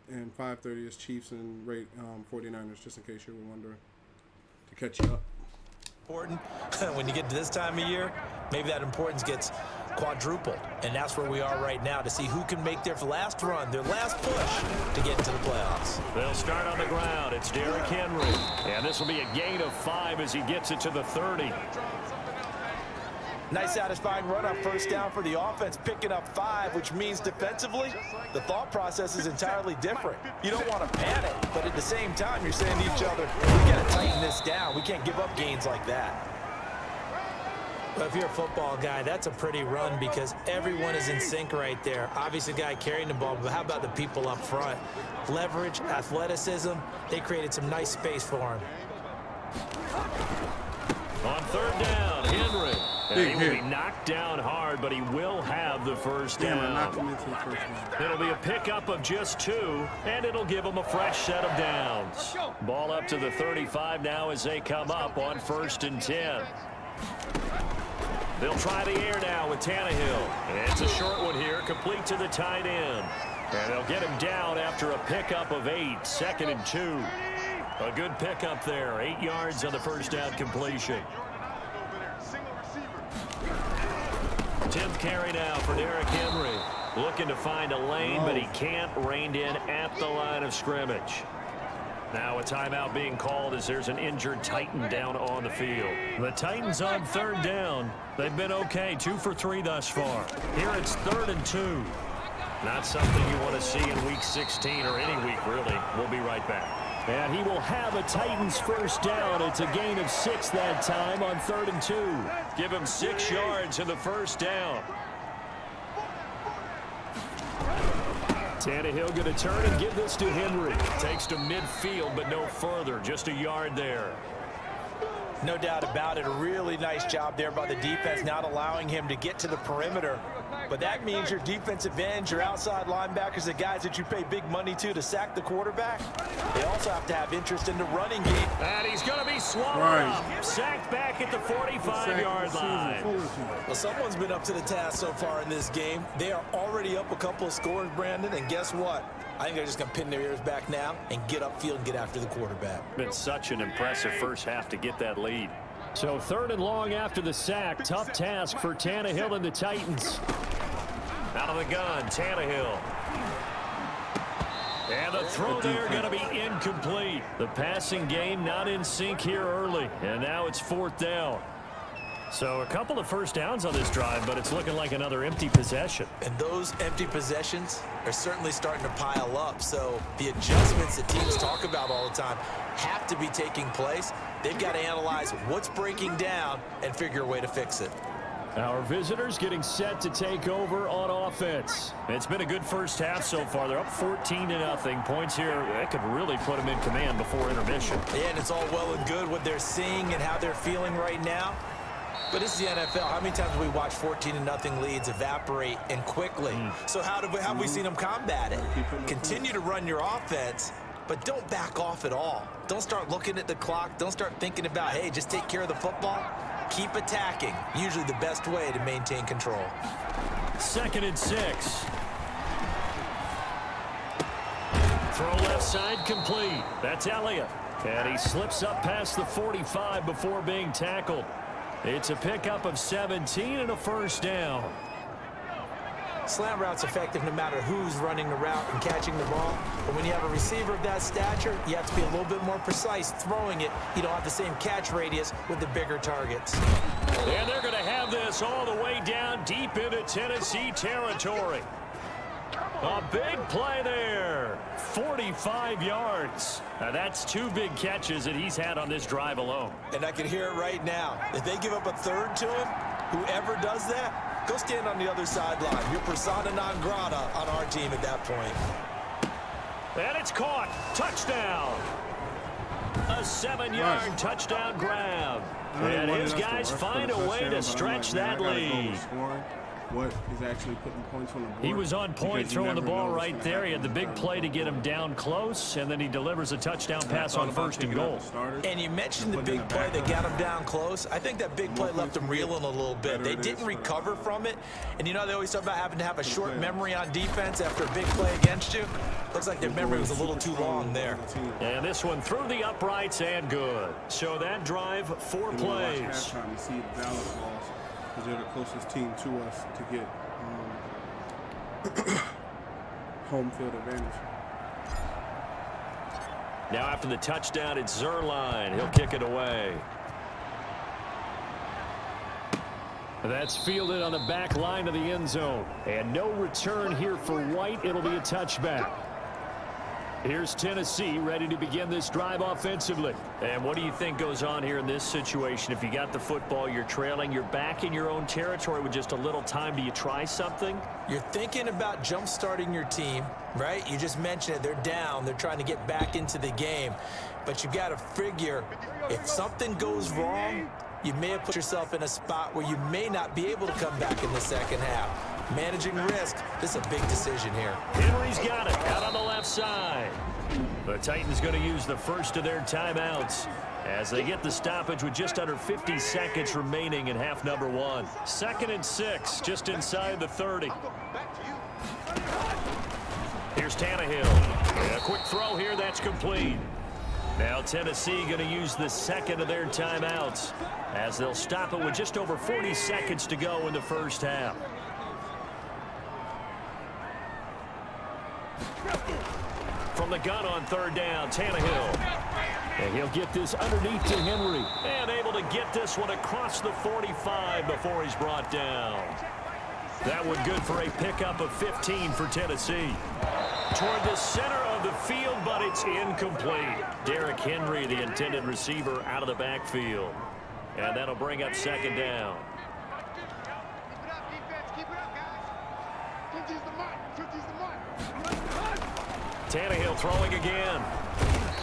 and 5:30 is Chiefs and 49ers, just in case you were wondering, to catch you up. Important when you get to this time of year, maybe that importance gets quadrupled, and that's where we are right now to see who can make their last run, their last push to get into the playoffs. They'll start on the ground. It's Derrick Henry, and this will be a gain of 5 as he gets it to the 30. Nice satisfying run on first down for the offense, picking up 5, which means defensively, the thought process is entirely different. You don't want to panic, but at the same time, you're saying to each other, we got to tighten this down. We can't give up gains like that. Well, if you're a football guy, that's a pretty run because everyone is in sync right there. Obviously, the guy carrying the ball, but how about the people up front? Leverage, athleticism, they created some nice space for him. On third down, Henry. He will be knocked down hard, but he will have the first down. I knocked him into the first one. It'll be a pickup of just 2, and it'll give him a fresh set of downs. Ball up to the 35 now as they come up on 1st and 10. They'll try the air now with Tannehill. It's a short one here, complete to the tight end. And they'll get him down after a pickup of 8, 2nd and 2. A good pickup there, 8 yards on the first down completion. 10th carry now for Derrick Henry. Looking to find a lane, but he can't. Reined in at the line of scrimmage. Now a timeout being called as there's an injured Titan down on the field. The Titans on 3rd down. They've been okay, 2 for 3 thus far. Here it's 3rd and 2. Not something you want to see in week 16 or any week, really. We'll be right back. And he will have a Titans first down. It's a gain of 6 that time on 3rd and 2. Give him 6 yards in the first down. Tannehill going to turn and give this to Henry. Takes to midfield, but no further. Just a yard there. No doubt about it. A really nice job there by the defense, not allowing him to get to the perimeter. But that means your defensive ends, your outside linebackers, the guys that you pay big money to sack the quarterback, they also have to have interest in the running game. And he's going to be swallowed up. Sacked back at the 45-yard line. Well, someone's been up to the task so far in this game. They are already up a couple of scores, Brandon, and guess what? I think they're just going to pin their ears back now and get upfield and get after the quarterback. Been such an impressive first half to get that lead. So 3rd and long after the sack. Tough task for Tannehill and the Titans. Out of the gun, Tannehill. And the throw there going to be incomplete. The passing game not in sync here early. And now it's 4th down. So a couple of first downs on this drive, but it's looking like another empty possession. And those empty possessions are certainly starting to pile up. So the adjustments that teams talk about all the time have to be taking place. They've got to analyze what's breaking down and figure a way to fix it. Our visitors getting set to take over on offense. It's been a good first half so far. They're up 14-0. Points here, that could really put them in command before intermission. Yeah, and it's all well and good what they're seeing and how they're feeling right now. But this is the NFL. How many times have we watched 14-0 leads evaporate and quickly? So how have we seen them combat it? Continue to run your offense, but don't back off at all. Don't start looking at the clock. Don't start thinking about, hey, just take care of the football. Keep attacking. Usually the best way to maintain control. 2nd and 6. Throw left side complete. That's Elliott. And he slips up past the 45 before being tackled. It's a pickup of 17 and a first down. Slant route's effective no matter who's running the route and catching the ball. But when you have a receiver of that stature, you have to be a little bit more precise throwing it. You don't have the same catch radius with the bigger targets. And they're going to have this all the way down deep into Tennessee territory. A big play there. 45 yards. Now that's 2 big catches that he's had on this drive alone. And I can hear it right now. If they give up a third to him, whoever does that, go stand on the other sideline. You're persona non grata on our team at that point. And it's caught. Touchdown. A 7-yard touchdown grab. And his guys find a way to stretch that lead. What is actually putting points on the board. He was on point throwing the ball right there. He had the big play to get him down close, and then he delivers a touchdown pass on 1st and goal. And you mentioned the big play that got him down close. I think that big play left him reeling a little bit. They didn't recover from it. And you know they always talk about having to have a short memory on defense after a big play against you. Looks like their memory was a little too long there. And this one through the uprights and good. So that drive, 4 plays. You see the Dallas balls. They're the closest team to us to get home field advantage. Now after the touchdown, it's Zerline. He'll kick it away. That's fielded on the back line of the end zone. And no return here for White. It'll be a touchback. Here's Tennessee ready to begin this drive offensively. And what do you think goes on here in this situation? If you got the football, you're trailing, you're back in your own territory with just a little time. Do you try something? You're thinking about jump-starting your team, right? You just mentioned it. They're down. They're trying to get back into the game. But you got to figure if something goes wrong, you may have put yourself in a spot where you may not be able to come back in the second half. Managing risk, this is a big decision here. Henry's got it out on the left side. The Titans going to use the first of their timeouts as they get the stoppage with just under 50 seconds remaining in half number 1. 2nd and 6, just inside the 30. Here's Tannehill. A quick throw here. That's complete. Now Tennessee going to use the second of their timeouts as they'll stop it with just over 40 seconds to go in the first half. From the gun on third down, Tannehill. And he'll get this underneath to Henry. And able to get this one across the 45 before he's brought down. That one good for a pickup of 15 for Tennessee. Toward the center of the field, but it's incomplete. Derrick Henry, the intended receiver, out of the backfield. And that'll bring up second down. Tannehill throwing again.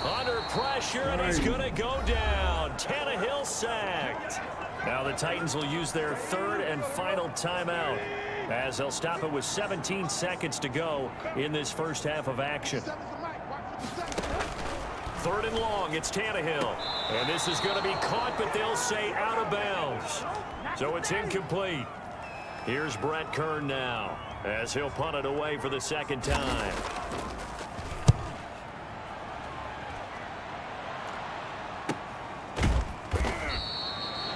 Under pressure, and he's going to go down. Tannehill sacked. Now the Titans will use their third and final timeout as they'll stop it with 17 seconds to go in this first half of action. Third and long, it's Tannehill. And this is going to be caught, but they'll say out of bounds. So it's incomplete. Here's Brett Kern now as he'll punt it away for the second time.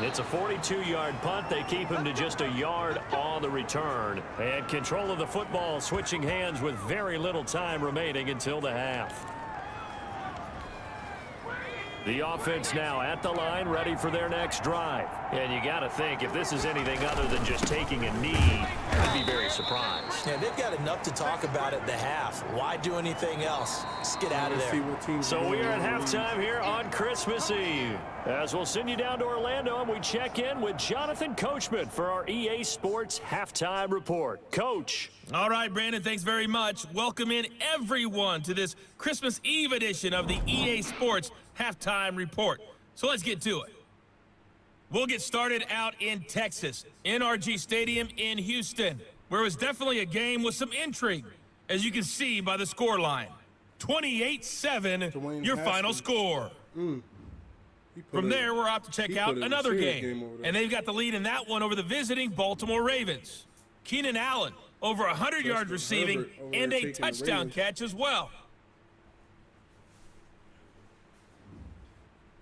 It's a 42-yard punt. They keep him to just a yard on the return. And control of the football switching hands with very little time remaining until the half. The offense now at the line, ready for their next drive. And you got to think, if this is anything other than just taking a knee, I'd be very surprised. Yeah, they've got enough to talk about at the half. Why do anything else? Just get out of there. So we are at halftime here on Christmas Eve. As we'll send you down to Orlando, and we check in with Jonathan Coachman for our EA Sports Halftime Report. Coach. All right, Brandon, thanks very much. Welcome in everyone to this Christmas Eve edition of the EA Sports Halftime Report. So let's get to it. We'll get started out in Texas, NRG Stadium in Houston, where it was definitely a game with some intrigue, as you can see by the score line. 28-7, your final score. From there, we're off to check out another game, and they've got the lead in that one over the visiting Baltimore Ravens. Keenan Allen, over 100 yards receiving and a touchdown catch as well.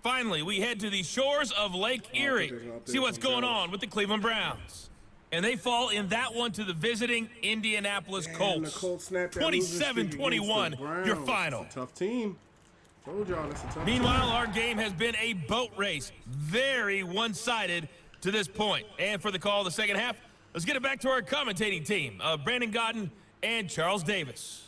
Finally, we head to the shores of Lake Erie, see what's going on with the Cleveland Browns. And they fall in that one to the visiting Indianapolis Colts. 27-21, your final. Tough team. Told y'all it's a tough Meanwhile, our game has been a boat race. Very one-sided to this point. And for the call of the second half, let's get it back to our commentating team of Brandon Godden and Charles Davis.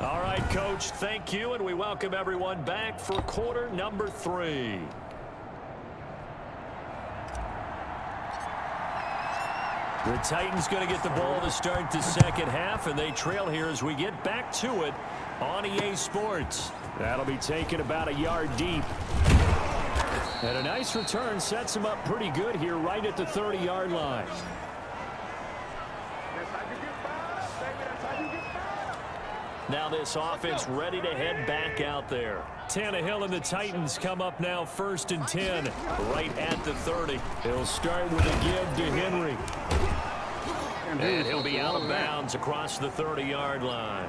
All right, Coach, thank you, and we welcome everyone back for quarter number 3. The Titans going to get the ball to start the second half, and they trail here as we get back to it on EA Sports. That'll be taken about a yard deep. And a nice return sets them up pretty good here right at the 30-yard line. Now this offense ready to head back out there. Tannehill and the Titans come up now 1st and 10, right at the 30. He'll start with a give to Henry. And he'll be out of bounds across the 30-yard line.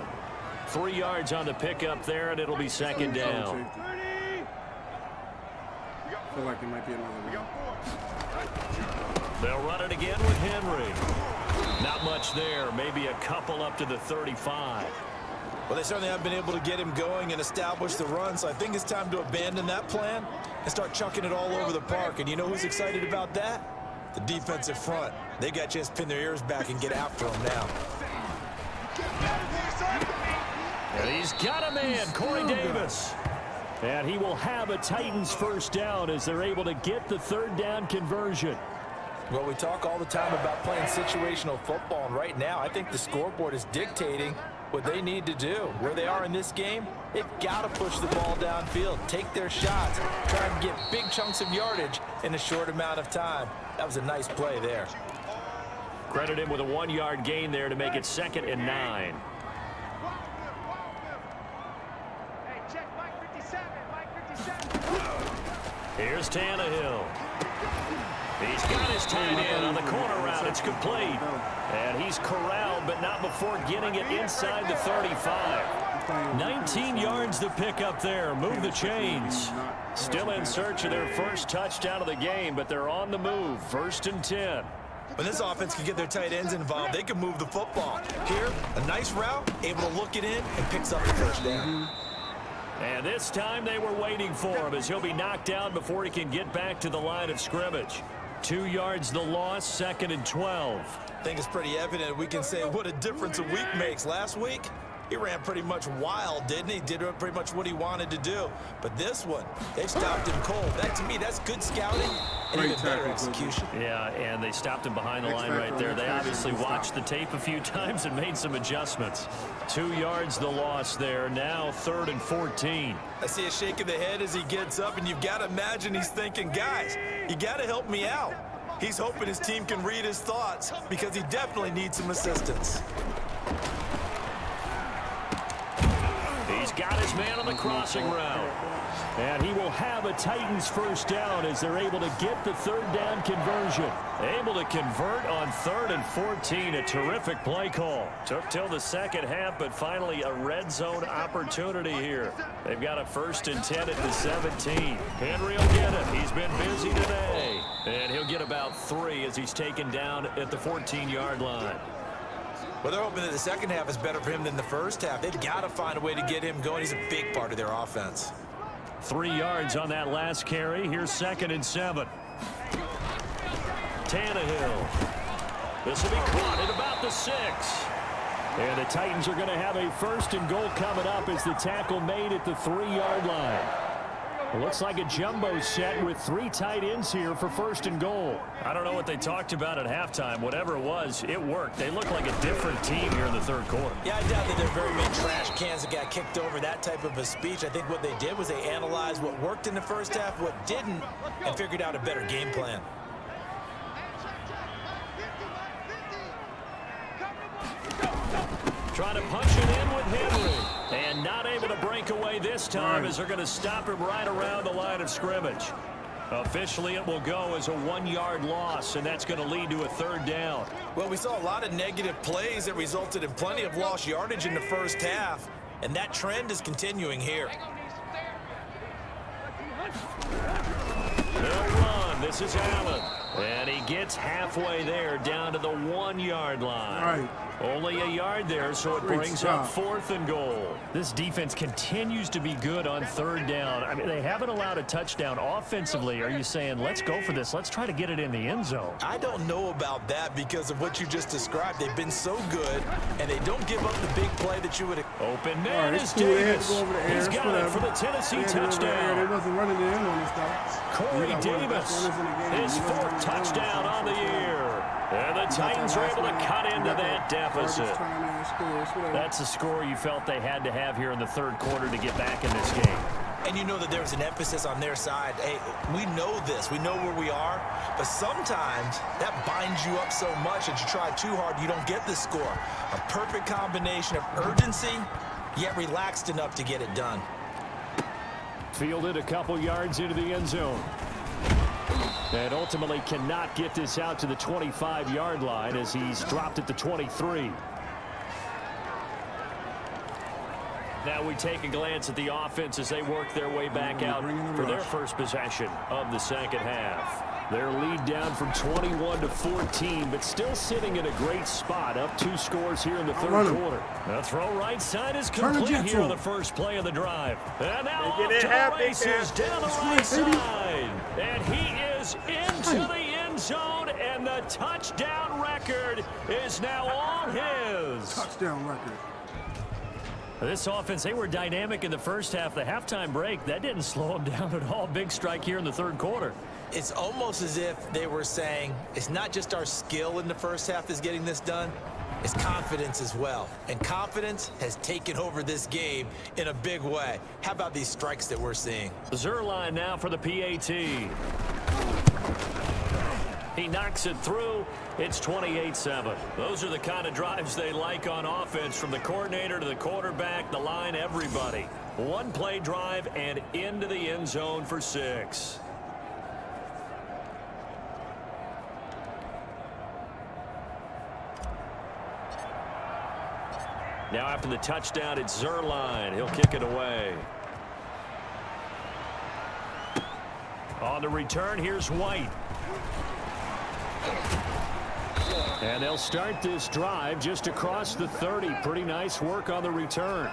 3 yards on the pickup there, and it'll be second down. I feel like it might be another one. They'll run it again with Henry. Not much there, maybe a couple up to the 35. Well, they certainly haven't been able to get him going and establish the run, so I think it's time to abandon that plan and start chucking it all over the park. And you know who's excited about that? The defensive front. They got a chance to pin their ears back and get after him now. And he's got a man, Corey Davis. And he will have a Titans first down as they're able to get the third down conversion. Well, we talk all the time about playing situational football, and right now I think the scoreboard is dictating what they need to do. Where they are in this game, they've got to push the ball downfield, take their shots, try and get big chunks of yardage in a short amount of time. That was a nice play there. Credit him with a 1-yard gain there to make it 2nd and 9. Here's Tannehill. He's got is tied in on the corner route. It's complete. And he's corralled, but not before getting it inside the 35. 19 yards to pick up there. Move the chains. Still in search of their first touchdown of the game, but they're on the move. 1st and 10. When this offense can get their tight ends involved, they can move the football. Here, a nice route, able to look it in, and picks up the first down. And this time they were waiting for him as he'll be knocked down before he can get back to the line of scrimmage. 2 yards the loss, 2nd and 12. I think it's pretty evident. We can say what a difference a week makes. Last week, he ran pretty much wild, didn't he? Did pretty much what he wanted to do. But this one, they stopped him cold. That, to me, that's good scouting and even better execution. Yeah, and they stopped him behind the line right there. They obviously watched the tape a few times and made some adjustments. 2 yards the loss there. Now 3rd and 14. I see a shake of the head as he gets up, and you've got to imagine he's thinking, guys, you got to help me out. He's hoping his team can read his thoughts because he definitely needs some assistance. He's got his man on the crossing route. And he will have a Titans first down as they're able to get the 3rd down conversion. Able to convert on 3rd and 14. A terrific play call. Took till the second half, but finally a red zone opportunity here. They've got a 1st and 10 at the 17. Henry will get it. He's been busy today. And he'll get about 3 as he's taken down at the 14-yard line. Well, they're hoping that the second half is better for him than the first half. They've got to find a way to get him going. He's a big part of their offense. 3 yards on that last carry. Here's 2nd and 7. Tannehill. This will be caught at about the 6. And the Titans are going to have a 1st and goal coming up as the tackle made at the 3-yard line. It looks like a jumbo set with 3 tight ends here for 1st and goal. I don't know what they talked about at halftime. Whatever it was, it worked. They look like a different team here in the 3rd quarter. Yeah, I doubt that there are very many trash cans that got kicked over, that type of a speech. I think what they did was they analyzed what worked in the first half, what didn't, and figured out a better game plan. Trying to punch it in with Henry. And not able to break away this time as they're going to stop him right around the line of scrimmage. Officially, it will go as a 1-yard loss, and that's going to lead to a 3rd down. Well, we saw a lot of negative plays that resulted in plenty of lost yardage in the first half, and that trend is continuing here. They'll run. This is Allen. And he gets halfway there down to the 1-yard line. Right. Only a yard there, so it brings up 4th and goal. This defense continues to be good on 3rd down. I mean, they haven't allowed a touchdown offensively. Are you saying, let's go for this? Let's try to get it in the end zone. I don't know about that because of what you just described. They've been so good, and they don't give up the big play that you would. Open man is Davis. He's got it for the Tennessee touchdown. They wasn't running the end on this stuff. Corey Davis, his 4th touchdown on the year. And the Titans are able to cut into that deficit. That's the score you felt they had to have here in the 3rd quarter to get back in this game. And you know that there was an emphasis on their side. Hey, we know this. We know where we are. But sometimes that binds you up so much that you try too hard, you don't get the score. A perfect combination of urgency, yet relaxed enough to get it done. Fielded a couple yards into the end zone. And ultimately cannot get this out to the 25-yard line as he's dropped at the 23. Now we take a glance at the offense as they work their way back out for their first possession of the second half. Their lead down from 21 to 14, but still sitting in a great spot, up 2 scores here in the 3rd quarter. The throw right side is complete here on the first play of the drive. And now off to the races down the right side. And he is into the end zone, and the touchdown record is now all his. Touchdown record. This offense, they were dynamic in the first half. The halftime break, that didn't slow them down at all. Big strike here in the 3rd quarter. It's almost as if they were saying, it's not just our skill in the first half that's getting this done, it's confidence as well. And confidence has taken over this game in a big way. How about these strikes that we're seeing? Zerline now for the PAT. He knocks it through. It's 28-7. Those are the kind of drives they like on offense, from the coordinator to the quarterback, the line, everybody. 1-play drive and into the end zone for 6. Now after the touchdown, it's Zerline. He'll kick it away. On the return, here's White. And they'll start this drive just across the 30. Pretty nice work on the return.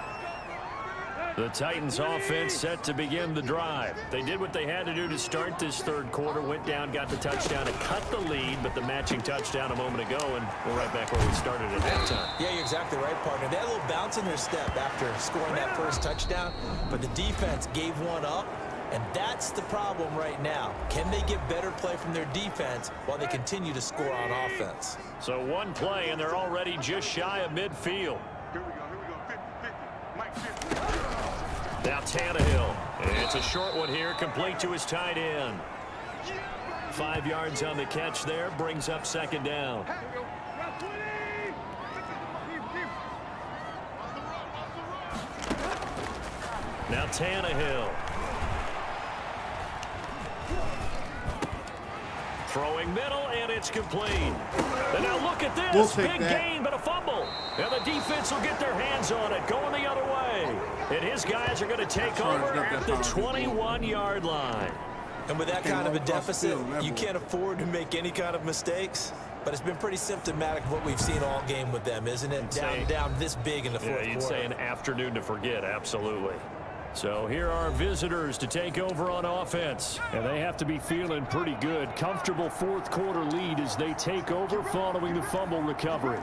The Titans offense set to begin the drive. They did what they had to do to start this third quarter. Went down, got the touchdown to cut the lead, but the matching touchdown a moment ago, and we're right back where we started at halftime. Yeah, you're exactly right, partner. They had a little bounce in their step after scoring that first touchdown, but the defense gave one up, and that's the problem right now. Can they get better play from their defense while they continue to score on offense? So one play, and they're already just shy of midfield. Now Tannehill. It's a short one here, complete to his tight end. 5 yards on the catch there, brings up second down. Now Tannehill. Throwing middle, and it's complete. And now look at this. Big gain, but a fumble. And the defense will get their hands on it, going the other way. And his guys are going to take over at the 21-yard line. And with that kind of a deficit, you can't afford to make any kind of mistakes. But it's been pretty symptomatic of what we've seen all game with them, isn't it? Down this big in the fourth quarter. You'd say an afternoon to forget, absolutely. So here are visitors to take over on offense. And they have to be feeling pretty good. Comfortable fourth quarter lead as they take over following the fumble recovery.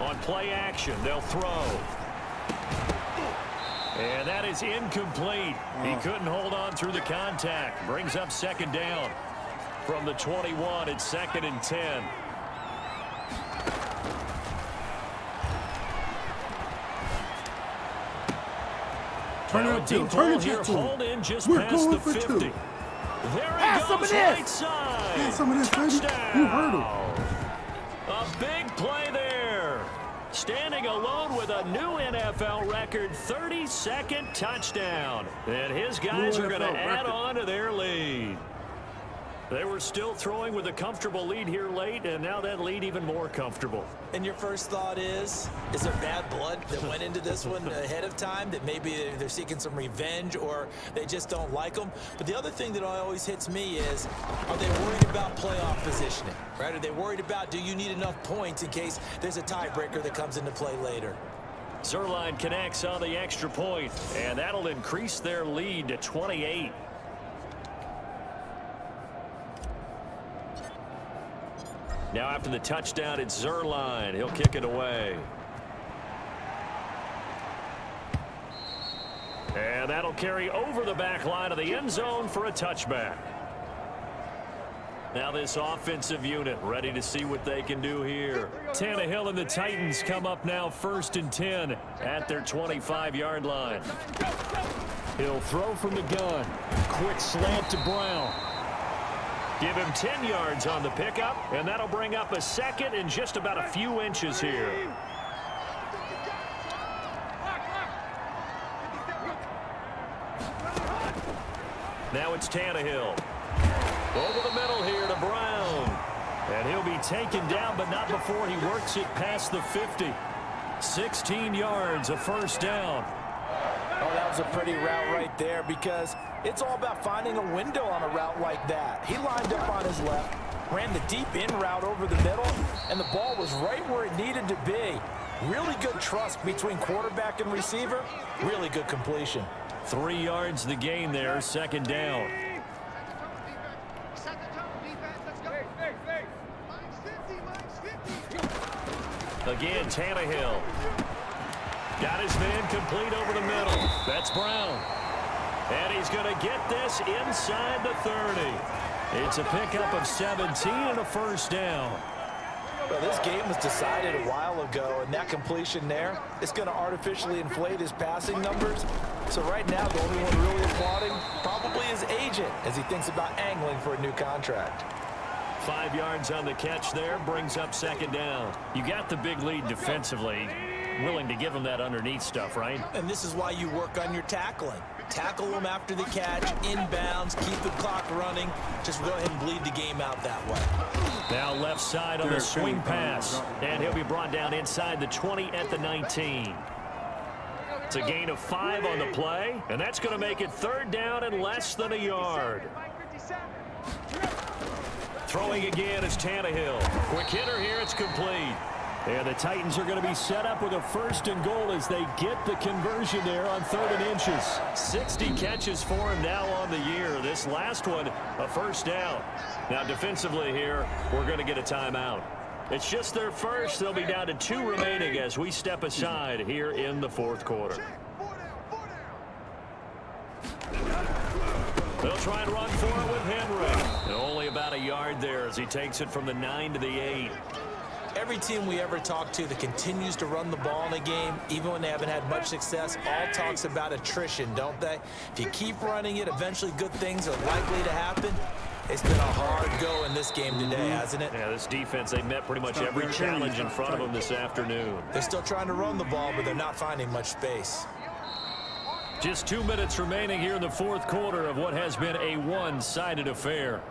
On play action, they'll throw. And that is incomplete. He couldn't hold on through the contact. Brings up second down. From the 21, it's 2nd and 10. Turn it to hold in just past the 50. There he goes, right side. Pass some of this, baby. You heard him. A big play there. Standing alone with a new NFL record, 32nd touchdown. And his guys are going to add on to their lead. They were still throwing with a comfortable lead here late, and now that lead even more comfortable. And your first thought is there bad blood that went into this one ahead of time, that maybe they're seeking some revenge or they just don't like them? But the other thing that always hits me is, are they worried about playoff positioning, right? Are they worried about, do you need enough points in case there's a tiebreaker that comes into play later? Zerline connects on the extra point, and that'll increase their lead to 28. Now after the touchdown, it's Zerline. He'll kick it away. And that'll carry over the back line of the end zone for a touchback. Now this offensive unit ready to see what they can do here. Tannehill and the Titans come up now 1st and 10 at their 25-yard line. He'll throw from the gun. Quick slant to Brown. Give him 10 yards on the pickup, and that'll bring up a 2nd and just about a few inches here. Now it's Tannehill. Over the middle here to Brown. And he'll be taken down, but not before he works it past the 50. 16 yards, a first down. Oh, that was a pretty route right there, because it's all about finding a window on a route like that. He lined up on his left, ran the deep in route over the middle, and the ball was right where it needed to be. Really good trust between quarterback and receiver. Really good completion. 3 yards the gain there, 2nd down. Again, Tannehill. Got his man complete over the middle. That's Brown. And he's going to get this inside the 30. It's a pickup of 17 and a first down. Well, this game was decided a while ago, and that completion there, it's going to artificially inflate his passing numbers. So right now, the only one really applauding probably is Agin as he thinks about angling for a new contract. 5 yards on the catch there, brings up 2nd down. You got the big lead defensively. Willing to give him that underneath stuff, right? And this is why you work on your tackling. Tackle them after the catch, inbounds, keep the clock running. Just go ahead and bleed the game out that way. Now left side on the swing pass. And he'll be brought down inside the 20 at the 19. It's a gain of 5 on the play. And that's going to make it 3rd down and less than a yard. Throwing again is Tannehill. Quick hitter here. It's complete. And the Titans are going to be set up with a 1st and goal as they get the conversion there on 3rd and inches. 60 catches for him now on the year. This last one, a 1st down. Now defensively here, we're going to get a timeout. It's just their first. They'll be down to 2 remaining as we step aside here in the 4th quarter. They'll try and run for it with Henry. And only about a yard there as he takes it from the 9 to the 8. Every team we ever talk to that continues to run the ball in a game, even when they haven't had much success, all talks about attrition, don't they? If you keep running it, eventually good things are likely to happen. It's been a hard go in this game today, hasn't it? Yeah, this defense, they met pretty much every challenge in front of them this afternoon. They're still trying to run the ball, but they're not finding much space. Just 2 minutes remaining here in the 4th quarter of what has been a one-sided affair.